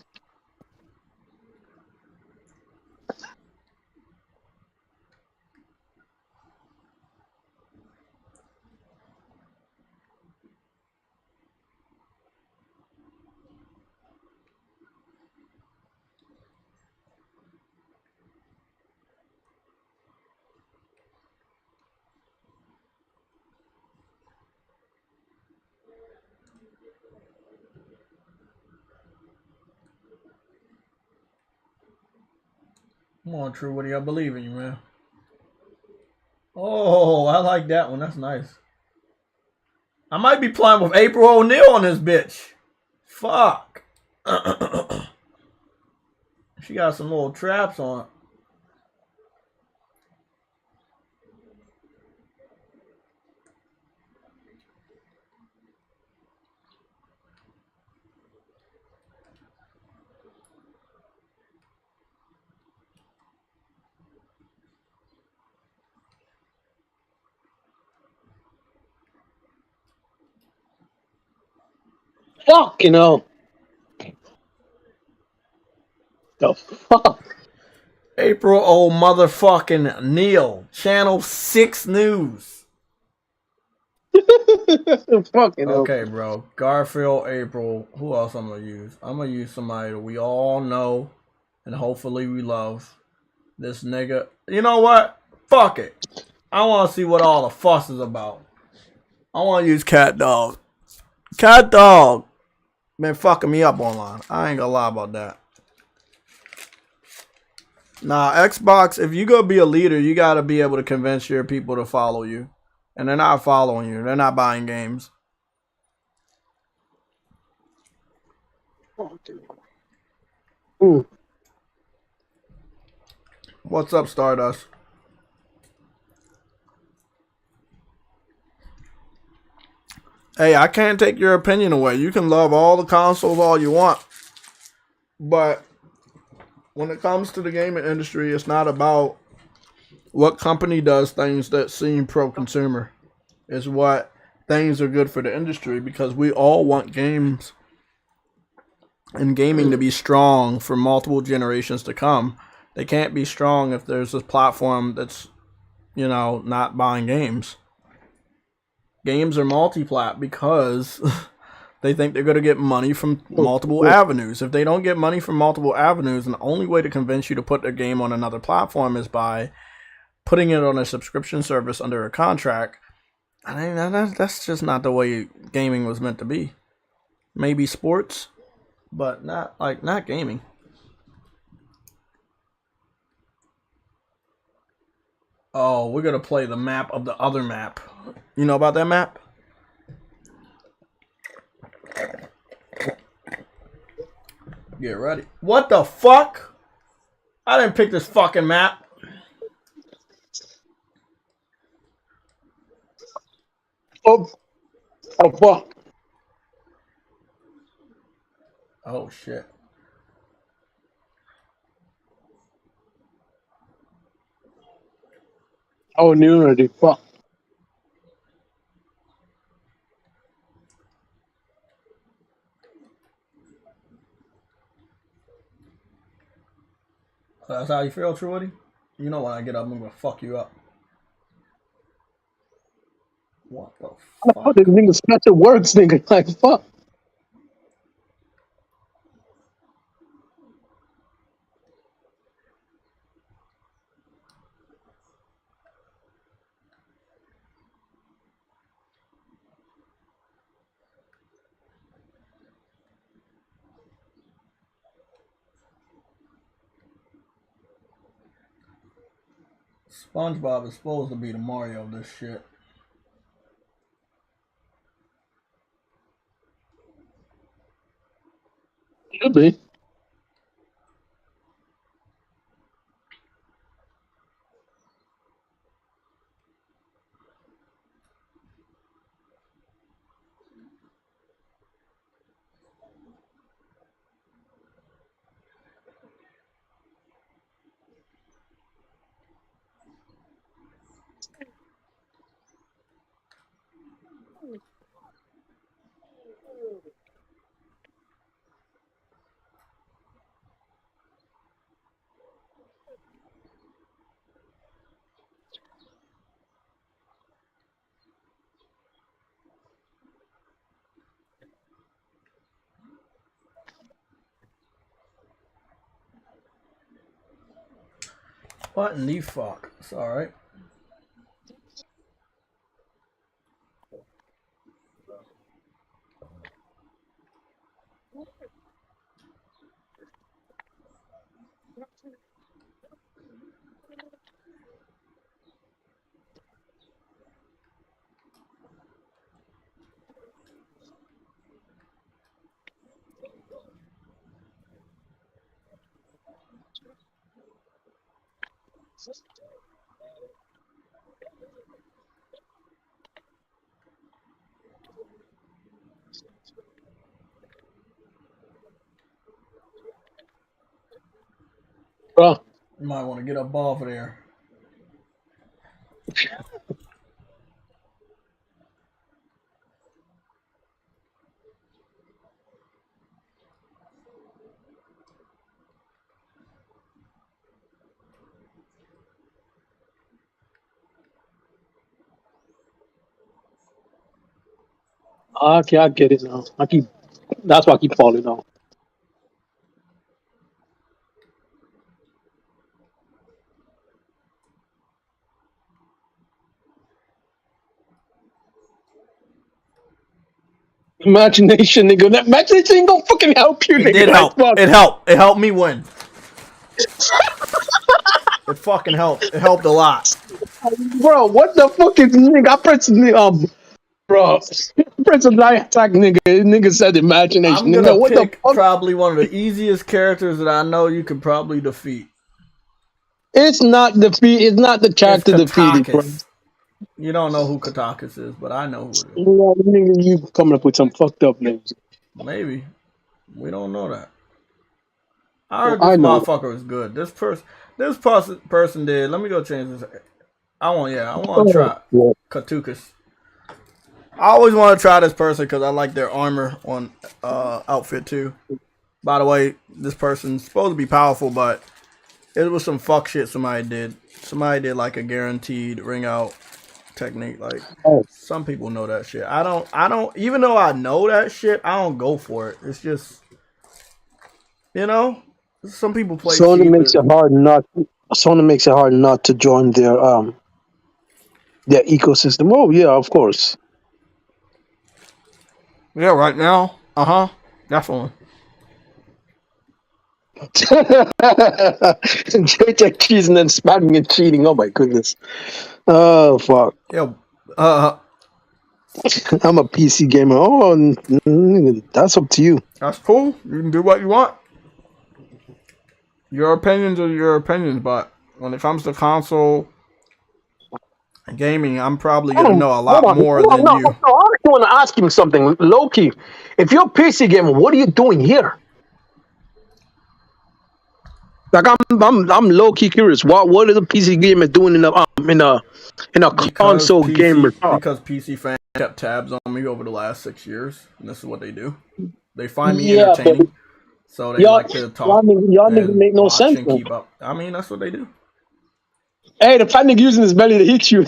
Come on, True Woody, I believe in you, man. Oh, I like that one. That's nice. I might be playing with April O'Neil on this bitch. Fuck. She got some little traps on. Fucking hell. The fuck? April O motherfucking Neil. Channel 6 News. Fucking hell. Okay, bro. Garfield, April. Who else I'm gonna use? I'm gonna use somebody that we all know and hopefully we love. This nigga. You know what? Fuck it. I want to see what all the fuss is about. I want to use Cat Dog. Cat Dog been fucking me up online. I ain't gonna lie about that. Nah, Xbox, if you gonna be a leader, you gotta be able to convince your people to follow you. And they're not following you. They're not buying games. Mm. What's up, Stardust? Hey, I can't take your opinion away. You can love all the consoles all you want. But when it comes to the gaming industry, it's not about what company does things that seem pro-consumer. It's what things are good for the industry, because we all want games and gaming to be strong for multiple generations to come. They can't be strong if there's a platform that's, not buying games. Games are multi-plat because they think they're going to get money from multiple avenues. If they don't get money from multiple avenues, and the only way to convince you to put their game on another platform is by putting it on a subscription service under a contract, I mean, that's just not the way gaming was meant to be. Maybe sports, but not gaming. Oh, we're going to play the map of the other map. You know about that map? Get ready. What the fuck? I didn't pick this fucking map. Oh, fuck. Oh, shit. Oh, new already. Fuck. That's how you feel, True Woody? You know when I get up, I'm going to fuck you up. What the Oh, fuck? this nigga special works, nigga. Like, fuck. SpongeBob is supposed to be the Mario of this shit. Should be. What in the fuck? It's alright. Bro. You might want to get up off of there. Okay, I get it now. That's why I keep falling off. Imagination, nigga. That imagination ain't gonna fucking help you, It nigga. did Like, help. fuck. It helped. It helped me win. It fucking helped. It helped a lot. Bro, what the fuck is nigga? I pressed bro. Press a light attack, nigga. Nigga said imagination, I'm gonna nigga. What the pick fuck? probably one of the easiest characters that I know you could probably defeat. It's not defeat. It's not the It's character defeated, bro. Katakis. You don't know who Katakis is, but I know who it is. Nigga, you coming up with some fucked up names. Maybe. We don't know that. I Well, heard this I know. motherfucker is good. This person did. Let me go change this. I want to Oh, try yeah. Katukas. I always want to try this person because I like their armor on outfit too. By the way, this person's supposed to be powerful, but it was some fuck shit somebody did. Somebody did like a guaranteed ring out technique. Like Oh. some people know that shit. I don't even though I know that shit, I don't go for it. It's just some people play Sony cheap. makes it hard not. Sony makes it hard not to join their ecosystem. Oh yeah, of course. Yeah, right now. Definitely. JayTechTV and then spamming and cheating. Oh my goodness. Oh fuck. Yeah. I'm a PC gamer. Oh, that's up to you. That's cool. You can do what you want. Your opinions are your opinions, but when it comes to console gaming, I'm probably gonna know a lot more than No, you. I actually want to ask him something, low key. If you're a PC gamer, what are you doing here? Like I'm low key curious. What is a PC gamer doing in a console gamer talk? Because PC fans kept tabs on me over the last 6 years, and this is what they do. They find me Yeah, but entertaining, so they y'all, like to talk y'all niggas and make no watch sense. and Man. keep up. I mean, that's what they do. Hey, the fat nigga using his belly to hit you.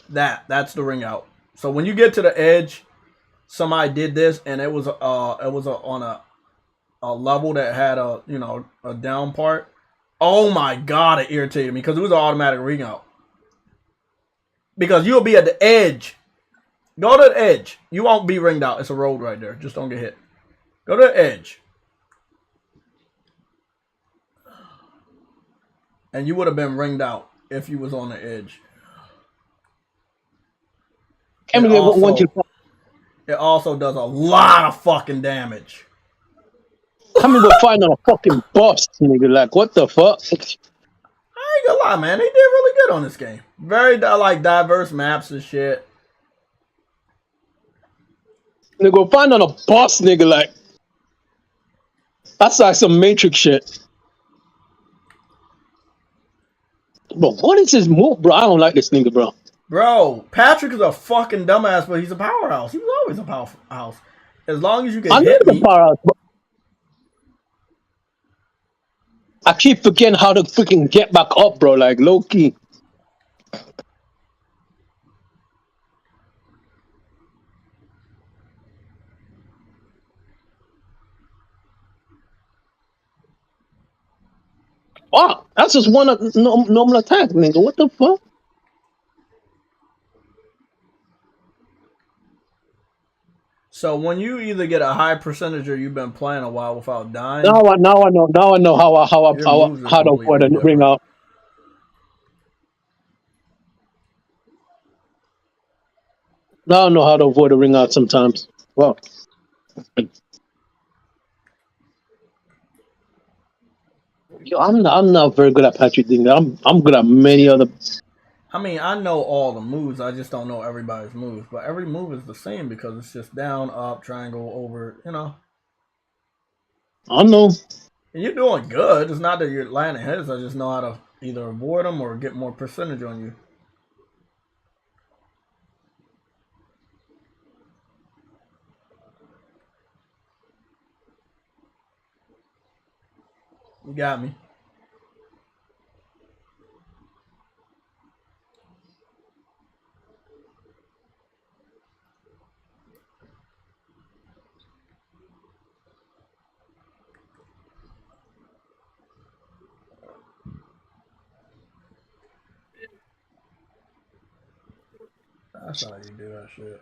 That's the ring out. So when you get to the edge, somebody did this, and it was on a level that had a down part. Oh my god, it irritated me because it was an automatic ring out. Because you'll be at the edge. Go to the edge. You won't be ringed out. It's a road right there. Just don't get hit. Go to the edge. And you would have been ringed out if you was on the edge. It also does a lot of fucking damage. Come and go find a fucking boss, nigga. Like, what the fuck? I ain't gonna lie, man. They did really good on this game. Very diverse maps and shit. Nigga, go find a boss, nigga. Like, that's like some Matrix shit. Bro, what is his move, bro? I don't like this nigga, bro. Bro, Patrick is a fucking dumbass, but he's a powerhouse. He was always a powerhouse. As long as you can hit me. I keep forgetting how to freaking get back up, bro. Like, low key. Wow, that's just one normal attack, nigga. What the fuck? So when you either get a high percentage or you've been playing a while without dying. Now I know how to avoid a ring out. Now I know how to avoid a ring out sometimes. Well, yo, I'm not very good at Patrick Ding. I'm good at many other. I mean, I know all the moves. I just don't know everybody's moves. But every move is the same because it's just down, up, triangle, over. I know. And you're doing good. It's not that you're landing hits. I just know how to either avoid them or get more percentage on you. You got me. That's how you do that shit.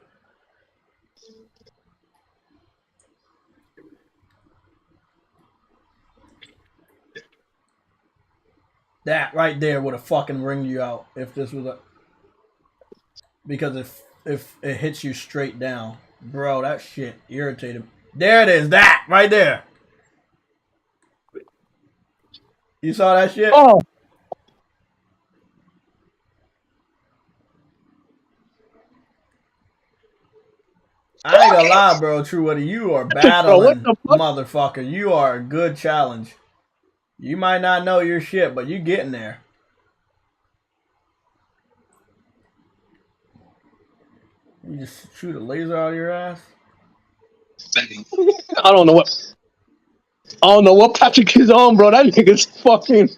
That right there would have fucking ringed you out if this was a... Because if it hits you straight down. Bro, that shit irritated me. There it is. That right there. You saw that shit? Oh. I ain't gonna lie, bro. True, what you are Bro, what battling, the fuck? motherfucker. You are a good challenge. You might not know your shit, but you getting there. You just shoot a laser out of your ass? I don't know what Patrick is on, bro. That nigga's fucking.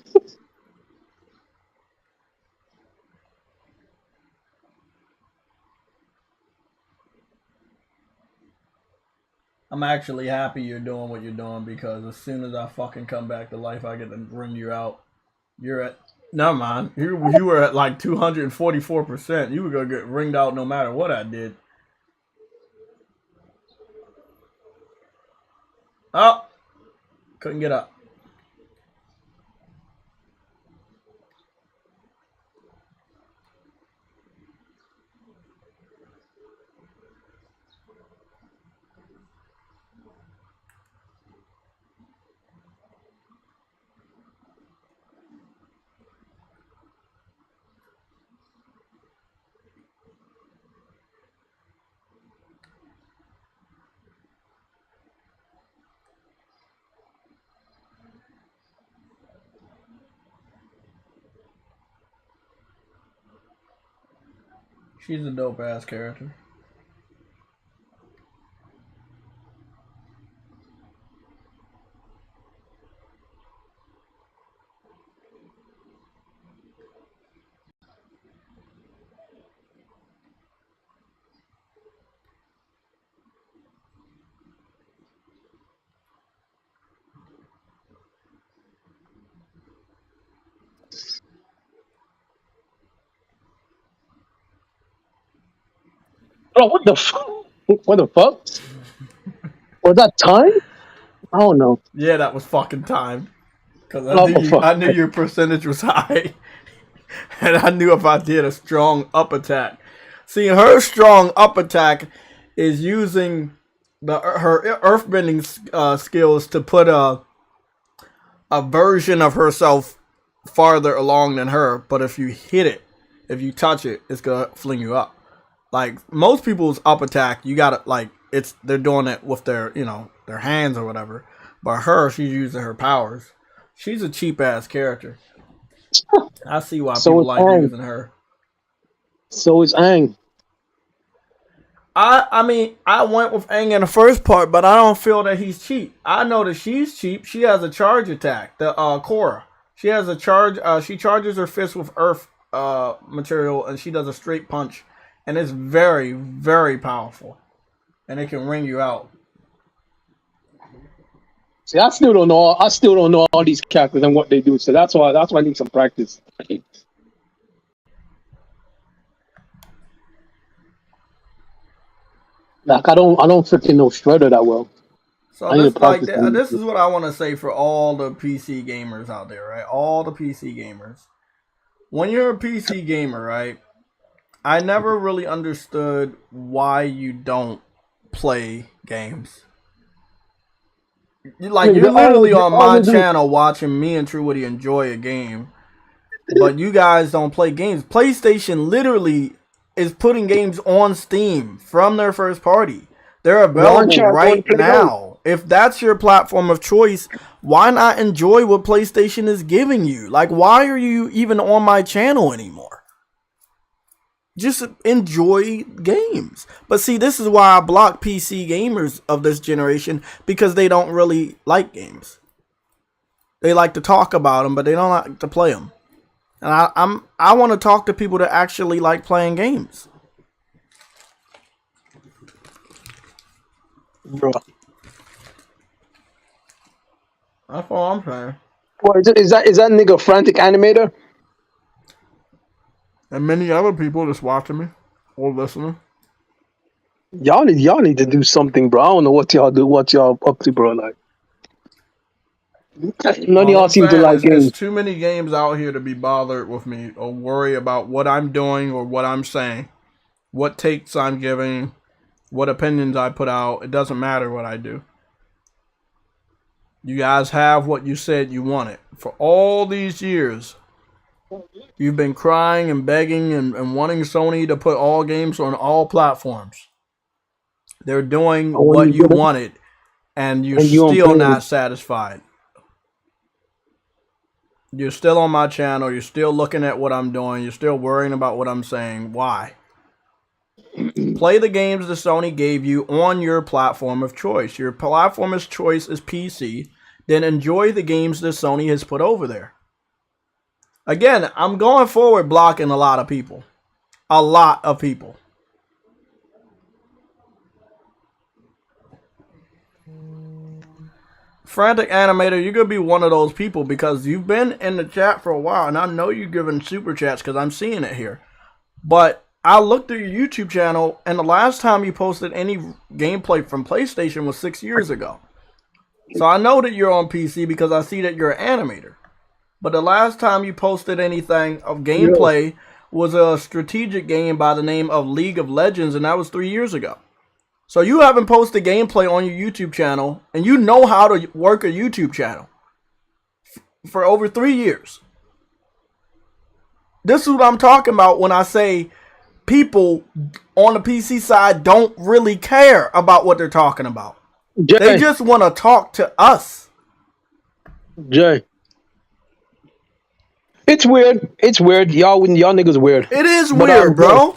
I'm actually happy you're doing what you're doing because as soon as I fucking come back to life, I get to ring you out. You're at... Never mind. You were at like 244%. You were going to get ringed out no matter what I did. Oh! Couldn't get up. She's a dope ass character. Bro, what the fuck? What the fuck? Was that time? I don't know. Yeah, that was fucking timed. Because Oh, I knew your percentage was high. And I knew if I did a strong up attack. See, her strong up attack is using her earthbending skills to put a version of herself farther along than her. But if you hit it, if you touch it, it's going to fling you up. Like, most people's up attack, you got to, like, they're doing it with their, their hands or whatever. But her, she's using her powers. She's a cheap-ass character. I see why people like using her. So is Aang. I mean, I went with Aang in the first part, but I don't feel that he's cheap. I know that she's cheap. She has a charge attack, the Korra. She has a charge. She charges her fist with earth material, and she does a straight punch. And it's very, very powerful. And it can ring you out. See, I still don't know all these characters and what they do. So that's why I need some practice. Like I don't freaking know Shredder that well. So this is what I want to say for all the PC gamers out there, right? All the PC gamers. When you're a PC gamer, right? I never really understood why you don't play games. You're literally on my channel watching me and True Woody enjoy a game, but you guys don't play games. PlayStation literally is putting games on Steam from their first party. They're available right now. If that's your platform of choice, why not enjoy what PlayStation is giving you? Like, why are you even on my channel anymore? Just enjoy games. But see, this is why I block PC gamers of this generation, because they don't really like games. They like to talk about them, but they don't like to play them. And I want to talk to people that actually like playing games. Bro. That's all I'm saying. Well, is that nigga Frantic Animator? And many other people just watching me. or listening. Y'all need to do something, bro. I don't know what y'all do, what y'all up to, bro. Like none of All y'all I'm seem to saying like is, it's games. too many games out here to be bothered with me or worry about what I'm doing or what I'm saying, what takes I'm giving, what opinions I put out. It doesn't matter what I do. You guys have what you said you wanted. For all these years, you've been crying and begging and wanting Sony to put all games on all platforms. They're And doing when what you you put it, wanted, and you're and you don't still play not it, satisfied. You're still on my channel. You're still looking at what I'm doing. You're still worrying about what I'm saying. Why? Play the games that Sony gave you on your platform of choice. Your platform of choice is PC. Then enjoy the games that Sony has put over there. Again, I'm going forward blocking a lot of people. A lot of people. Frantic Animator, you're going to be one of those people because you've been in the chat for a while, and I know you're giving super chats because I'm seeing it here. But I looked at your YouTube channel, and the last time you posted any gameplay from PlayStation was 6 years ago. So I know that you're on PC because I see that you're an animator. But the last time you posted anything of yo, gameplay was a strategic game by the name of League of Legends, and that was 3 years ago. So you haven't posted gameplay on your YouTube channel, and you know how to work a YouTube channel for over 3 years. This is what I'm talking about when I say people on the PC side don't really care about what they're talking about. They Jay, just want to talk to us. Jay. It's weird. It's weird. Y'all niggas weird. It is But weird, Jay, bro.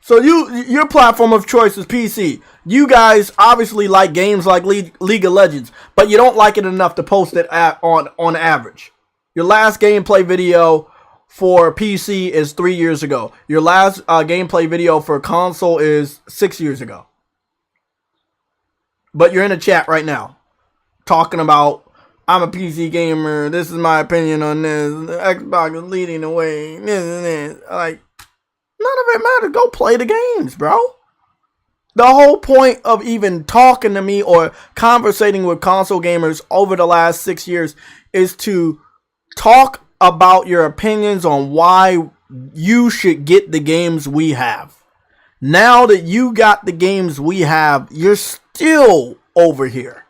So your platform of choice is PC. You guys obviously like games like League of Legends, but you don't like it enough to post it on average. Your last gameplay video for PC is 3 years ago. Your last gameplay video for console is 6 years ago. But you're in a chat right now talking about I'm a PC gamer. This is my opinion on this. The Xbox is leading the way. This and this. Like, none of it matters. Go play the games, bro. The whole point of even talking to me or conversating with console gamers over the last 6 years is to talk about your opinions on why you should get the games we have. Now that you got the games we have, you're still over here.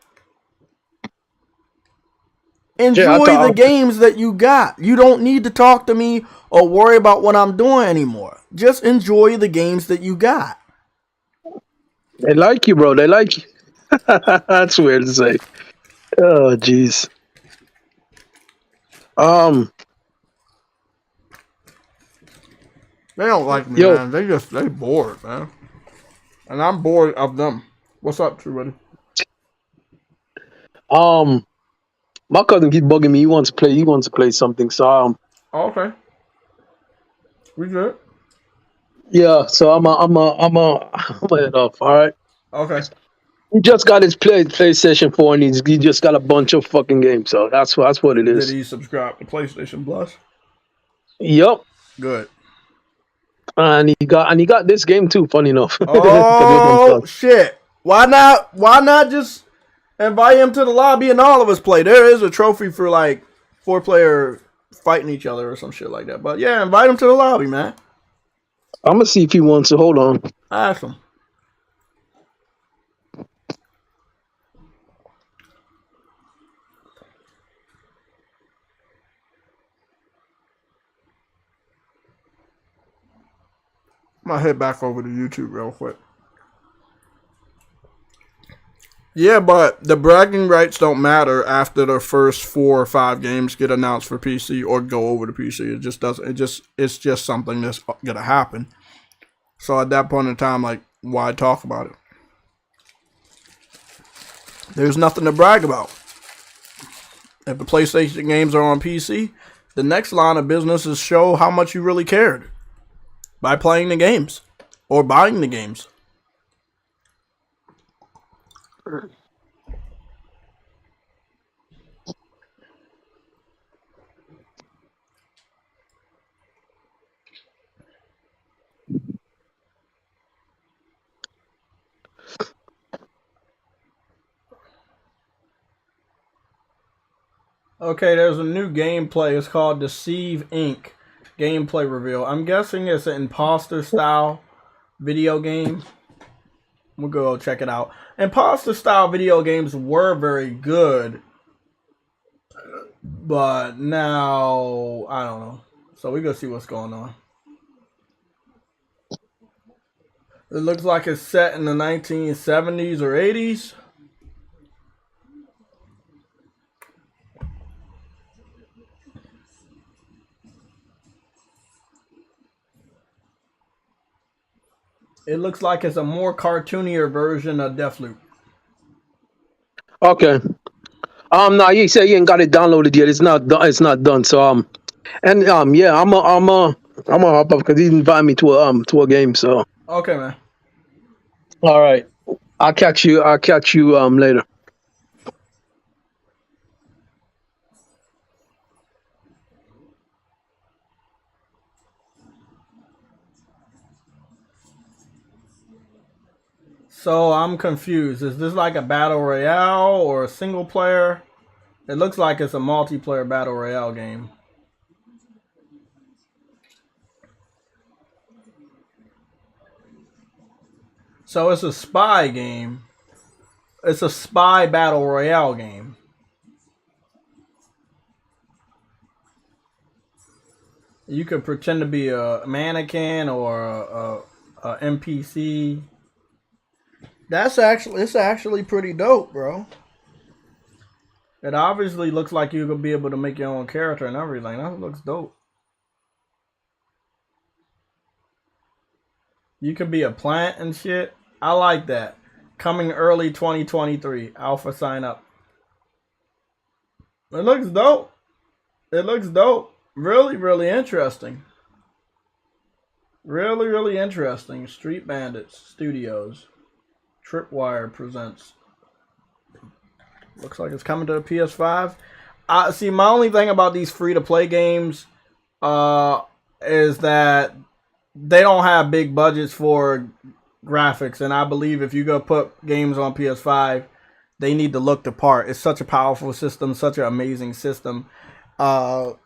Jay, I Enjoy the thought games that you got. You don't need to talk to me or worry about what I'm doing anymore. Just enjoy the games that you got. they like you, bro. They like you. That's weird to say. Oh, jeez. Um, They don't like me, yo, man. They bored, man. And I'm bored of them. What's up, True Buddy? um, my cousin keep bugging me. He wants to play. He wants to play something. So Oh, okay. We good. yeah. So I'm a head off. All right. Okay. He just got his PlayStation 4 and he just got a bunch of fucking games. So that's what it Did is. he subscribe to PlayStation Plus? Yep. Good. And he got this game too. Funny enough, 'cause it was on Oh Plus. shit. Why not just invite him to the lobby and all of us play? There is a trophy for like 4-player fighting each other or some shit like that. But yeah, invite him to the lobby, man. I'm gonna see if he wants to. Hold on. Ask him. I'm gonna head back over to YouTube real quick. Yeah, but the bragging rights don't matter after the first 4 or 5 games get announced for PC or go over to PC. It just doesn't. It's just something that's gonna happen. So at that point in time, like, why talk about it? There's nothing to brag about. If the PlayStation games are on PC, the next line of business is show how much you really cared by playing the games or buying the games. Okay, there's a new gameplay. It's called Deceive Inc. Gameplay reveal. I'm guessing it's an imposter style video game. We'll go check it out. Imposter style video games were very good, but now I don't know. So we go see what's going on. It looks like it's set in the 1970s or 80s. It looks like it's a more cartoonier version of Deathloop. Okay. No, you said you ain't got it downloaded yet. It's not done. It's not done. So yeah, I'm a hop up because he invited me to a game. So Okay, man. all right, I'll catch you later. So I'm confused. Is this like a battle royale or a single player? It looks like it's a multiplayer battle royale game. So it's a spy game. It's a spy battle royale game. You could pretend to be a mannequin or a NPC. It's actually pretty dope, bro. It obviously looks like you're gonna be able to make your own character and everything. That looks dope. You could be a plant and shit. I like that. Coming early 2023. Alpha sign up. It looks dope. It looks dope. Really, really interesting. Really, really interesting. Street Bandits Studios. Tripwire presents. Looks like it's coming to the PS5. See, my only thing about these free-to-play games is that they don't have big budgets for graphics, and I believe if you go put games on PS5, they need to look the part. It's such a powerful system, such an amazing system. I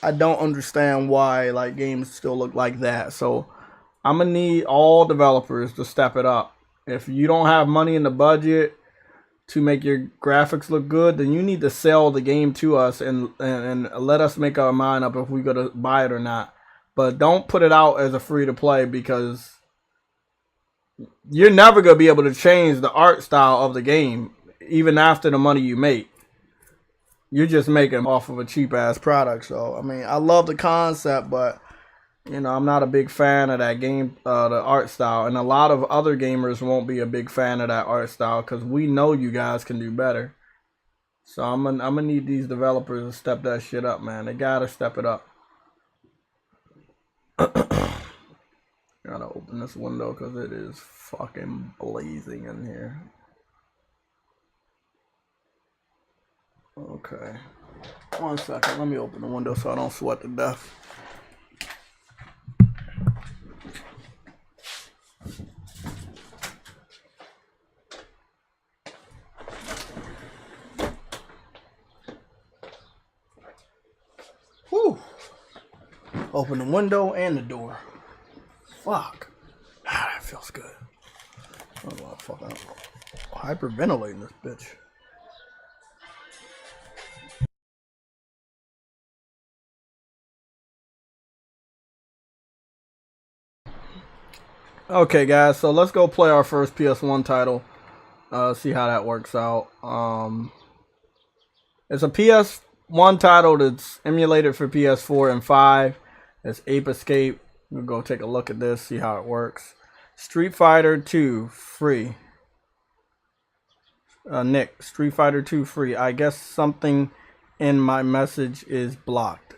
don't understand why like games still look like that. So I'm gonna need all developers to step it up. If you don't have money in the budget to make your graphics look good, then you need to sell the game to us and let us make our mind up if we're gonna buy it or not. But don't put it out as a free to play, because you're never gonna be able to change the art style of the game even after the money you make. You're just making off of a cheap ass product. So I mean, I love the concept, but you know, I'm not a big fan of that game, the art style, and a lot of other gamers won't be a big fan of that art style because we know you guys can do better. So I'm gonna need these developers to step that shit up, man. They gotta step it up. Gotta open this window because it is fucking blazing in here. Okay, 1 second. Let me open the window so I don't sweat to death. Whew. Open the window and the door. Fuck. Ah, that feels good. Oh, fuck. I'm hyperventilating this bitch. Okay, guys, so let's go play our first PS1 title. See how that works out. It's a PS1 title that's emulated for PS4 and 5. It's Ape Escape. We'll go take a look at this, see how it works. Street Fighter 2 free. Nick, Street Fighter 2 free. I guess something in my message is blocked.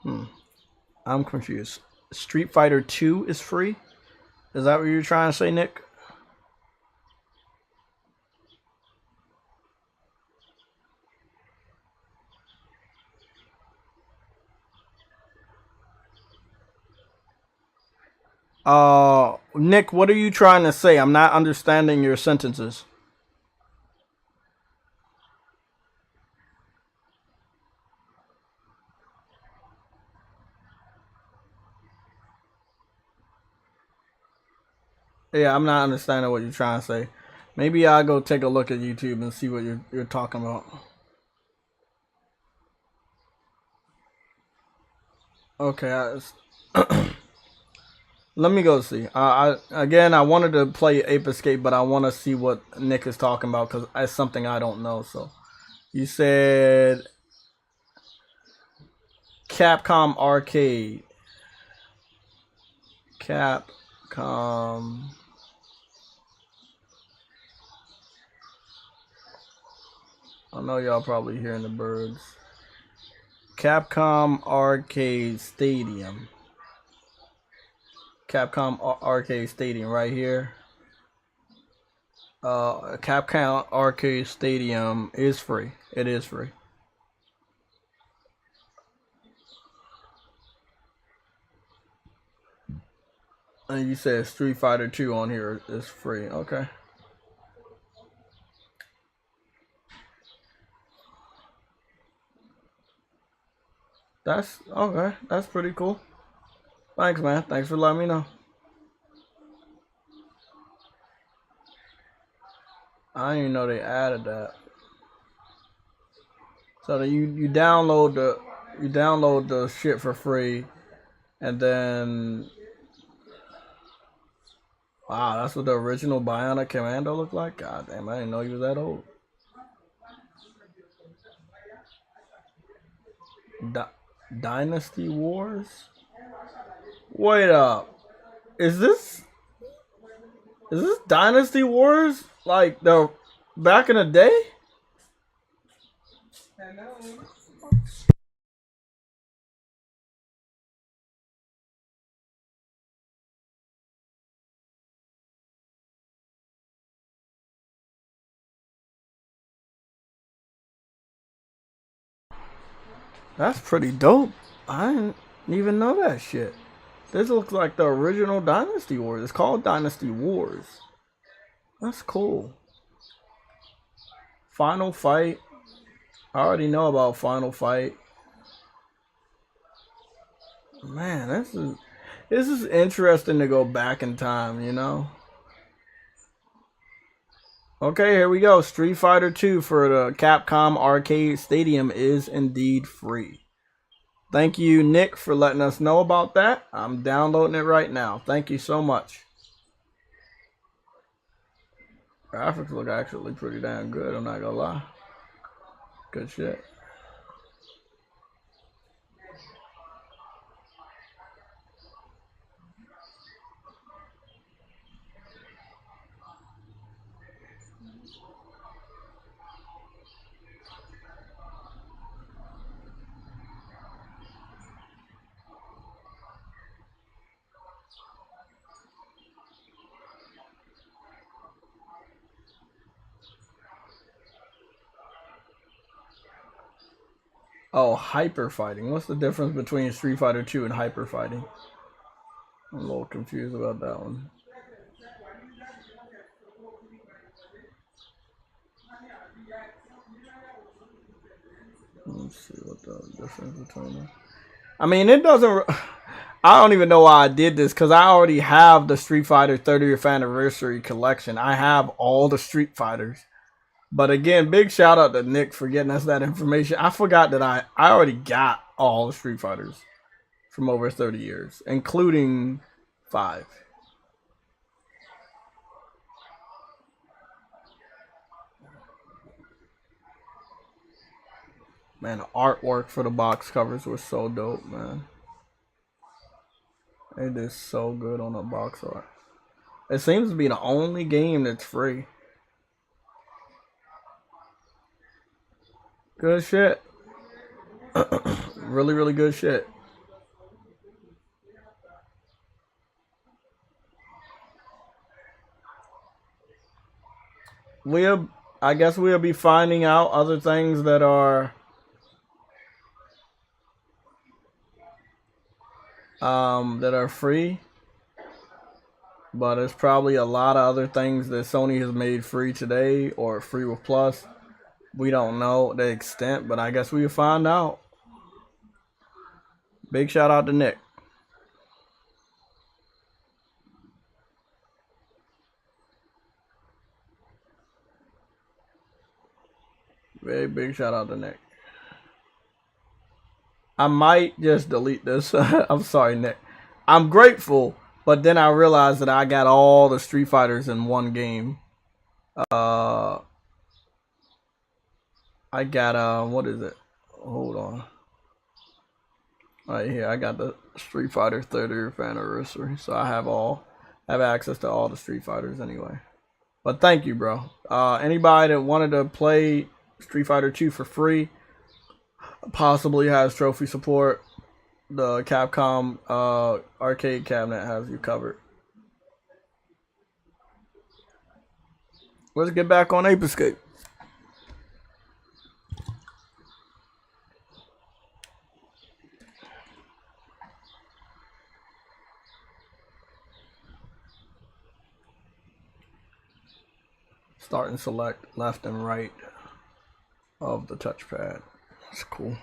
I'm confused. Street Fighter 2 is free? Is that what you're trying to say, Nick? Nick, what are you trying to say? I'm not understanding your sentences. Yeah, I'm not understanding what you're trying to say. Maybe I'll go take a look at YouTube and see what you're talking about. Okay, let me go see. I wanted to play Ape Escape, but I want to see what Nick is talking about because it's something I don't know. So, you said Capcom Arcade. Capcom. I know y'all probably hearing the birds. Capcom Arcade Stadium. Capcom Arcade Stadium right here. Capcom Arcade Stadium is free. It is free. And you said Street Fighter 2 on here is free. Okay. That's okay. That's pretty cool. Thanks, man. Thanks for letting me know. I didn't even know they added that. So that you download the shit for free, and then wow, that's what the original Bionic Commando looked like. God damn, I didn't know he was that old. Dynasty Wars. Wait up, is this Dynasty Wars like the back in the day? That's pretty dope. I didn't even know that shit. This looks like the original Dynasty Wars. It's called Dynasty Wars. That's cool. Final Fight. I already know about Final Fight. Man, this is interesting to go back in time, you know? Okay, here we go. Street Fighter 2 for the Capcom Arcade Stadium is indeed free. Thank you, Nick, for letting us know about that. I'm downloading it right now. Thank you so much. Graphics look actually pretty damn good, I'm not gonna lie. Good shit. Oh, hyper fighting. What's the difference between Street Fighter 2 and hyper fighting? I'm a little confused about that one. Let's see what the difference between them. I mean, it doesn't. I don't even know why I did this because I already have the Street Fighter 30th anniversary collection. I have all the Street Fighters. But again, big shout out to Nick for getting us that information. I forgot that I already got all the Street Fighters from over 30 years, including 5. Man, the artwork for the box covers was so dope, man. It is so good on the box art. It seems to be the only game that's free. Good shit. Really, really good shit. I guess we'll be finding out other things that are free. But there's probably a lot of other things that Sony has made free today or free with Plus. We don't know the extent, but I guess we'll find out. Big shout out to Nick. Very big shout out to Nick. I might just delete this. I'm sorry, Nick. I'm grateful, but then I realized that I got all the Street Fighters in one game. I got what is it? Hold on. Right here, I got the Street Fighter 30th anniversary, so I have access to all the Street Fighters anyway. But thank you, bro. Anybody that wanted to play Street Fighter 2 for free, possibly has trophy support. The Capcom arcade cabinet has you covered. Let's get back on Ape Escape. Start and select left and right of the touchpad. That's cool.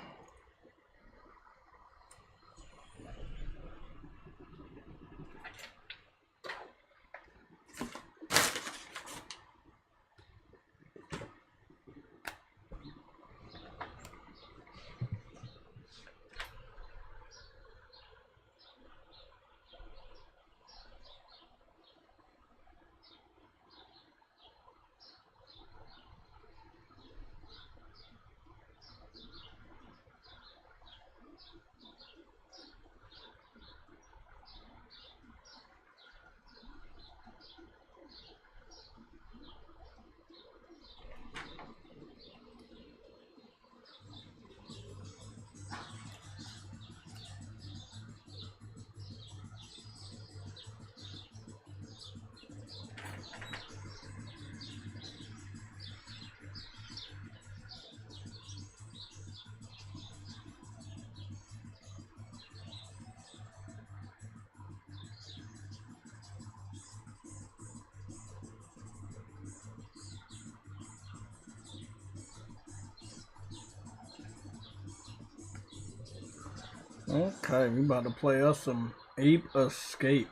Okay, we about to play us some Ape Escape.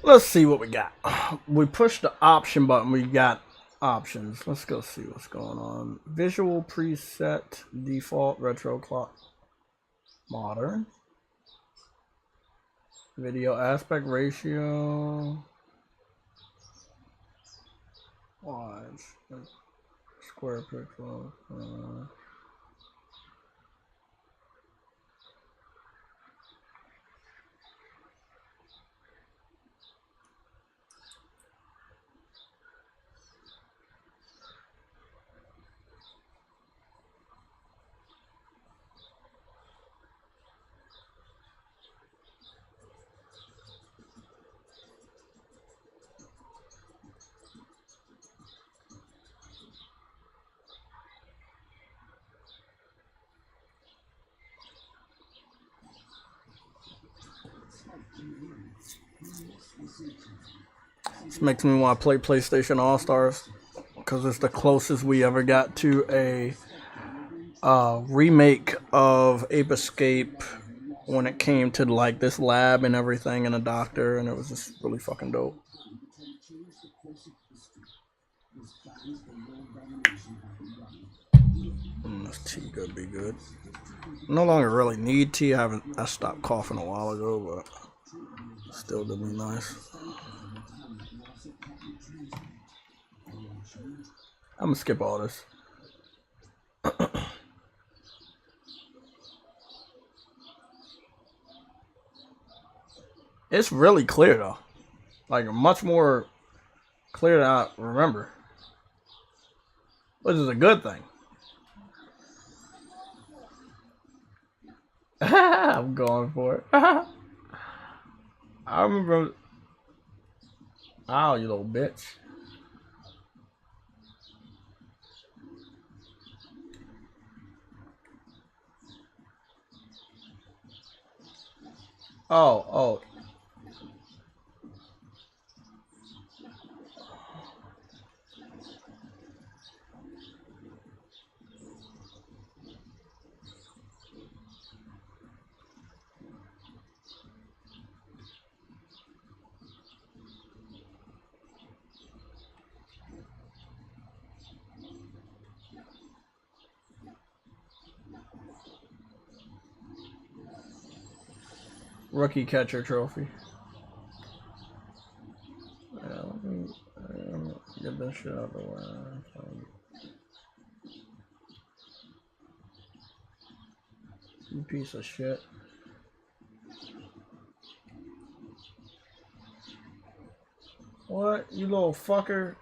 Let's see what we got. We pushed the option button. We got options. Let's go see what's going on. Visual preset, default, retro clock, modern. Video aspect ratio. Wide. Square pixel. This makes me want to play PlayStation All-Stars because it's the closest we ever got to a remake of Ape Escape when it came to like this lab and everything and a doctor, and it was just really fucking dope. This tea could be good. No longer really need tea. I stopped coughing a while ago, but Still did me nice. I'm gonna skip all this. It's really clear though. Like much more clear than I remember. Which is a good thing. I'm going for it. I remember. Ow, you little bitch. Oh. Rookie catcher trophy. Yeah, let me get this shit out of the way. You piece of shit. What? You little fucker.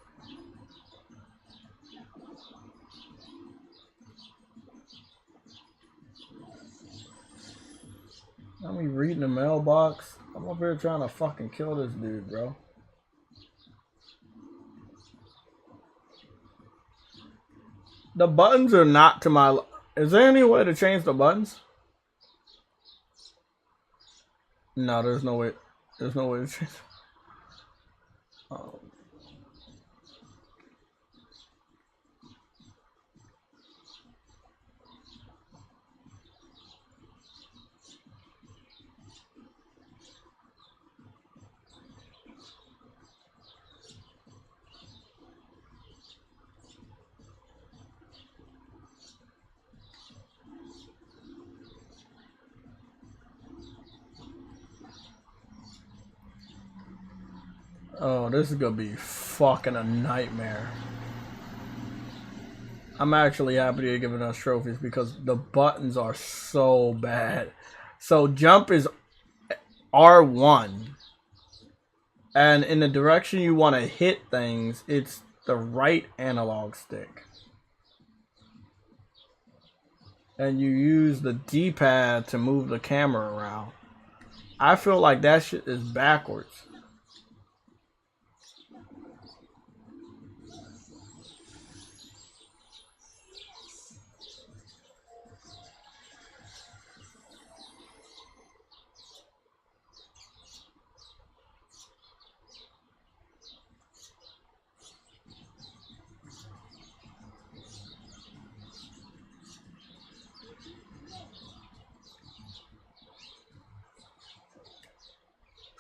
Let me reading the mailbox. I'm up here trying to fucking kill this dude, bro. The buttons are not to my... Is there any way to change the buttons? No, there's no way. There's no way to change. Oh. Oh, this is gonna be fucking a nightmare. I'm actually happy they're giving us trophies because the buttons are so bad. So jump is R1. And in the direction you want to hit things, it's the right analog stick. And you use the D-pad to move the camera around. I feel like that shit is backwards.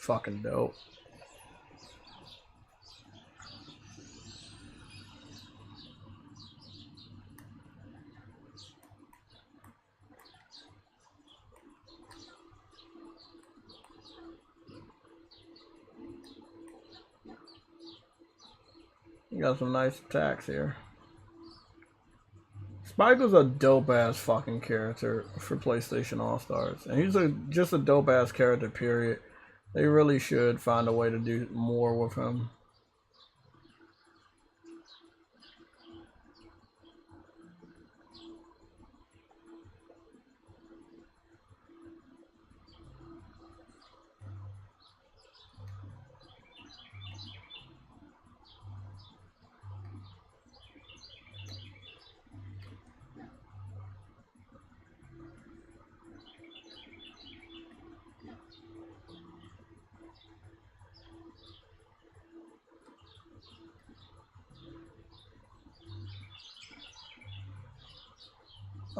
Fucking dope. You got some nice attacks here. Spike was a dope ass fucking character for PlayStation All Stars, and he's just a dope ass character. Period. They really should find a way to do more with him.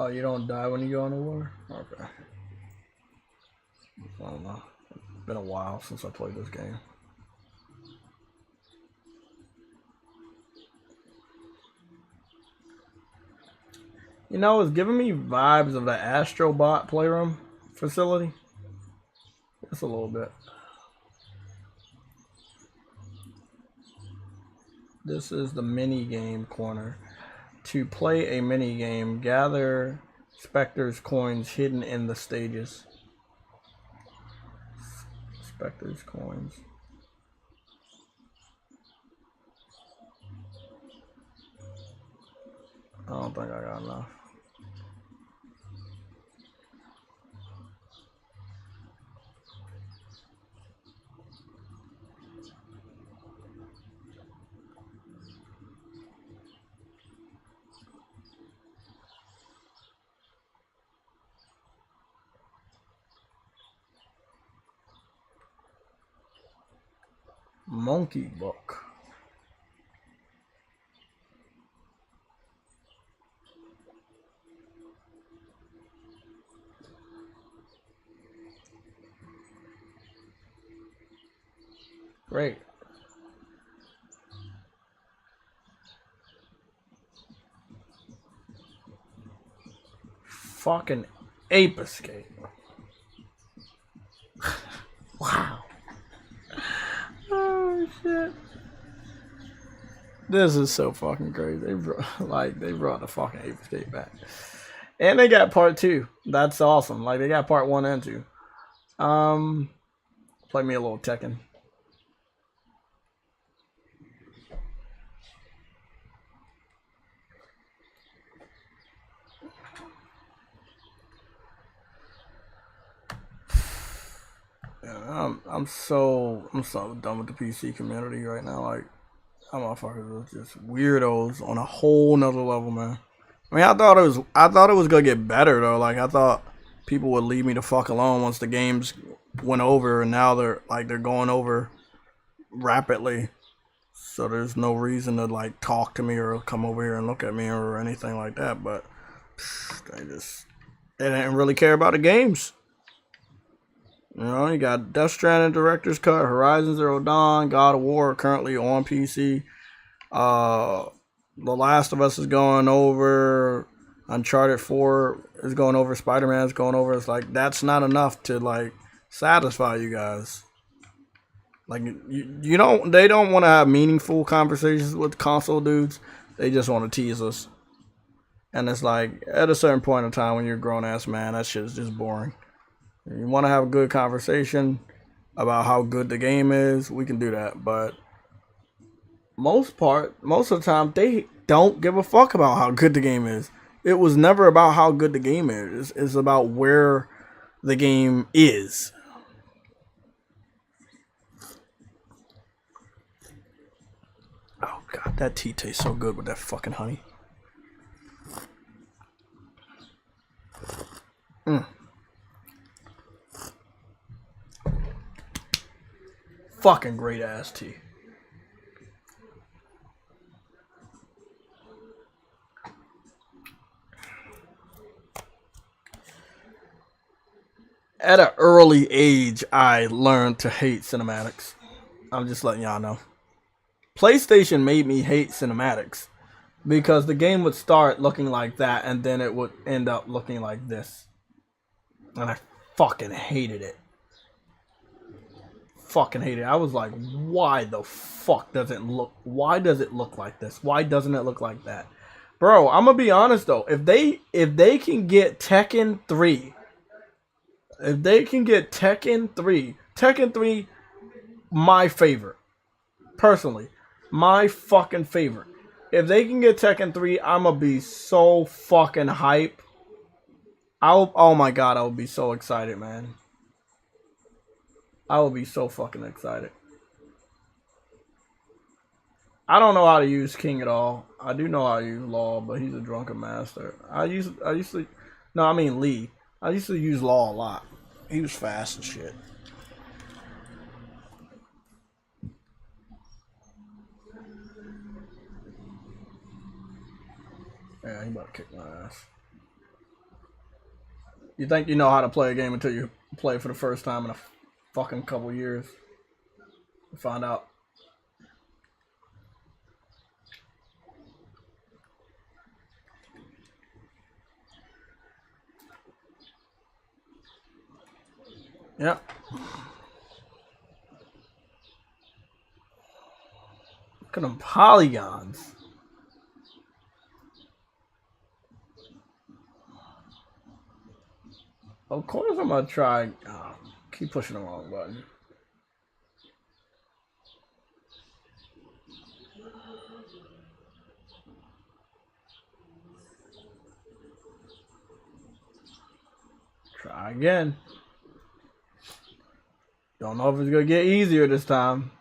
Oh, you don't die when you go in the water? Okay. I don't know. It's been a while since I played this game. You know, it's giving me vibes of the Astrobot Playroom facility. Just a little bit. This is the mini game corner. To play a mini game, gather Spectre's coins hidden in the stages. Spectre's coins. I don't think I got enough. Monkey book. Great. Fucking Ape Escape. Wow. Oh shit. This is so fucking crazy. They brought the fucking Ape Escape back. And they got part 2. That's awesome. Like they got part 1 and 2. Play me a little Tekken. I'm so done with the PC community right now. Like, I'm motherfuckers are just weirdos on a whole nother level, man. I mean, I thought it was gonna get better though. Like, I thought people would leave me the fuck alone once the games went over, and now they're going over rapidly. So there's no reason to like talk to me or come over here and look at me or anything like that. But they didn't really care about the games. You know, you got Death Stranding Director's Cut, Horizon Zero Dawn, God of War currently on PC. The Last of Us is going over. Uncharted 4 is going over. Spider-Man is going over. It's like, that's not enough to like satisfy you guys. Like, they don't want to have meaningful conversations with console dudes. They just want to tease us. And it's like, at a certain point in time when you're a grown-ass man, that shit is just boring. You want to have a good conversation about how good the game is, we can do that. But most of the time, they don't give a fuck about how good the game is. It was never about how good the game is. It's about where the game is. Oh god, that tea tastes so good with that fucking honey. Fucking great ass tea. At an early age, I learned to hate cinematics. I'm just letting y'all know. PlayStation made me hate cinematics because the game would start looking like that and then it would end up looking like this. And I fucking hated it. Fucking hate it. I was like, why the fuck does it look? Why does it look like this? Why doesn't it look like that, bro? I'm gonna be honest though. If they can get Tekken 3, Tekken 3, my favorite, personally, my fucking favorite. If they can get Tekken 3, I'm gonna be so fucking hype. Oh my god, I would be so excited, man. I will be so fucking excited. I don't know how to use King at all. I do know how to use Law, but he's a drunken master. I used to, no, I mean Lee. I used to use Law a lot. He was fast and shit. Yeah, he about to kick my ass. You think you know how to play a game until you play it for the first time in a fucking couple years. Find out. Yep. Look at them polygons. Of course I'm gonna try. Oh, keep pushing the wrong button. Try again. Don't know if it's gonna get easier this time.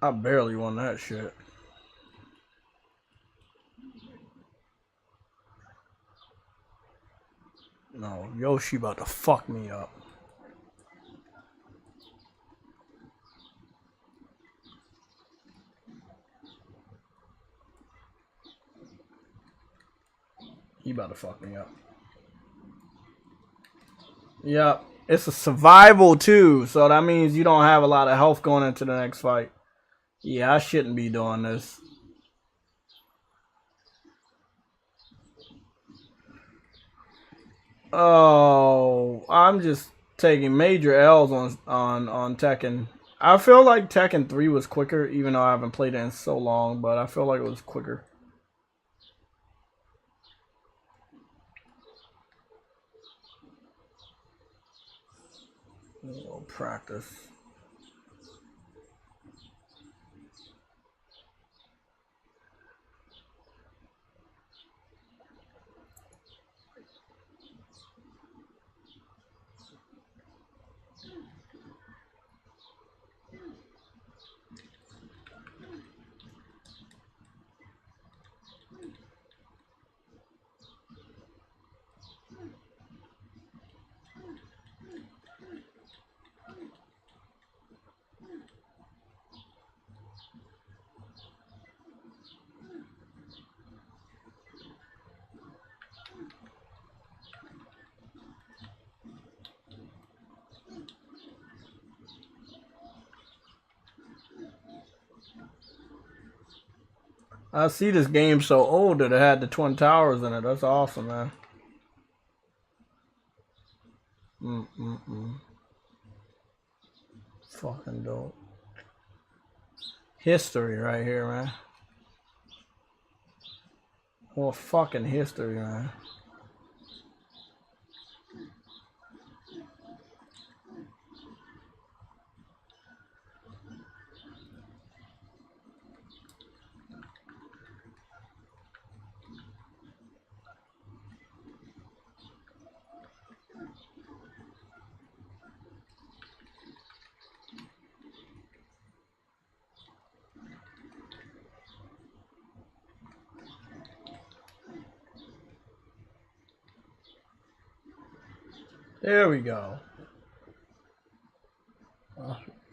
I barely won that shit. No, Yoshi about to fuck me up. He about to fuck me up. Yep, it's a survival too, so that means you don't have a lot of health going into the next fight. Yeah, I shouldn't be doing this. Oh, I'm just taking major L's on Tekken. I feel like Tekken 3 was quicker, even though I haven't played it in so long, but I feel like it was quicker. A little practice. I see this game so old that it had the Twin Towers in it. That's awesome, man. Fucking dope. History right here, man. More fucking history, man. There we go.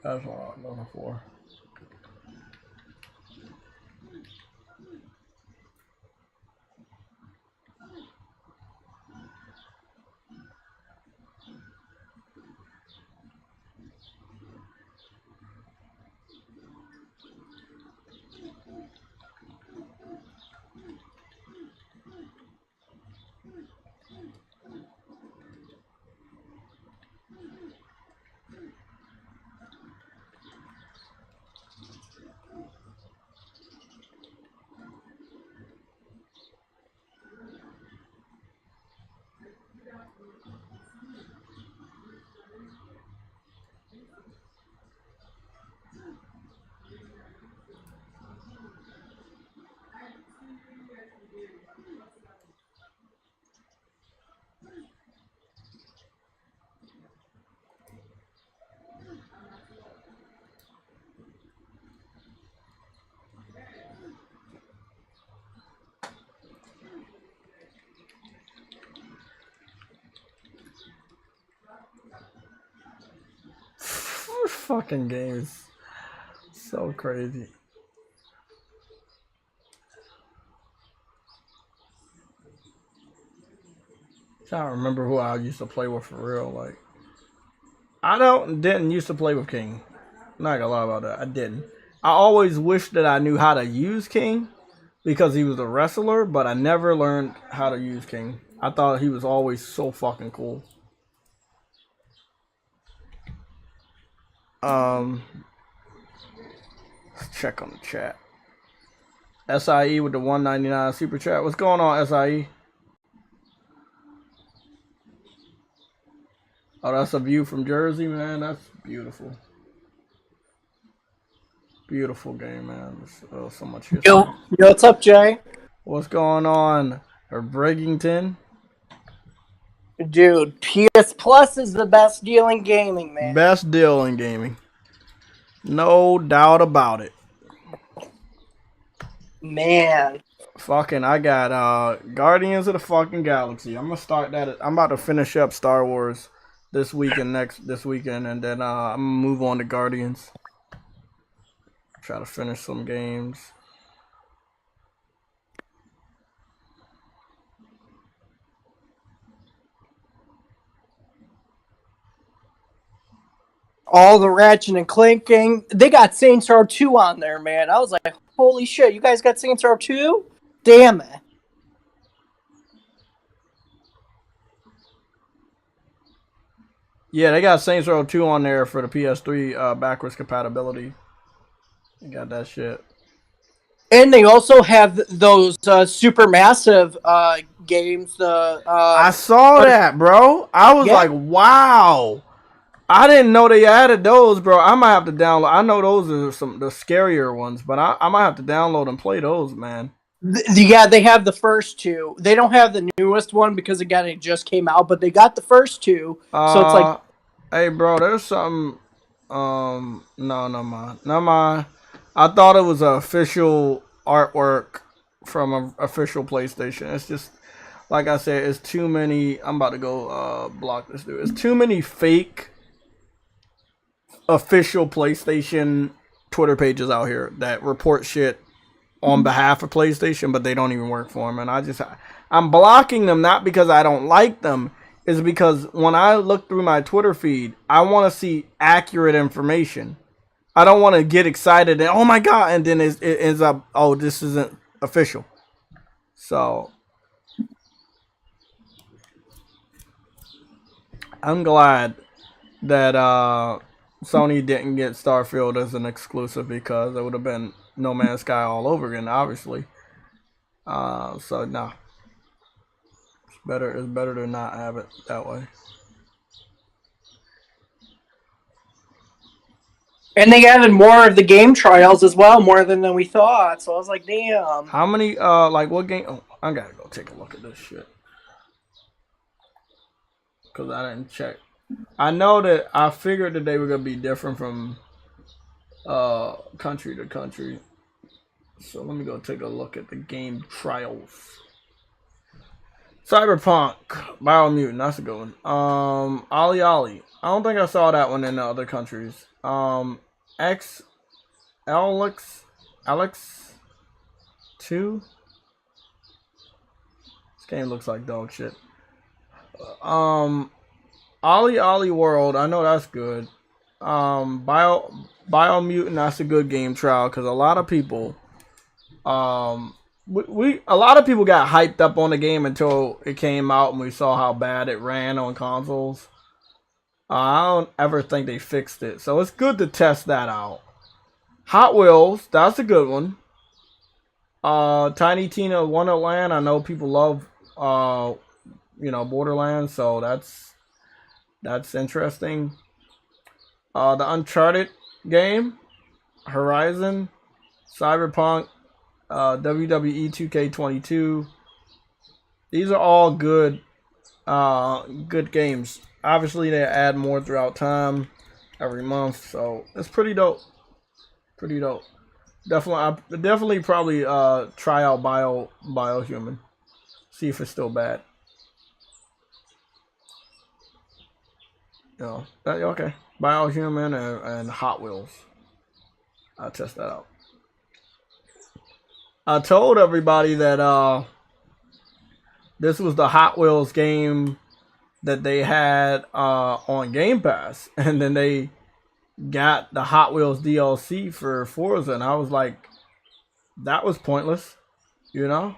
That's what I'm looking for. This fucking game is so crazy. Trying to remember who I used to play with for real. Like, I didn't used to play with King. I'm not gonna lie about that. I didn't. I always wished that I knew how to use King because he was a wrestler, but I never learned how to use King. I thought he was always so fucking cool. Let's check on the chat. SIE with the 199 super chat. What's going on, SIE? Oh, that's a view from Jersey, man. That's beautiful. Beautiful game, man. There's so much history. Yo, what's up, Jay? What's going on? Or Breggington? Dude, PS Plus is the best deal in gaming, man. Best deal in gaming. No doubt about it. Man. Fucking, I got Guardians of the fucking Galaxy. I'm gonna start that. I'm about to finish up Star Wars this weekend, and then I'm gonna move on to Guardians. Try to finish some games. All the Ratchet and Clank game. They got Saints Row 2 on there, man. I was like, holy shit, you guys got Saints Row 2? Damn it. Yeah, they got Saints Row 2 on there for the PS3 backwards compatibility. They got that shit. And they also have those super massive games. I saw that, bro. I was like, wow. I didn't know they added those, bro. I might have to download. I know those are the scarier ones, but I might have to download and play those, man. Yeah, they have the first two. They don't have the newest one because, again, it just came out, but they got the first two. So it's like... Hey, bro, there's something... No, no mind. I thought it was official artwork from an official PlayStation. It's just... Like I said, it's too many... I'm about to go block this dude. It's too many fake... official PlayStation Twitter pages out here that report shit on behalf of PlayStation, but they don't even work for them. And I'm blocking them not because I don't like them, it's because when I look through my Twitter feed, I want to see accurate information. I don't want to get excited and oh my god, and then it ends up, oh, this isn't official. So I'm glad that Sony didn't get Starfield as an exclusive because it would have been No Man's Sky all over again, obviously. So no, it's better to not have it that way. And they added more of the game trials as well, more than we thought. So I was like, damn. How many? Like what game? Oh, I gotta go take a look at this shit because I didn't check. I know that I figured that they were gonna be different from country to country. So let me go take a look at the game trials. Cyberpunk, Biomutant, that's a good one. Ollie Ollie. I don't think I saw that one in the other countries. Alex 2. This game looks like dog shit. Ollie Ollie World, I know that's good. Biomutant, that's a good game trial because a lot of people a lot of people got hyped up on the game until it came out and we saw how bad it ran on consoles. I don't ever think they fixed it, so it's good to test that out. Hot Wheels, that's a good one. Tiny Tina Wonderland, I know people love Borderlands, so that's interesting. The Uncharted game, Horizon, Cyberpunk, WWE 2K22. These are all good games. Obviously, they add more throughout time, every month, so it's pretty dope. Pretty dope. Definitely probably try out Biohuman. See if it's still bad. Okay. Biohuman and Hot Wheels. I'll test that out. I told everybody that this was the Hot Wheels game that they had on Game Pass, and then they got the Hot Wheels DLC for Forza, and I was like, that was pointless, you know?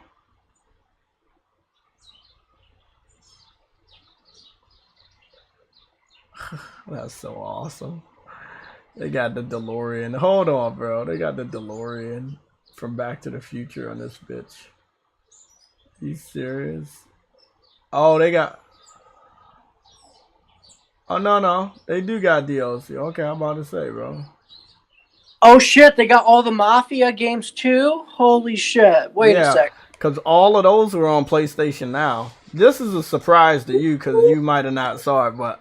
That's so awesome. They got the DeLorean. Hold on, bro. They got the DeLorean from Back to the Future on this bitch. You serious? Oh, they got... Oh, no. They do got DLC. Okay, I'm about to say, bro. Oh, shit. They got all the Mafia games, too? Holy shit. Wait a sec. Because all of those were on PlayStation Now. This is a surprise to you because you might have not saw it, but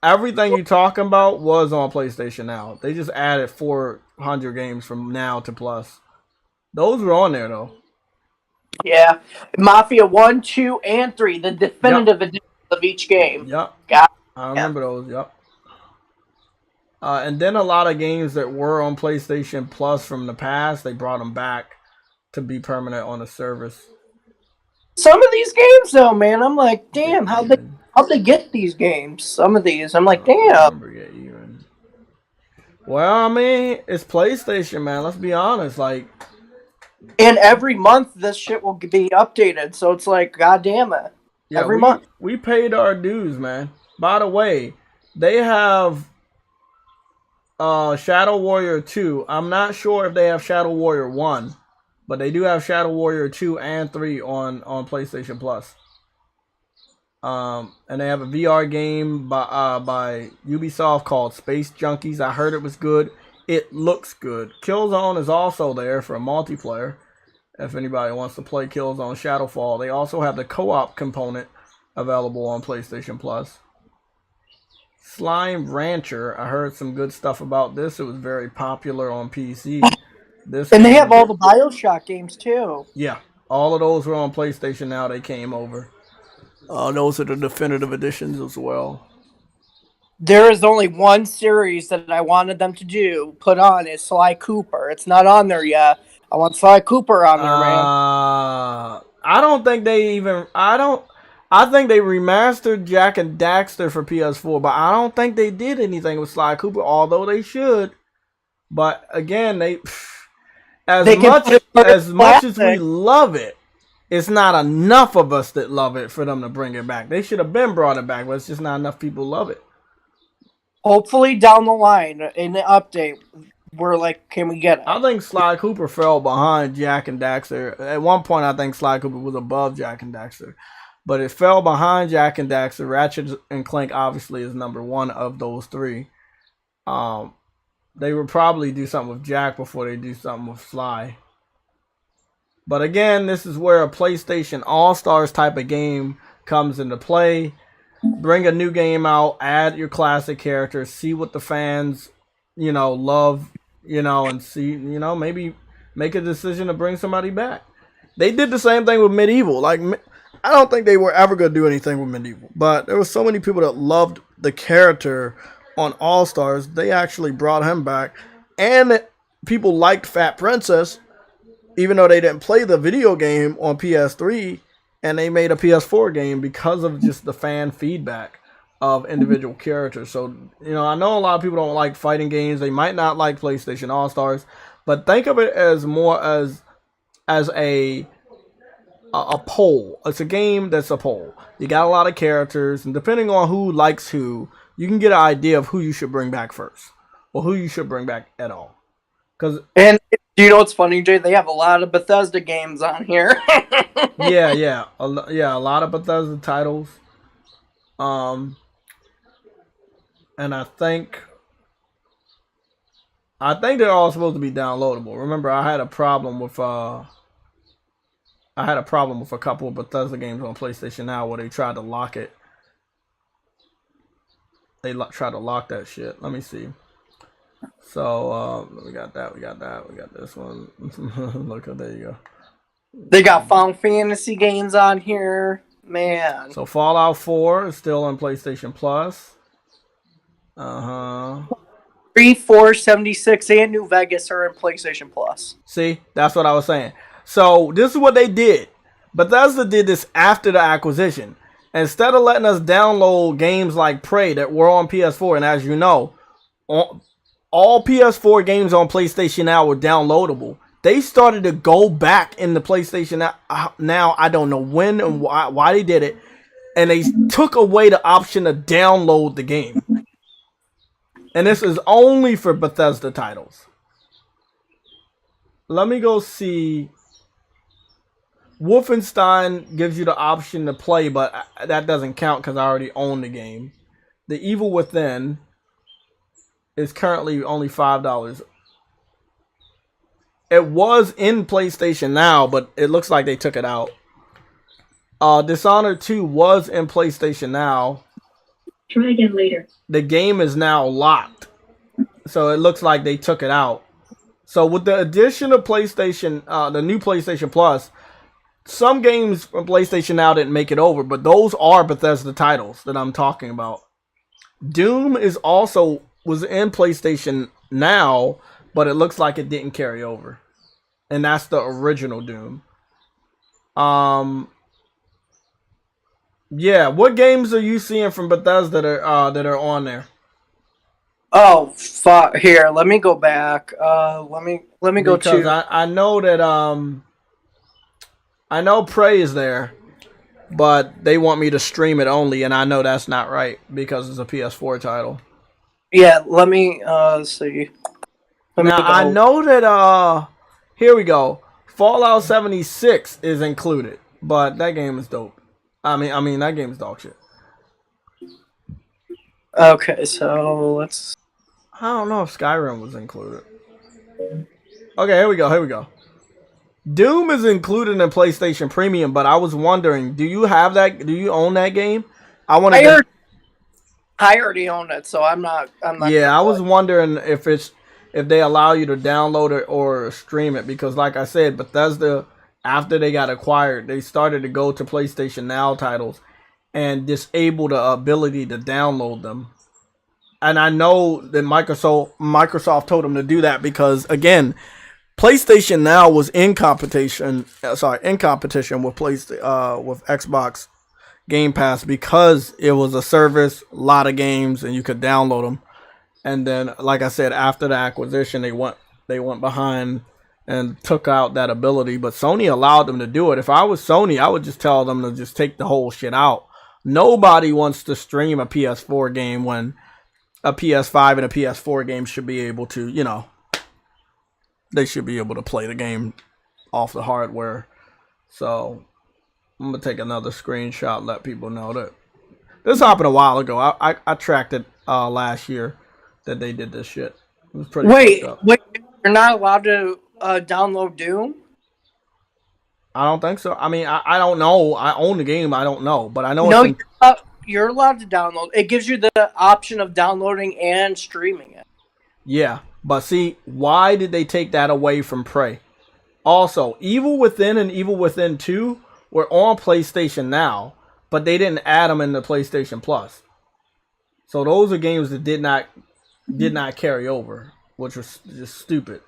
everything you're talking about was on PlayStation Now. They just added 400 games from Now to Plus. Those were on there, though. Yeah. Mafia 1, 2, and 3. The definitive edition of each game. Yep. Got I remember those, yep. And then a lot of games that were on PlayStation Plus from the past, they brought them back to be permanent on the service. some of these games, though, man, I'm like, damn, how'd they get these games? Some of these, I'm like, damn. Well, I mean, it's PlayStation, man. Let's be honest. Like, and every month this shit will be updated, so it's like, god damn it. yeah, Every month. We paid our dues, man. By the way, they have Shadow Warrior 2. I'm not sure if they have Shadow Warrior 1, but they do have Shadow Warrior 2 and 3 on PlayStation Plus. And they have a VR game by Ubisoft called Space Junkies. I heard it was good. It looks good. Killzone is also there for a multiplayer. If anybody wants to play Killzone Shadowfall, they also have the co-op component available on PlayStation Plus. Slime Rancher. I heard some good stuff about this. It was very popular on PC. And they have all the BioShock games too. Yeah, all of those were on PlayStation Now. They came over. Those are the definitive editions as well. There is only one series that I wanted them to put on is Sly Cooper. It's not on there yet. I want Sly Cooper on there, man. I don't think they even... I think they remastered Jak and Daxter for PS4, but I don't think they did anything with Sly Cooper, although they should. But again, as much as we love it, it's not enough of us that love it for them to bring it back. They should have been brought it back, but it's just not enough people love it. Hopefully down the line, in the update, we're like, can we get it? I think Sly Cooper fell behind Jak and Daxter. At one point, I think Sly Cooper was above Jak and Daxter. But it fell behind Jak and Daxter. Ratchet and Clank obviously is number one of those three. They would probably do something with Jak before they do something with Sly. But again, this is where a PlayStation All-Stars type of game comes into play. Bring a new game out, add your classic characters, see what the fans, love, and see, maybe make a decision to bring somebody back. They did the same thing with Medieval. Like, I don't think they were ever going to do anything with Medieval, but there were so many people that loved the character on All-Stars, they actually brought him back. And people liked Fat Princess, even though they didn't play the video game on PS3, and they made a PS4 game because of just the fan feedback of individual characters. So, I know a lot of people don't like fighting games. They might not like PlayStation All-Stars, but think of it as more as a poll. It's a game that's a poll. You got a lot of characters, and depending on who likes who, you can get an idea of who you should bring back first, or who you should bring back at all. And do you know what's funny, Jay? They have a lot of Bethesda games on here. yeah, a lot of Bethesda titles. And I think they're all supposed to be downloadable. Remember, I had a problem with a couple of Bethesda games on PlayStation Now where they tried to lock it. They tried to lock that shit. Let me see. So we got that. We got this one. Look, there you go. They got Final Fantasy games on here, man. So Fallout 4 is still on PlayStation Plus. 3, 4, 76, and New Vegas are in PlayStation Plus. See, that's what I was saying. So this is what they did. Bethesda did this after the acquisition. Instead of letting us download games like Prey that were on PS4, and as you know, all PS4 games on PlayStation Now were downloadable. They started to go back in the PlayStation Now. I don't know when and why they did it. And they took away the option to download the game. And this is only for Bethesda titles. Let me go see. Wolfenstein gives you the option to play, but that doesn't count because I already own the game. The Evil Within is currently only $5. It was in PlayStation Now, but it looks like they took it out. Dishonored 2 was in PlayStation Now. Try again later. The game is now locked, so it looks like they took it out. So with the addition of PlayStation, the new PlayStation Plus, some games from PlayStation Now didn't make it over, but those are Bethesda titles that I'm talking about. Doom was in PlayStation Now, but it looks like it didn't carry over. And that's the original Doom. Yeah, what games are you seeing from Bethesda that are on there? Oh fuck! Here, let me go back. Let me go Because to. I know that I know Prey is there, but they want me to stream it only, and I know that's not right because it's a PS4 title. Yeah, let me see. Now I know that here we go. Fallout 76 is included, but that game is dope. I mean that game is dog shit. Okay, so let's. I don't know if Skyrim was included. Okay, here we go. Doom is included in PlayStation Premium, but I was wondering, do you have that? Do you own that game? I already own it, so I'm not. Yeah, I was wondering if they allow you to download it or stream it, because like I said, Bethesda, after they got acquired, they started to go to PlayStation Now titles and disable the ability to download them. And I know that Microsoft told them to do that because, again, PlayStation Now was in competition with Xbox Game Pass because it was a service, a lot of games, and you could download them. And then, like I said, after the acquisition, they went behind and took out that ability. But Sony allowed them to do it. If I was Sony, I would just tell them to just take the whole shit out. Nobody wants to stream a PS4 game when a PS5 and a PS4 game should be able to, they should be able to play the game off the hardware. So I'm going to take another screenshot, let people know that this happened a while ago. I tracked it last year that they did this shit. It was pretty Wait, fucked up. you're not allowed to download Doom? I don't think so. I mean, I don't know. I own the game. I don't know. But I know No, you're allowed to download. It gives you the option of downloading and streaming it. Yeah. But see, why did they take that away from Prey? Also, Evil Within and Evil Within 2 were on PlayStation Now, but they didn't add them in the PlayStation Plus. So those are games that did not carry over, which was just stupid.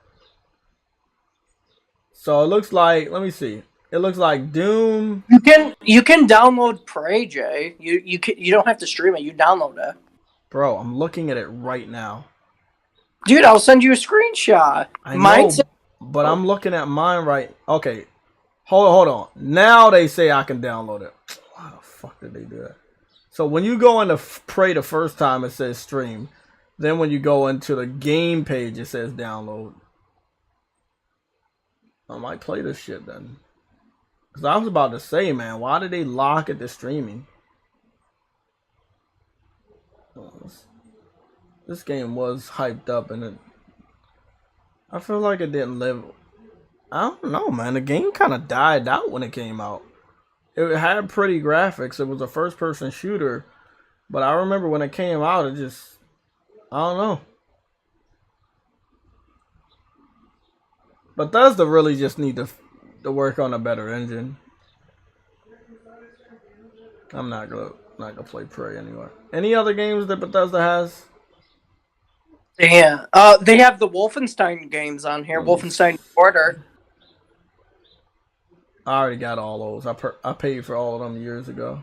So it looks like, let me see. It looks like Doom. You can download Prey, Jay. You don't have to stream it. You download it. Bro, I'm looking at it right now. Dude, I'll send you a screenshot. I know, but I'm looking at mine right. Okay, hold on. Now they say I can download it. Why the fuck did they do that? So when you go into Prey the first time, it says stream. Then when you go into the game page, it says download. I might play this shit then. Because I was about to say, man, why did they lock it to streaming? This game was hyped up, and I feel like it didn't live. I don't know, man. The game kind of died out when it came out. It had pretty graphics. It was a first-person shooter, but I remember when it came out, it just, I don't know. Bethesda really just need to work on a better engine. I'm not gonna play Prey anyway. Any other games that Bethesda has? Yeah. They have the Wolfenstein games on here. Wolfenstein Order. I already got all those. I paid for all of them years ago.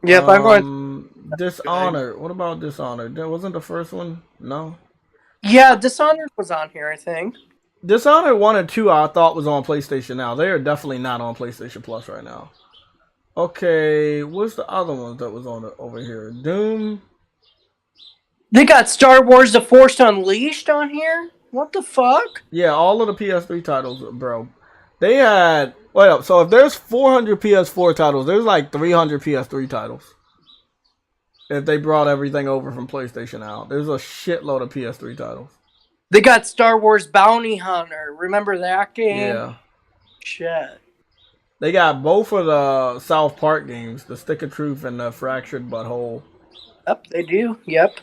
Yep, I'm going. Dishonored. What about Dishonored? That wasn't the first one. No. Yeah, Dishonored was on here, I think. Dishonored 1 and 2 I thought was on PlayStation Now. They are definitely not on PlayStation Plus right now. Okay, what's the other one that was on over here? Doom. They got Star Wars: The Force Unleashed on here. What the fuck? Yeah, all of the PS3 titles, bro. They had so if there's 400 PS4 titles, there's like 300 PS3 titles. If they brought everything over from PlayStation out, there's a shitload of PS3 titles. They got Star Wars Bounty Hunter. Remember that game? Yeah. Shit. They got both of the South Park games, the Stick of Truth and the Fractured Butthole. Yep, they do. Yep.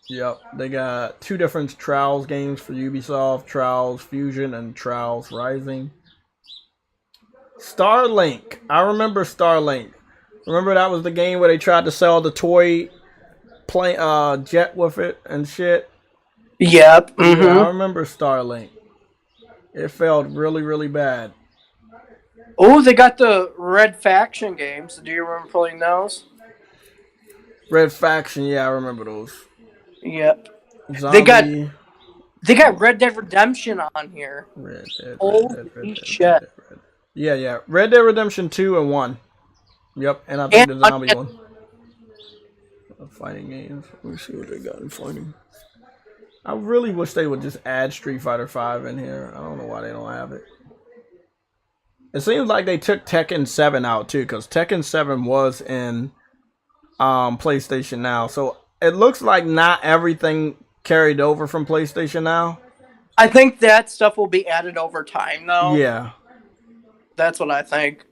Yep. They got 2 different Trials games for Ubisoft, Trials Fusion and Trials Rising. Starlink. I remember Starlink. Remember that was the game where they tried to sell the toy plane jet with it and shit? Yep. Mm-hmm. Yeah, I remember Starlink. It failed really, really bad. Oh, they got the Red Faction games. Do you remember playing those? Red Faction, yeah, I remember those. Yep. Zombie. They got Red Dead Redemption on here. Red Dead. Yeah. Red Dead Redemption 2 and 1. Yep, and I think the zombie one. Fighting games. Let me see what they got in fighting. I really wish they would just add Street Fighter 5 in here. I don't know why they don't have it. It seems like they took Tekken 7 out too, because Tekken 7 was in PlayStation Now. So it looks like not everything carried over from PlayStation Now. I think that stuff will be added over time, though. Yeah. That's what I think.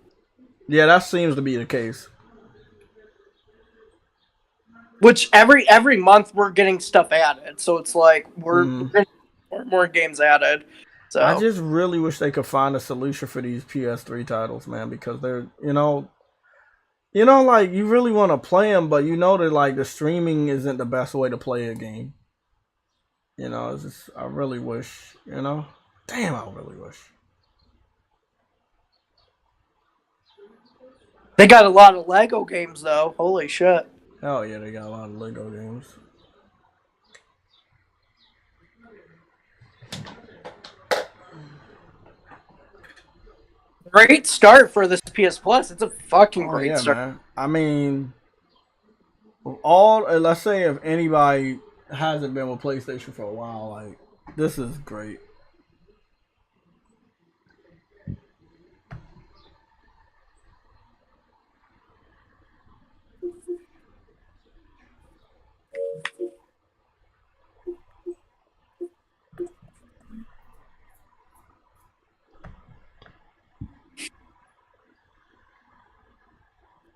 Yeah, that seems to be the case. Which every month we're getting stuff added, so it's like we're getting more games added. So I just really wish they could find a solution for these PS3 titles, man, because they're like you really want to play them, but that like the streaming isn't the best way to play a game. It's just I really wish, damn, I really wish. They got a lot of Lego games, though. Holy shit. Hell yeah, they got a lot of Lego games. Great start for this PS Plus. It's a fucking great start. Man. I mean, let's say if anybody hasn't been with PlayStation for a while, like, this is great.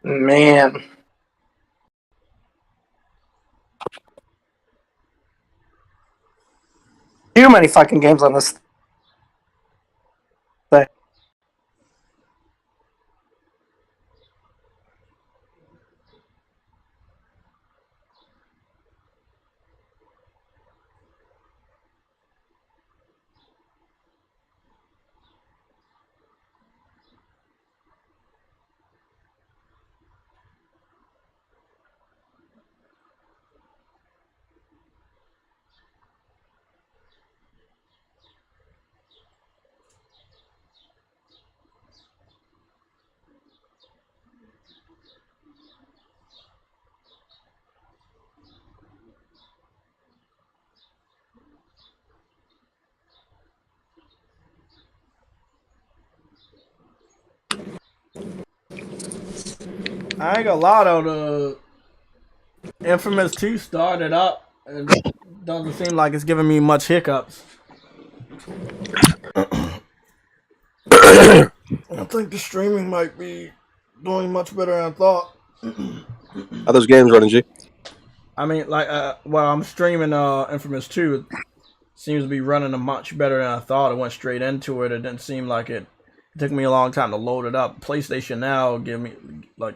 Man. Too many fucking games on this thing. I ain't gonna lie though, the Infamous 2 started up. It doesn't seem like it's giving me much hiccups. I think the streaming might be doing much better than I thought. How those games running, G? I mean, like, I'm streaming Infamous 2. It seems to be running much better than I thought. I went straight into it. It didn't seem like it. It took me a long time to load it up. PlayStation Now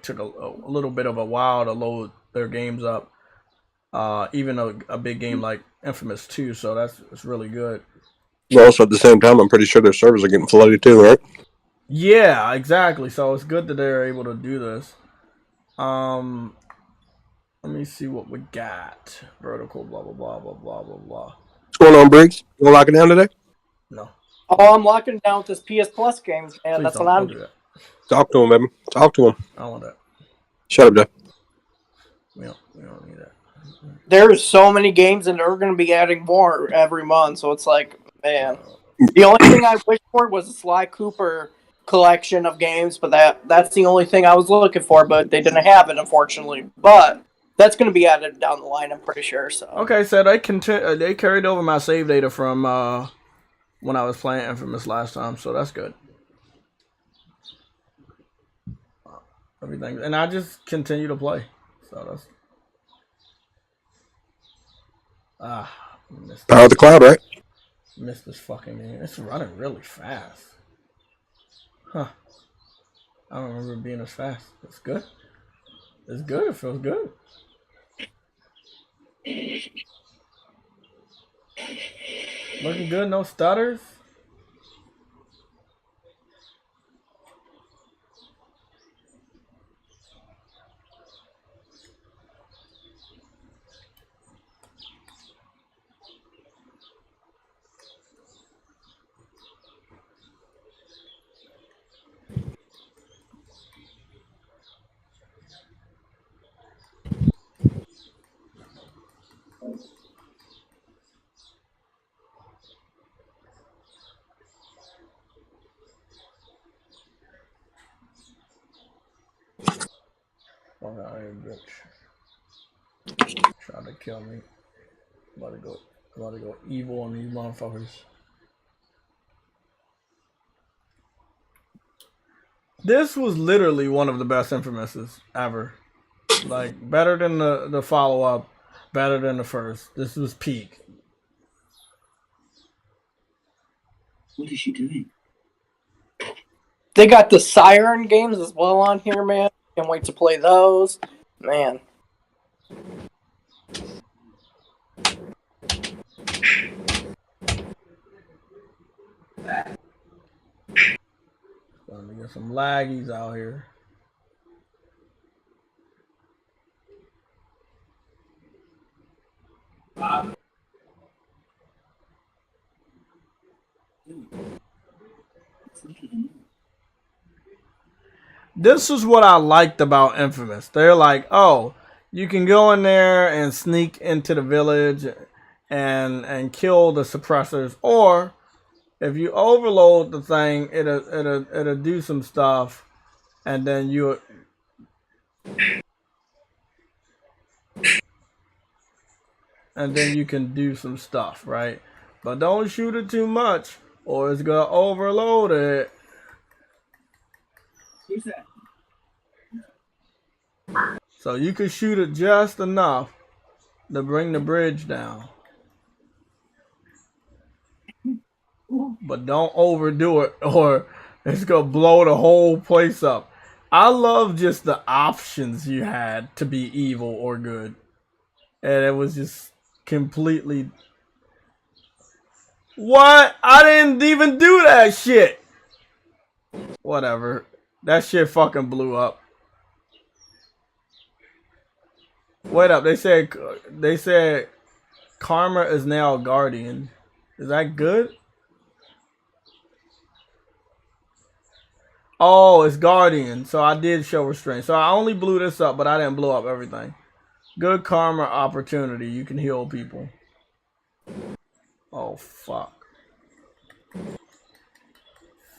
took a little bit of a while to load their games up. Even a big game like Infamous 2, so it's really good. Well, also at the same time, I'm pretty sure their servers are getting flooded too, right? Yeah, exactly. So it's good that they're able to do this. Let me see what we got. Vertical, blah blah blah blah blah blah blah. What's going on, Briggs? You gonna lock it down today? No, Oh, I'm locking down with this PS Plus game. Yeah, please that's what don't I'm do doing. that. Talk to him, baby. Talk to him. I don't want that. Shut up, Dad. We don't need that. There's so many games, and they're going to be adding more every month. So it's like, man, the only thing I wished for was a Sly Cooper collection of games, but that's the only thing I was looking for. But they didn't have it, unfortunately. But that's going to be added down the line, I'm pretty sure. So Okay, so they carried over my save data from when I was playing Infamous last time, so that's good. Everything, and I just continue to play. So that's Power of the cloud, right? Missed this fucking game. It's running really fast. Huh. I don't remember it being as fast. It's good. It's good. It feels good. Looking good. No stutters. Oh, no, bitch. Trying to kill me. About to go evil on these motherfuckers. This was literally one of the best Infamouses ever. Like, better than the follow-up, better than the first. This was peak. What is she doing? they got the Siren games as well on here, man. Can't wait to play those, man. Starting to get some laggies out here. This is what I liked about Infamous. They're like, oh, you can go in there and sneak into the village and kill the suppressors, or if you overload the thing, it'll do some stuff, and then you can do some stuff, right? But don't shoot it too much, or it's gonna overload it. Who's that? So you can shoot it just enough to bring the bridge down. But don't overdo it, or it's gonna blow the whole place up. I love just the options you had to be evil or good. And it was just completely... What? I didn't even do that shit! Whatever. That shit fucking blew up. Wait up, they said Karma is now a guardian. Is that good? Oh, it's guardian. So I did show restraint. So I only blew this up, but I didn't blow up everything. Good karma opportunity. You can heal people. Oh, fuck.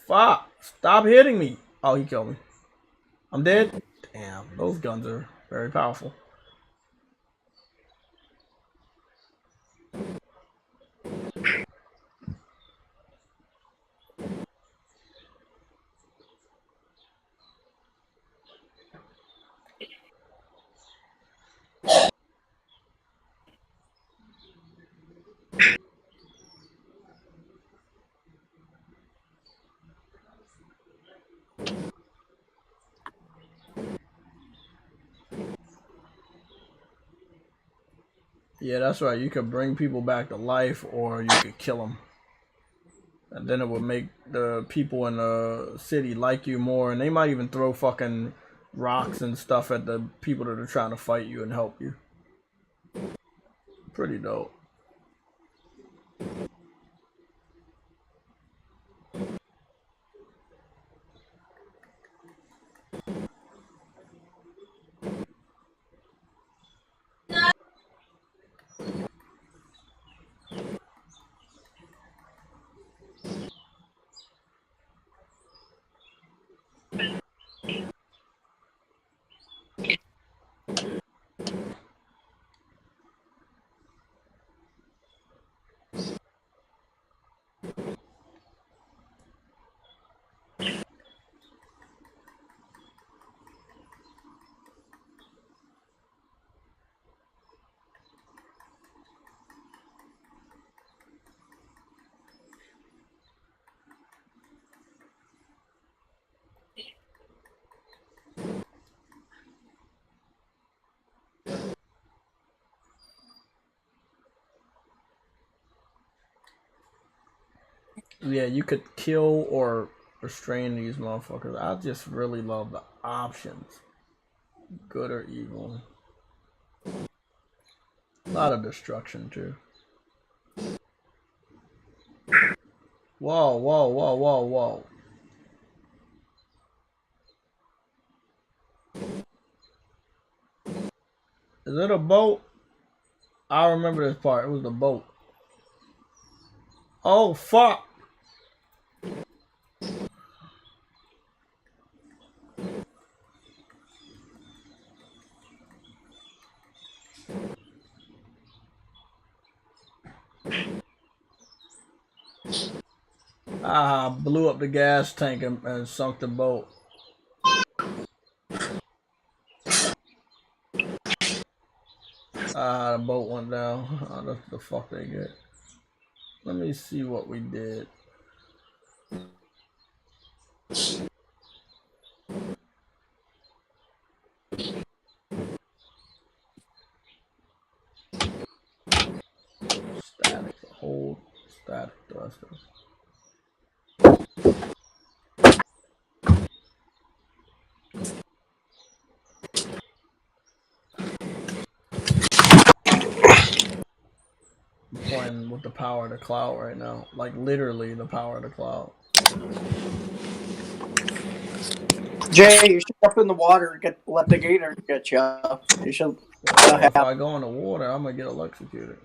Fuck. Stop hitting me. Oh, he killed me. I'm dead? Damn, those guns are very powerful. Yeah, that's right. You could bring people back to life, or you could kill them. And then it would make the people in the city like you more, and they might even throw fucking rocks and stuff at the people that are trying to fight you and help you. Pretty dope. Yeah, you could kill or restrain these motherfuckers. I just really love the options. Good or evil. A lot of destruction too. Whoa, whoa, whoa, whoa, whoa. Is it a boat? I remember this part. It was the boat. Oh, fuck. Blew up the gas tank and sunk the boat. The boat went down. Oh, that's the fuck they get. Let me see what we did. Static, hold, static thrusters. I'm playing with the power of the cloud right now. Like literally the power of the cloud. Jay, you should jump in the water and let the gator get you. You should. Well, if I go in the water, I'm gonna get electrocuted.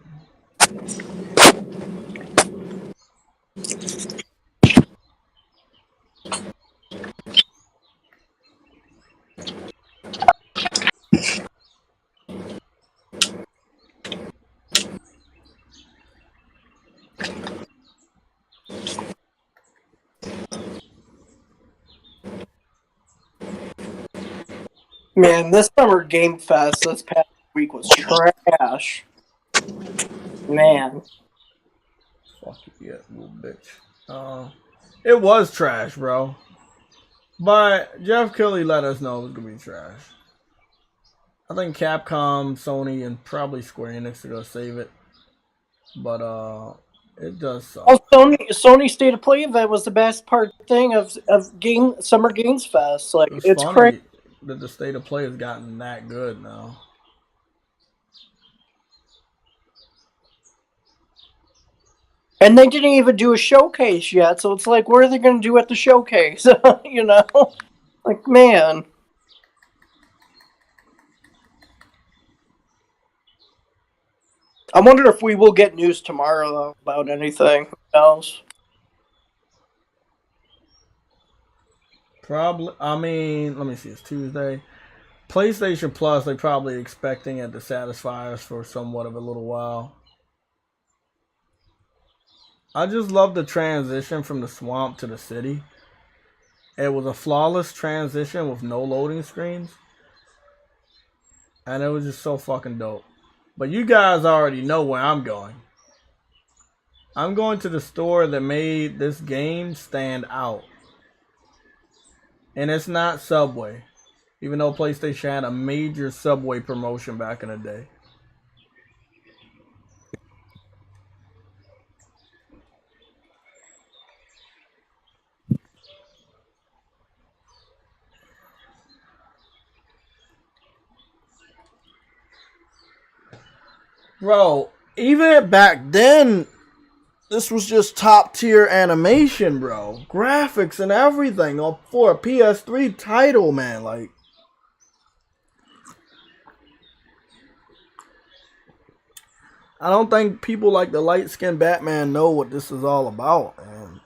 Man, this summer Game Fest this past week was trash. Man. Fuck you, little bitch. It was trash, bro. But Jeff Kelly let us know it was gonna be trash. I think Capcom, Sony, and probably Square Enix are gonna save it. But it does suck. Oh, Sony State of Play event was the best part thing of Summer Games Fest. Like it's crazy that the State of Play has gotten that good now. And they didn't even do a showcase yet, so it's like, what are they going to do at the showcase? You know? Like, man. I wonder if we will get news tomorrow, though, about anything else. Probably, I mean, let me see, it's Tuesday. PlayStation Plus, they're probably expecting it to satisfy us for somewhat of a little while. I just love the transition from the swamp to the city. It was a flawless transition with no loading screens. And it was just so fucking dope. But you guys already know where I'm going. I'm going to the store that made this game stand out. And it's not Subway. Even though PlayStation had a major Subway promotion back in the day. Bro, even back then, this was just top tier animation, bro. Graphics and everything for a PS3 title, man. Like, I don't think people like the light-skinned Batman know what this is all about, man.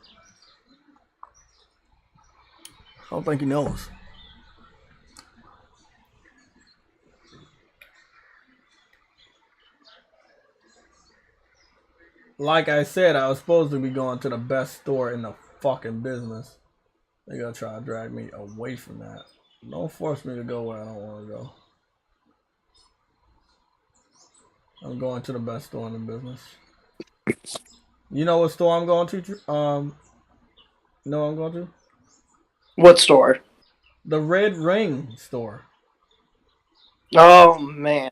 I don't think he knows. Like I said, I was supposed to be going to the best store in the fucking business. They gotta try to drag me away from that. Don't force me to go where I don't want to go. I'm going to the best store in the business. You know what store I'm going to? You know what I'm going to? What store? The Red Ring store. Oh, man.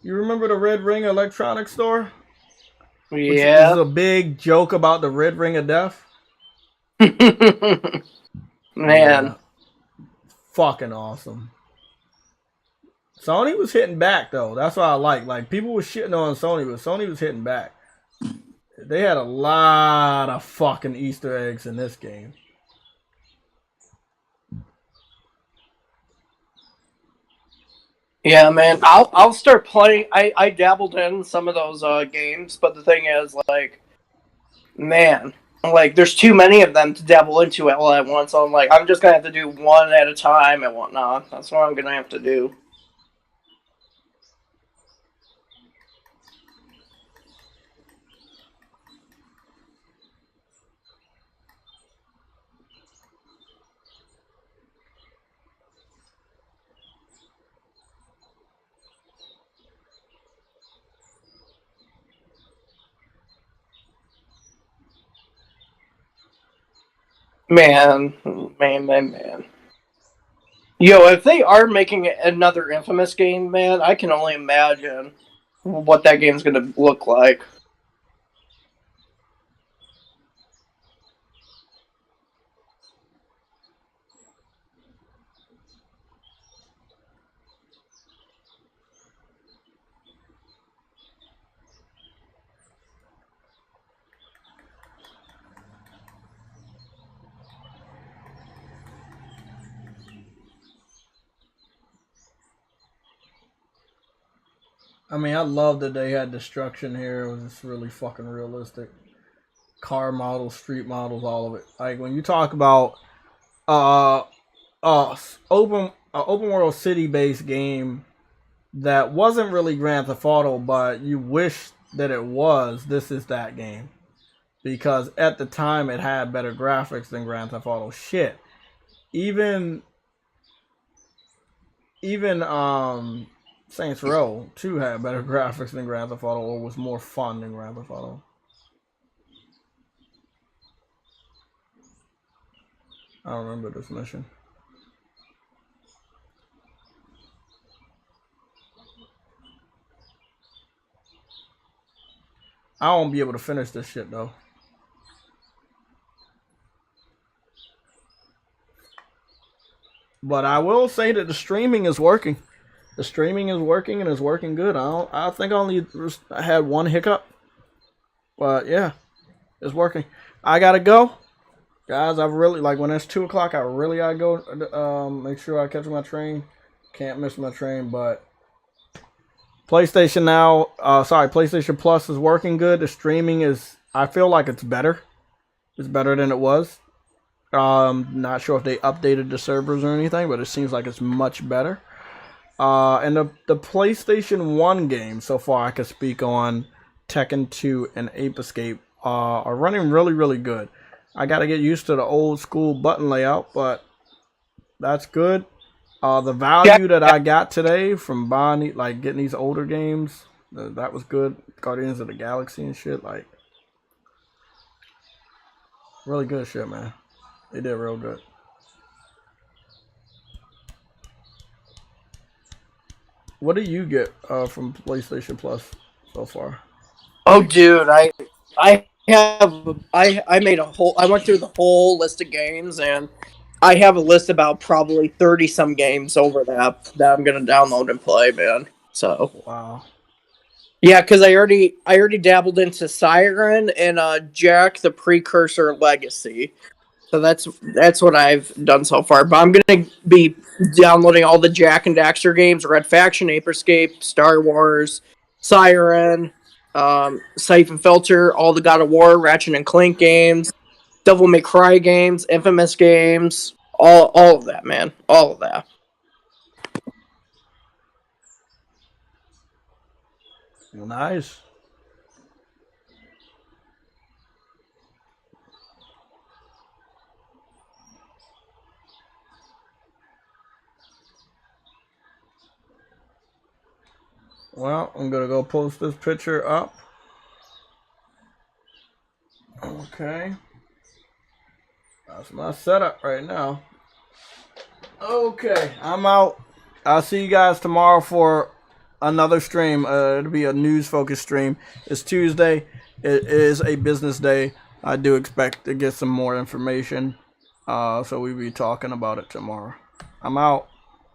You remember the Red Ring electronics store? Which Yeah. is a big joke about the Red Ring of Death. Man. Yeah. Fucking awesome. Sony was hitting back, though. That's what I like. Like, people were shitting on Sony, but Sony was hitting back. They had a lot of fucking Easter eggs in this game. Yeah, man. I'll start playing. I dabbled in some of those games, but the thing is, like, man, like, there's too many of them to dabble into all at once. So I'm like, I'm just gonna have to do one at a time and whatnot. That's what I'm gonna have to do. Man. Yo, if they are making another Infamous game, man, I can only imagine what that game's gonna look like. I mean, I love that they had destruction here. It was just really fucking realistic. Car models, street models, all of it. Like, when you talk about open world city based game that wasn't really Grand Theft Auto, but you wish that it was, this is that game. Because at the time it had better graphics than Grand Theft Auto. Shit. Even Saints Row 2 had better graphics than Grand Theft Auto, or was more fun than Grand Theft Auto. I don't remember this mission. I won't be able to finish this shit though. But I will say that the streaming is working. The streaming is working and is working good. I think I only had one hiccup. But yeah, it's working. I gotta go. Guys, I really, like, when it's 2 o'clock, I really gotta go make sure I catch my train. Can't miss my train, but PlayStation PlayStation Plus is working good. The streaming is, I feel like it's better. It's better than it was. Not sure if they updated the servers or anything, but it seems like it's much better. And the PlayStation 1 games, so far I can speak on, Tekken 2 and Ape Escape, are running really, really good. I gotta get used to the old school button layout, but that's good. The value that I got today from buying, like, getting these older games, that was good. Guardians of the Galaxy and shit, like, really good shit, man. They did real good. What do you get from PlayStation Plus so far? Oh, dude, I went through the whole list of games, and I have a list about probably 30 some games over that I'm gonna download and play, man. So Wow. Yeah, because I already dabbled into Siren and Jack the Precursor Legacy. So that's what I've done so far. But I'm gonna be downloading all the Jack and Daxter games: Red Faction, Ape Escape, Star Wars, Siren, Siphon Filter, all the God of War, Ratchet and Clank games, Devil May Cry games, Infamous games, all of that, man, all of that. Nice. Well, I'm gonna go post this picture up. Okay. That's my setup right now. Okay, I'm out. I'll see you guys tomorrow for another stream. It'll be a news-focused stream. It's Tuesday. It is a business day. I do expect to get some more information. So we'll be talking about it tomorrow. I'm out.